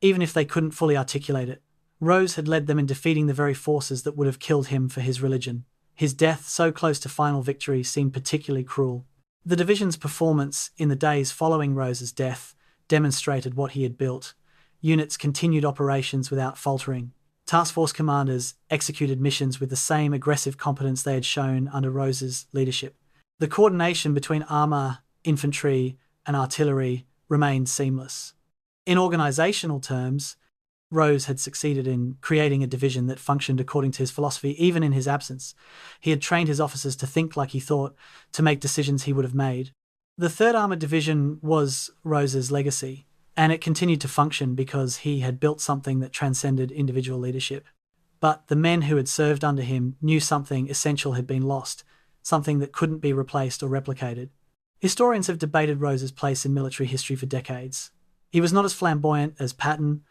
even if they couldn't fully articulate it. Rose had led them in defeating the very forces that would have killed him for his religion. His death, so close to final victory, seemed particularly cruel. The division's performance in the days following Rose's death demonstrated what he had built. Units continued operations without faltering. Task force commanders executed missions with the same aggressive competence they had shown under Rose's leadership. The coordination between armour, infantry, and artillery remained seamless. In organisational terms, Rose had succeeded in creating a division that functioned according to his philosophy even in his absence. He had trained his officers to think like he thought, to make decisions he would have made. The 3rd Armoured Division was Rose's legacy, and it continued to function because he had built something that transcended individual leadership. But the men who had served under him knew something essential had been lost, something that couldn't be replaced or replicated. Historians have debated Rose's place in military history for decades. He was not as flamboyant as Patton,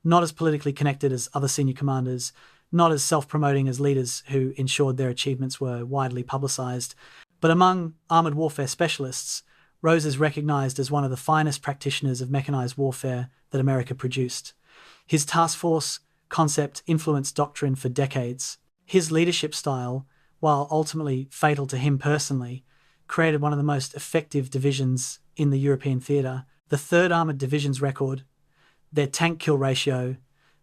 not as politically connected as other senior commanders, not as self-promoting as leaders who ensured their achievements were widely publicised. But among armoured warfare specialists, Rose is recognised as one of the finest practitioners of mechanised warfare that America produced. His task force concept influenced doctrine for decades. His leadership style, while ultimately fatal to him personally, created one of the most effective divisions in the European theatre. The 3rd Armoured Division's record, their tank kill ratio,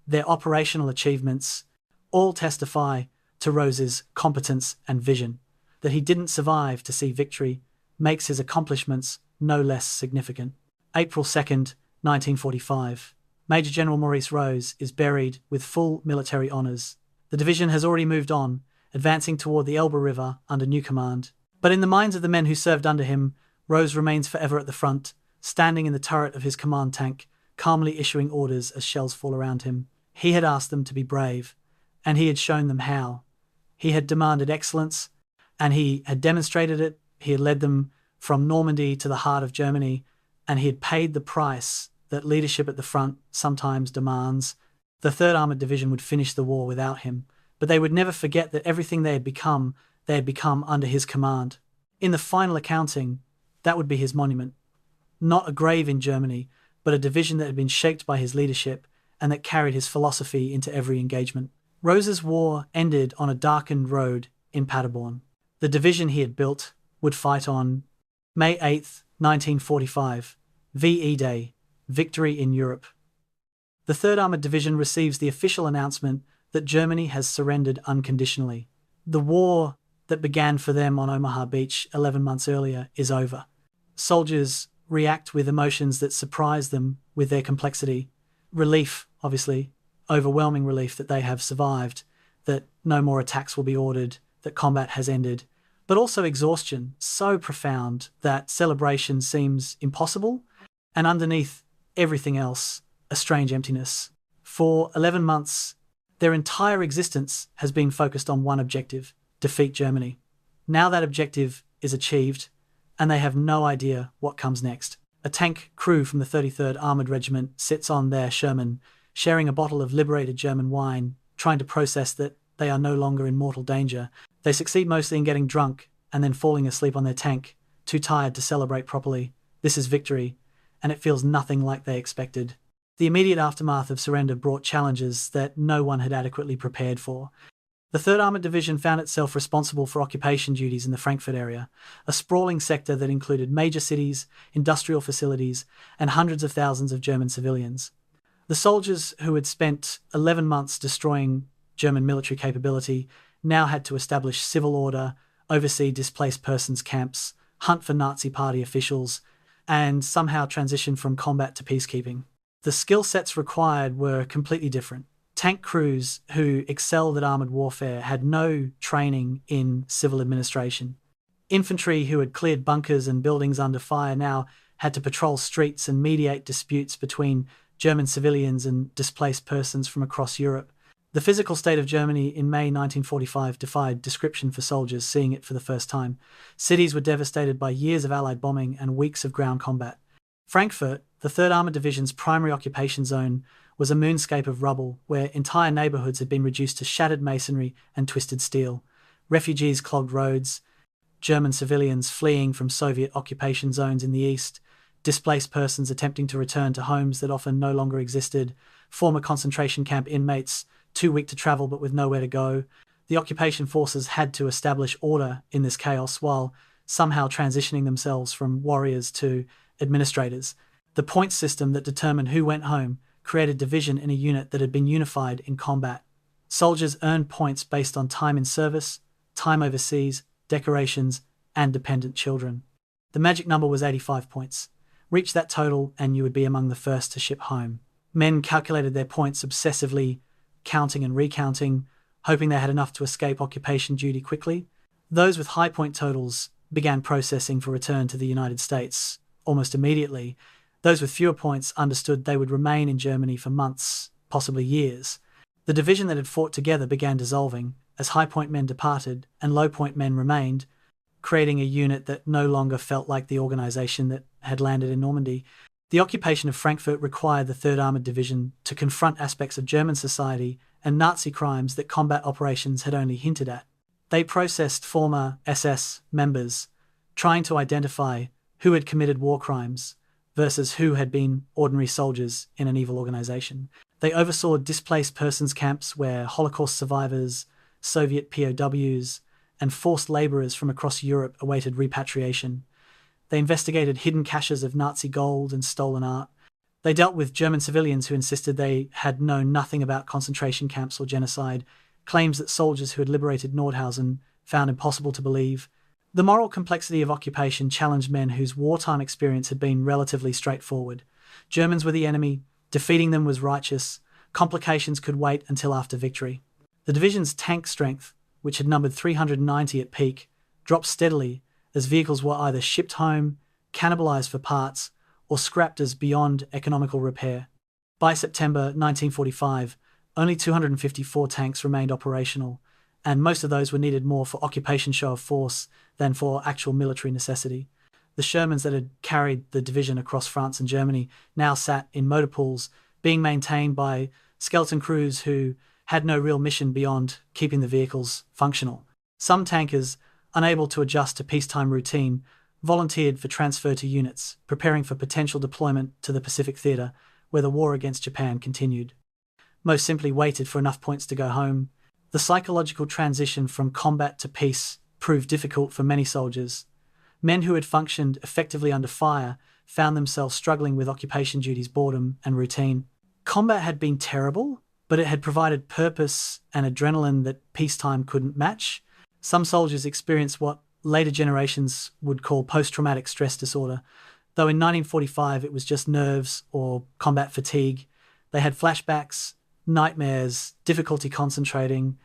their operational achievements, all testify to Rose's competence and vision. That he didn't survive to see victory makes his accomplishments no less significant. April 2nd, 1945. Major General Maurice Rose is buried with full military honours. The division has already moved on, advancing toward the Elbe River under new command. But in the minds of the men who served under him, Rose remains forever at the front, standing in the turret of his command tank, calmly issuing orders as shells fall around him. He had asked them to be brave, and he had shown them how. He had demanded excellence, and he had demonstrated it. He had led them from Normandy to the heart of Germany, and he had paid the price that leadership at the front sometimes demands. The 3rd Armoured Division would finish the war without him, but they would never forget that everything they had become under his command. In the final accounting, that would be his monument. Not a grave in Germany, but a division that had been shaped by his leadership and that carried his philosophy into every engagement. Rose's war ended on a darkened road in Paderborn. The division he had built would fight on May 8, 1945, VE Day, Victory in Europe. The 3rd Armoured Division receives the official announcement that Germany has surrendered unconditionally. The war that began for them on Omaha Beach 11 months earlier is over. Soldiers react with emotions that surprise them with their complexity. Relief, obviously, overwhelming relief that they have survived, that no more attacks will be ordered, that combat has ended, but also exhaustion so profound that celebration seems impossible, and underneath everything else, a strange emptiness. For 11 months, their entire existence has been focused on one objective: defeat Germany. Now that objective is achieved, and they have no idea what comes next. A tank crew from the 33rd Armoured Regiment sits on their Sherman, sharing a bottle of liberated German wine, trying to process that they are no longer in mortal danger. They succeed mostly in getting drunk and then falling asleep on their tank, too tired to celebrate properly. This is victory, and it feels nothing like they expected. The immediate aftermath of surrender brought challenges that no one had adequately prepared for. The 3rd Armoured Division found itself responsible for occupation duties in the Frankfurt area, a sprawling sector that included major cities, industrial facilities, and hundreds of thousands of German civilians. The soldiers who had spent 11 months destroying German military capability now had to establish civil order, oversee displaced persons camps, hunt for Nazi Party officials, and somehow transition from combat to peacekeeping. The skill sets required were completely different. Tank crews who excelled at armoured warfare had no training in civil administration. Infantry who had cleared bunkers and buildings under fire now had to patrol streets and mediate disputes between German civilians and displaced persons from across Europe. The physical state of Germany in May 1945 defied description for soldiers seeing it for the first time. Cities were devastated by years of Allied bombing and weeks of ground combat. Frankfurt, the 3rd Armoured Division's primary occupation zone, was a moonscape of rubble where entire neighbourhoods had been reduced to shattered masonry and twisted steel. Refugees clogged roads, German civilians fleeing from Soviet occupation zones in the east, displaced persons attempting to return to homes that often no longer existed, former concentration camp inmates too weak to travel but with nowhere to go. The occupation forces had to establish order in this chaos while somehow transitioning themselves from warriors to administrators. The point system that determined who went home created division in a unit that had been unified in combat. Soldiers earned points based on time in service, time overseas, decorations, and dependent children. The magic number was 85 points. Reach that total and you would be among the first to ship home. Men calculated their points obsessively, counting and recounting, hoping they had enough to escape occupation duty quickly. Those with high point totals began processing for return to the United States almost immediately. Those with fewer points understood they would remain in Germany for months, possibly years. The division that had fought together began dissolving as high point men departed and low point men remained, creating a unit that no longer felt like the organisation that had landed in Normandy. The occupation of Frankfurt required the 3rd Armoured Division to confront aspects of German society and Nazi crimes that combat operations had only hinted at. They processed former SS members, trying to identify who had committed war crimes versus who had been ordinary soldiers in an evil organisation. They oversaw displaced persons camps where Holocaust survivors, Soviet POWs, and forced labourers from across Europe awaited repatriation. They investigated hidden caches of Nazi gold and stolen art. They dealt with German civilians who insisted they had known nothing about concentration camps or genocide, claims that soldiers who had liberated Nordhausen found impossible to believe. The moral complexity of occupation challenged men whose wartime experience had been relatively straightforward. Germans were the enemy, defeating them was righteous, complications could wait until after victory. The division's tank strength, which had numbered 390 at peak, dropped steadily as vehicles were either shipped home, cannibalized for parts, or scrapped as beyond economical repair. By September 1945, only 254 tanks remained operational, and most of those were needed more for occupation show of force than for actual military necessity. The Shermans that had carried the division across France and Germany now sat in motor pools, being maintained by skeleton crews who had no real mission beyond keeping the vehicles functional. Some tankers, unable to adjust to peacetime routine, volunteered for transfer to units, preparing for potential deployment to the Pacific Theatre, where the war against Japan continued. Most simply waited for enough points to go home. The psychological transition from combat to peace proved difficult for many soldiers. Men who had functioned effectively under fire found themselves struggling with occupation duties, boredom, and routine. Combat had been terrible, but it had provided purpose and adrenaline that peacetime couldn't match. Some soldiers experienced what later generations would call post-traumatic stress disorder, though in 1945 it was just nerves or combat fatigue. They had flashbacks, nightmares, difficulty concentrating.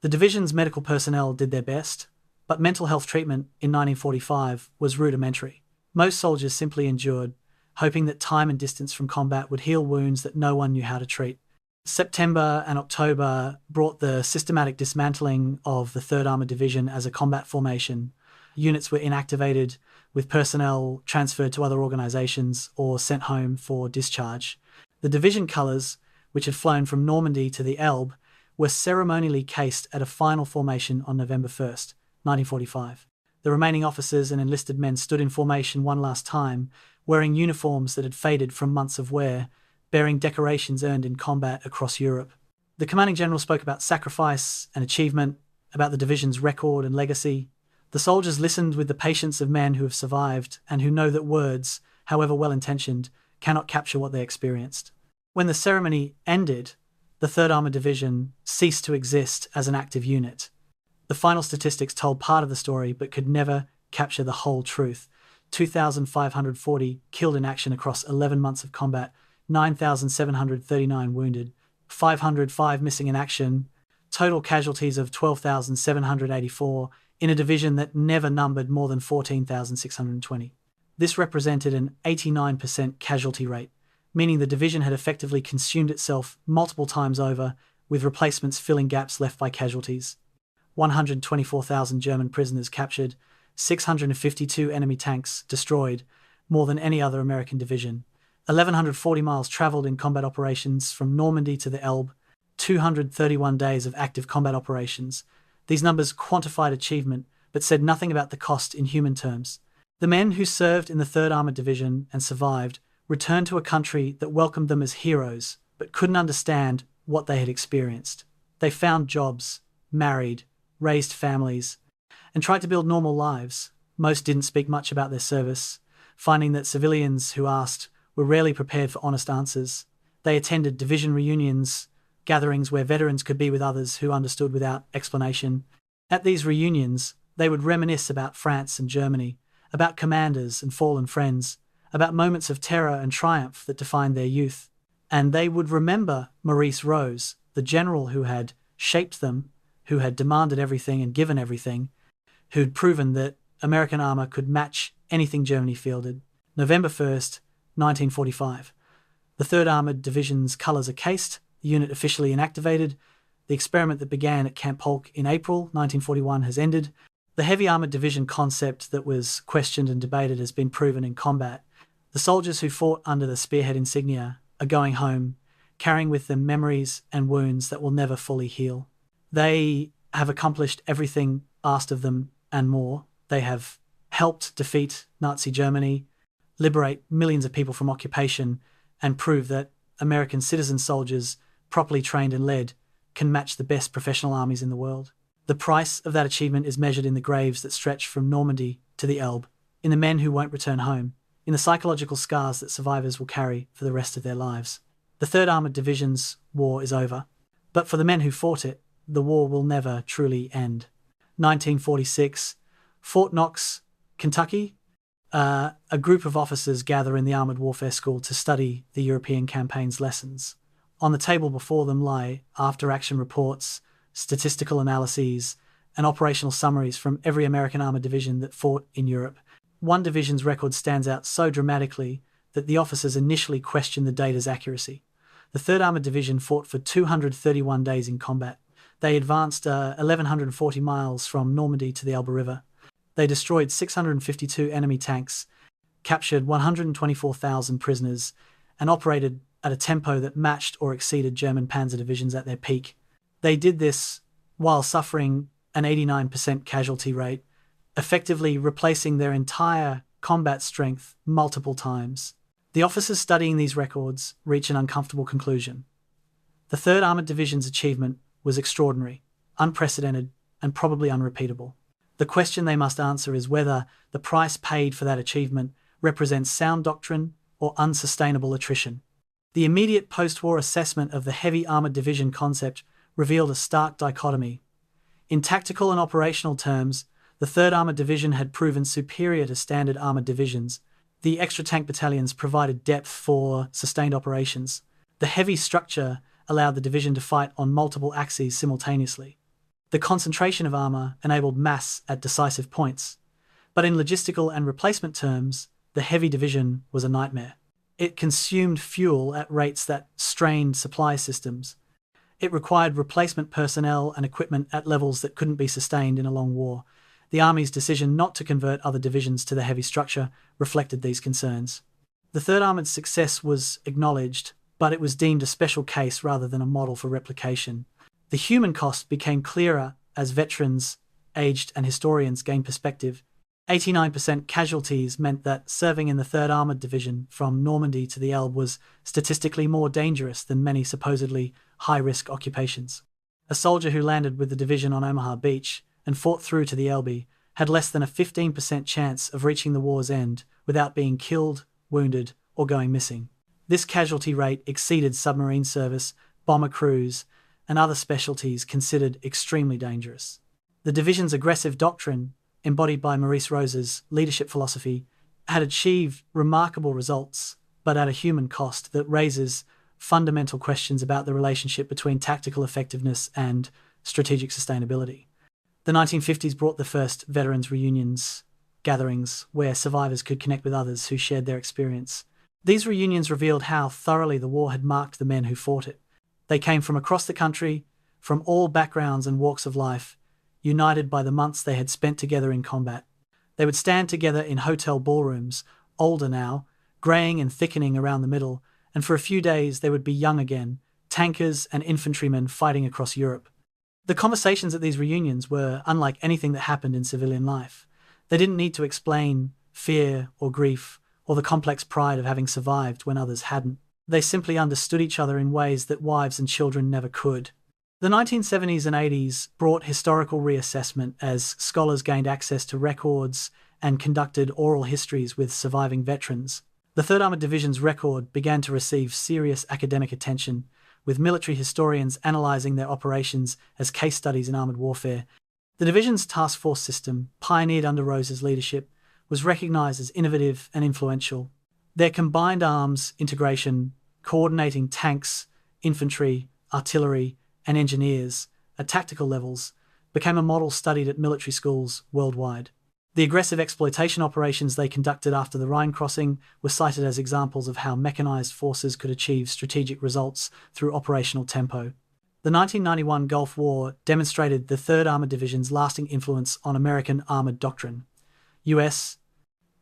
The division's medical personnel did their best, but mental health treatment in 1945 was rudimentary. Most soldiers simply endured, hoping that time and distance from combat would heal wounds that no one knew how to treat. September and October brought the systematic dismantling of the 3rd Armoured Division as a combat formation. Units were inactivated, with personnel transferred to other organisations or sent home for discharge. The division colours, which had flown from Normandy to the Elbe, were ceremonially cased at a final formation on November 1st, 1945. The remaining officers and enlisted men stood in formation one last time, wearing uniforms that had faded from months of wear, bearing decorations earned in combat across Europe. The commanding general spoke about sacrifice and achievement, about the division's record and legacy. The soldiers listened with the patience of men who have survived and who know that words, however well-intentioned, cannot capture what they experienced. When the ceremony ended, the 3rd Armoured Division ceased to exist as an active unit. The final statistics told part of the story but could never capture the whole truth. 2,540 killed in action across 11 months of combat, 9,739 wounded, 505 missing in action, total casualties of 12,784 in a division that never numbered more than 14,620. This represented an 89% casualty rate, meaning the division had effectively consumed itself multiple times over, with replacements filling gaps left by casualties. 124,000 German prisoners captured, 652 enemy tanks destroyed, more than any other American division. 1,140 miles travelled in combat operations from Normandy to the Elbe, 231 days of active combat operations. These numbers quantified achievement, but said nothing about the cost in human terms. The men who served in the 3rd Armoured Division and survived returned to a country that welcomed them as heroes, but couldn't understand what they had experienced. They found jobs, married, raised families, and tried to build normal lives. Most didn't speak much about their service, finding that civilians who asked were rarely prepared for honest answers. They attended division reunions, gatherings where veterans could be with others who understood without explanation. At these reunions, they would reminisce about France and Germany, about commanders and fallen friends, about moments of terror and triumph that defined their youth. And they would remember Maurice Rose, the general who had shaped them, who had demanded everything and given everything, who'd proven that American armour could match anything Germany fielded. November 1st, 1945. The 3rd Armoured Division's colours are cased, the unit officially inactivated. The experiment that began at Camp Polk in April 1941 has ended. The Heavy Armoured Division concept that was questioned and debated has been proven in combat. The soldiers who fought under the Spearhead insignia are going home, carrying with them memories and wounds that will never fully heal. They have accomplished everything asked of them and more. They have helped defeat Nazi Germany, liberate millions of people from occupation, and prove that American citizen soldiers, properly trained and led, can match the best professional armies in the world. The price of that achievement is measured in the graves that stretch from Normandy to the Elbe, in the men who won't return home, in the psychological scars that survivors will carry for the rest of their lives. The 3rd Armoured Division's war is over, but for the men who fought it, the war will never truly end. 1946, Fort Knox, Kentucky. A group of officers gather in the Armoured Warfare School to study the European campaign's lessons. On the table before them lie after-action reports, statistical analyses, and operational summaries from every American armoured division that fought in Europe. One division's record stands out so dramatically that the officers initially questioned the data's accuracy. The 3rd Armoured Division fought for 231 days in combat. They advanced 1,140 miles from Normandy to the Elbe River. They destroyed 652 enemy tanks, captured 124,000 prisoners, and operated at a tempo that matched or exceeded German panzer divisions at their peak. They did this while suffering an 89% casualty rate, effectively replacing their entire combat strength multiple times. The officers studying these records reach an uncomfortable conclusion. The 3rd Armoured Division's achievement was extraordinary, unprecedented, and probably unrepeatable. The question they must answer is whether the price paid for that achievement represents sound doctrine or unsustainable attrition. The immediate post-war assessment of the heavy armored division concept revealed a stark dichotomy. In tactical and operational terms, the 3rd Armored Division had proven superior to standard armored divisions. The extra tank battalions provided depth for sustained operations. The heavy structure allowed the division to fight on multiple axes simultaneously. The concentration of armor enabled mass at decisive points. But in logistical and replacement terms, the heavy division was a nightmare. It consumed fuel at rates that strained supply systems. It required replacement personnel and equipment at levels that couldn't be sustained in a long war. The Army's decision not to convert other divisions to the heavy structure reflected these concerns. The 3rd Armoured's success was acknowledged, but it was deemed a special case rather than a model for replication. The human cost became clearer as veterans, aged, and historians gained perspective. 89% casualties meant that serving in the 3rd Armoured Division from Normandy to the Elbe was statistically more dangerous than many supposedly high-risk occupations. A soldier who landed with the division on Omaha Beach and fought through to the Elbe had less than a 15% chance of reaching the war's end without being killed, wounded, or going missing. This casualty rate exceeded submarine service, bomber crews, and other specialties considered extremely dangerous. The division's aggressive doctrine, embodied by Maurice Rose's leadership philosophy, had achieved remarkable results, but at a human cost that raises fundamental questions about the relationship between tactical effectiveness and strategic sustainability. The 1950s brought the first veterans reunions, gatherings where survivors could connect with others who shared their experience. These reunions revealed how thoroughly the war had marked the men who fought it. They came from across the country, from all backgrounds and walks of life, united by the months they had spent together in combat. They would stand together in hotel ballrooms, older now, greying and thickening around the middle, and for a few days they would be young again, tankers and infantrymen fighting across Europe. The conversations at these reunions were unlike anything that happened in civilian life. They didn't need to explain fear or grief or the complex pride of having survived when others hadn't. They simply understood each other in ways that wives and children never could. The 1970s and 80s brought historical reassessment as scholars gained access to records and conducted oral histories with surviving veterans. The 3rd Armoured Division's record began to receive serious academic attention, with military historians analysing their operations as case studies in armoured warfare. The division's task force system, pioneered under Rose's leadership, was recognised as innovative and influential. Their combined arms integration, coordinating tanks, infantry, artillery, and engineers at tactical levels, became a model studied at military schools worldwide. The aggressive exploitation operations they conducted after the Rhine crossing were cited as examples of how mechanized forces could achieve strategic results through operational tempo. The 1991 Gulf War demonstrated the 3rd Armored Division's lasting influence on American armored doctrine. U.S.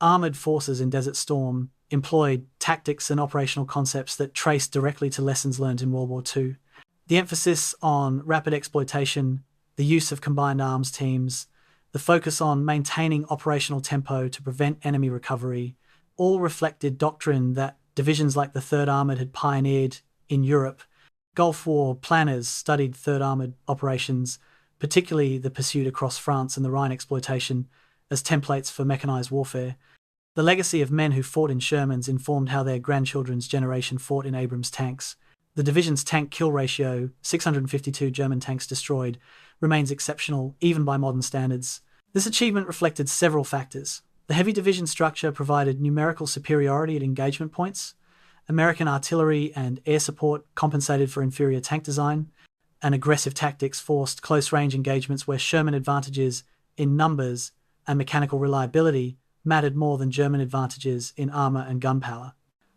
armored forces in Desert Storm employed tactics and operational concepts that traced directly to lessons learned in World War II. The emphasis on rapid exploitation, the use of combined arms teams, the focus on maintaining operational tempo to prevent enemy recovery, all reflected doctrine that divisions like the 3rd Armoured had pioneered in Europe. Gulf War planners studied 3rd Armoured operations, particularly the pursuit across France and the Rhine exploitation, as templates for mechanized warfare. The legacy of men who fought in Shermans informed how their grandchildren's generation fought in Abrams tanks. The division's tank kill ratio, 652 German tanks destroyed, remains exceptional even by modern standards. This achievement reflected several factors. The heavy division structure provided numerical superiority at engagement points. American artillery and air support compensated for inferior tank design, and aggressive tactics forced close-range engagements where Sherman advantages in numbers and mechanical reliability mattered more than German advantages in armor and gunpowder.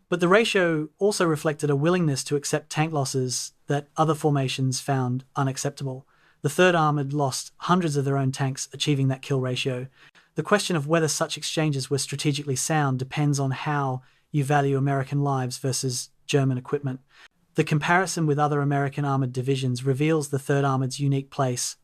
But the ratio also reflected a willingness to accept tank losses that other formations found unacceptable. The 3rd Armoured lost hundreds of their own tanks, achieving that kill ratio. The question of whether such exchanges were strategically sound depends on how you value American lives versus German equipment. The comparison with other American armoured divisions reveals the 3rd Armoured's unique place.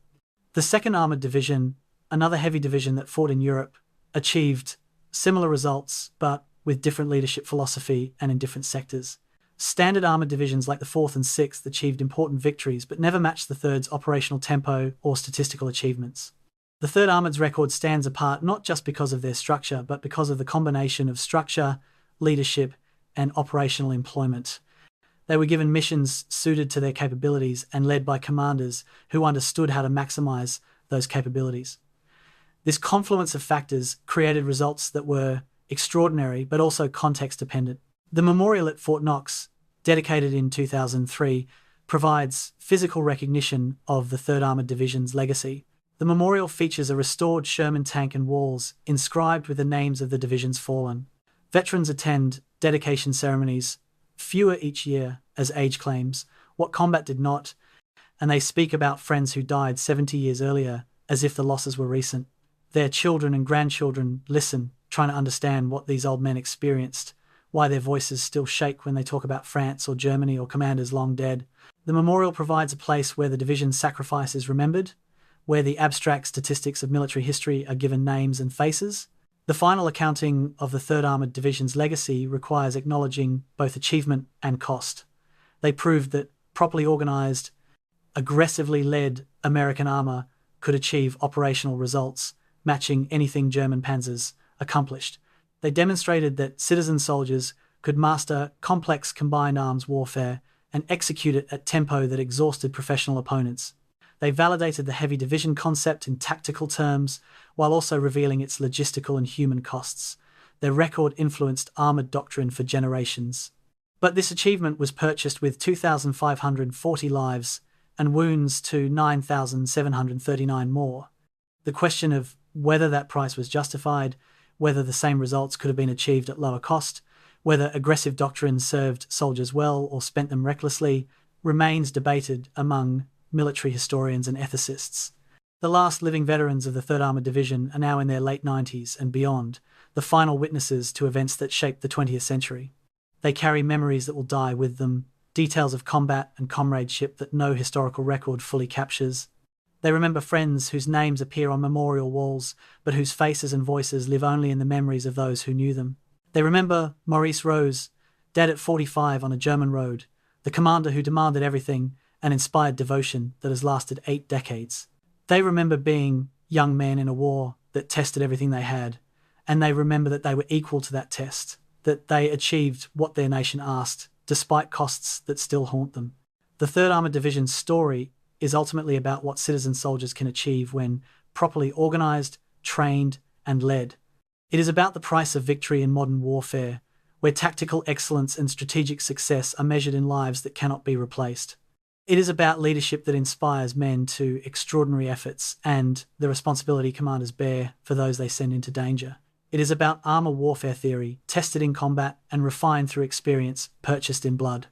The 2nd Armoured Division, another heavy division that fought in Europe, achieved similar results, but with different leadership philosophy and in different sectors. Standard armoured divisions like the 4th and 6th achieved important victories but never matched the 3rd's operational tempo or statistical achievements. The 3rd Armoured's record stands apart not just because of their structure, but because of the combination of structure, leadership, and operational employment. They were given missions suited to their capabilities and led by commanders who understood how to maximize those capabilities. This confluence of factors created results that were extraordinary but also context-dependent. The memorial at Fort Knox, dedicated in 2003, provides physical recognition of the 3rd Armoured Division's legacy. The memorial features a restored Sherman tank and walls inscribed with the names of the division's fallen. Veterans attend dedication ceremonies, fewer each year, as age claims, what combat did not, and they speak about friends who died 70 years earlier as if the losses were recent. Their children and grandchildren listen, trying to understand what these old men experienced, why their voices still shake when they talk about France or Germany or commanders long dead. The memorial provides a place where the division's sacrifice is remembered, where the abstract statistics of military history are given names and faces. The final accounting of the 3rd Armoured Division's legacy requires acknowledging both achievement and cost. They proved that properly organised, aggressively led American armour could achieve operational results, matching anything German panzers accomplished. They demonstrated that citizen soldiers could master complex combined arms warfare and execute it at tempo that exhausted professional opponents. They validated the heavy division concept in tactical terms, while also revealing its logistical and human costs. Their record influenced armoured doctrine for generations. But this achievement was purchased with 2,540 lives and wounds to 9,739 more. The question of whether that price was justified, whether the same results could have been achieved at lower cost, whether aggressive doctrine served soldiers well or spent them recklessly, remains debated among military historians and ethicists. The last living veterans of the 3rd Armoured Division are now in their late 90s and beyond, the final witnesses to events that shaped the 20th century. They carry memories that will die with them, details of combat and comradeship that no historical record fully captures. They remember friends whose names appear on memorial walls, but whose faces and voices live only in the memories of those who knew them. They remember Maurice Rose, dead at 45 on a German road, the commander who demanded everything and inspired devotion that has lasted 8 decades. They remember being young men in a war that tested everything they had, and they remember that they were equal to that test, that they achieved what their nation asked, despite costs that still haunt them. The 3rd Armoured Division's story is ultimately about what citizen soldiers can achieve when properly organised, trained, and led. It is about the price of victory in modern warfare, where tactical excellence and strategic success are measured in lives that cannot be replaced. It is about leadership that inspires men to extraordinary efforts and the responsibility commanders bear for those they send into danger. It is about armour warfare theory, tested in combat and refined through experience, purchased in blood.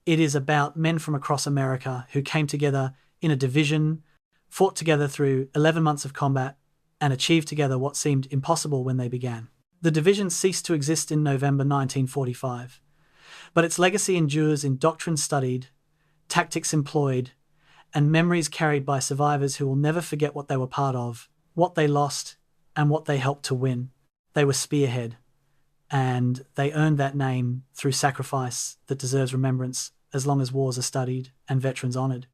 It is about men from across America who came together in a division, fought together through 11 months of combat, and achieved together what seemed impossible when they began. The division ceased to exist in November 1945, but its legacy endures in doctrine studied, tactics employed, and memories carried by survivors who will never forget what they were part of, what they lost, and what they helped to win. They were Spearhead, and they earned that name through sacrifice that deserves remembrance as long as wars are studied and veterans honoured.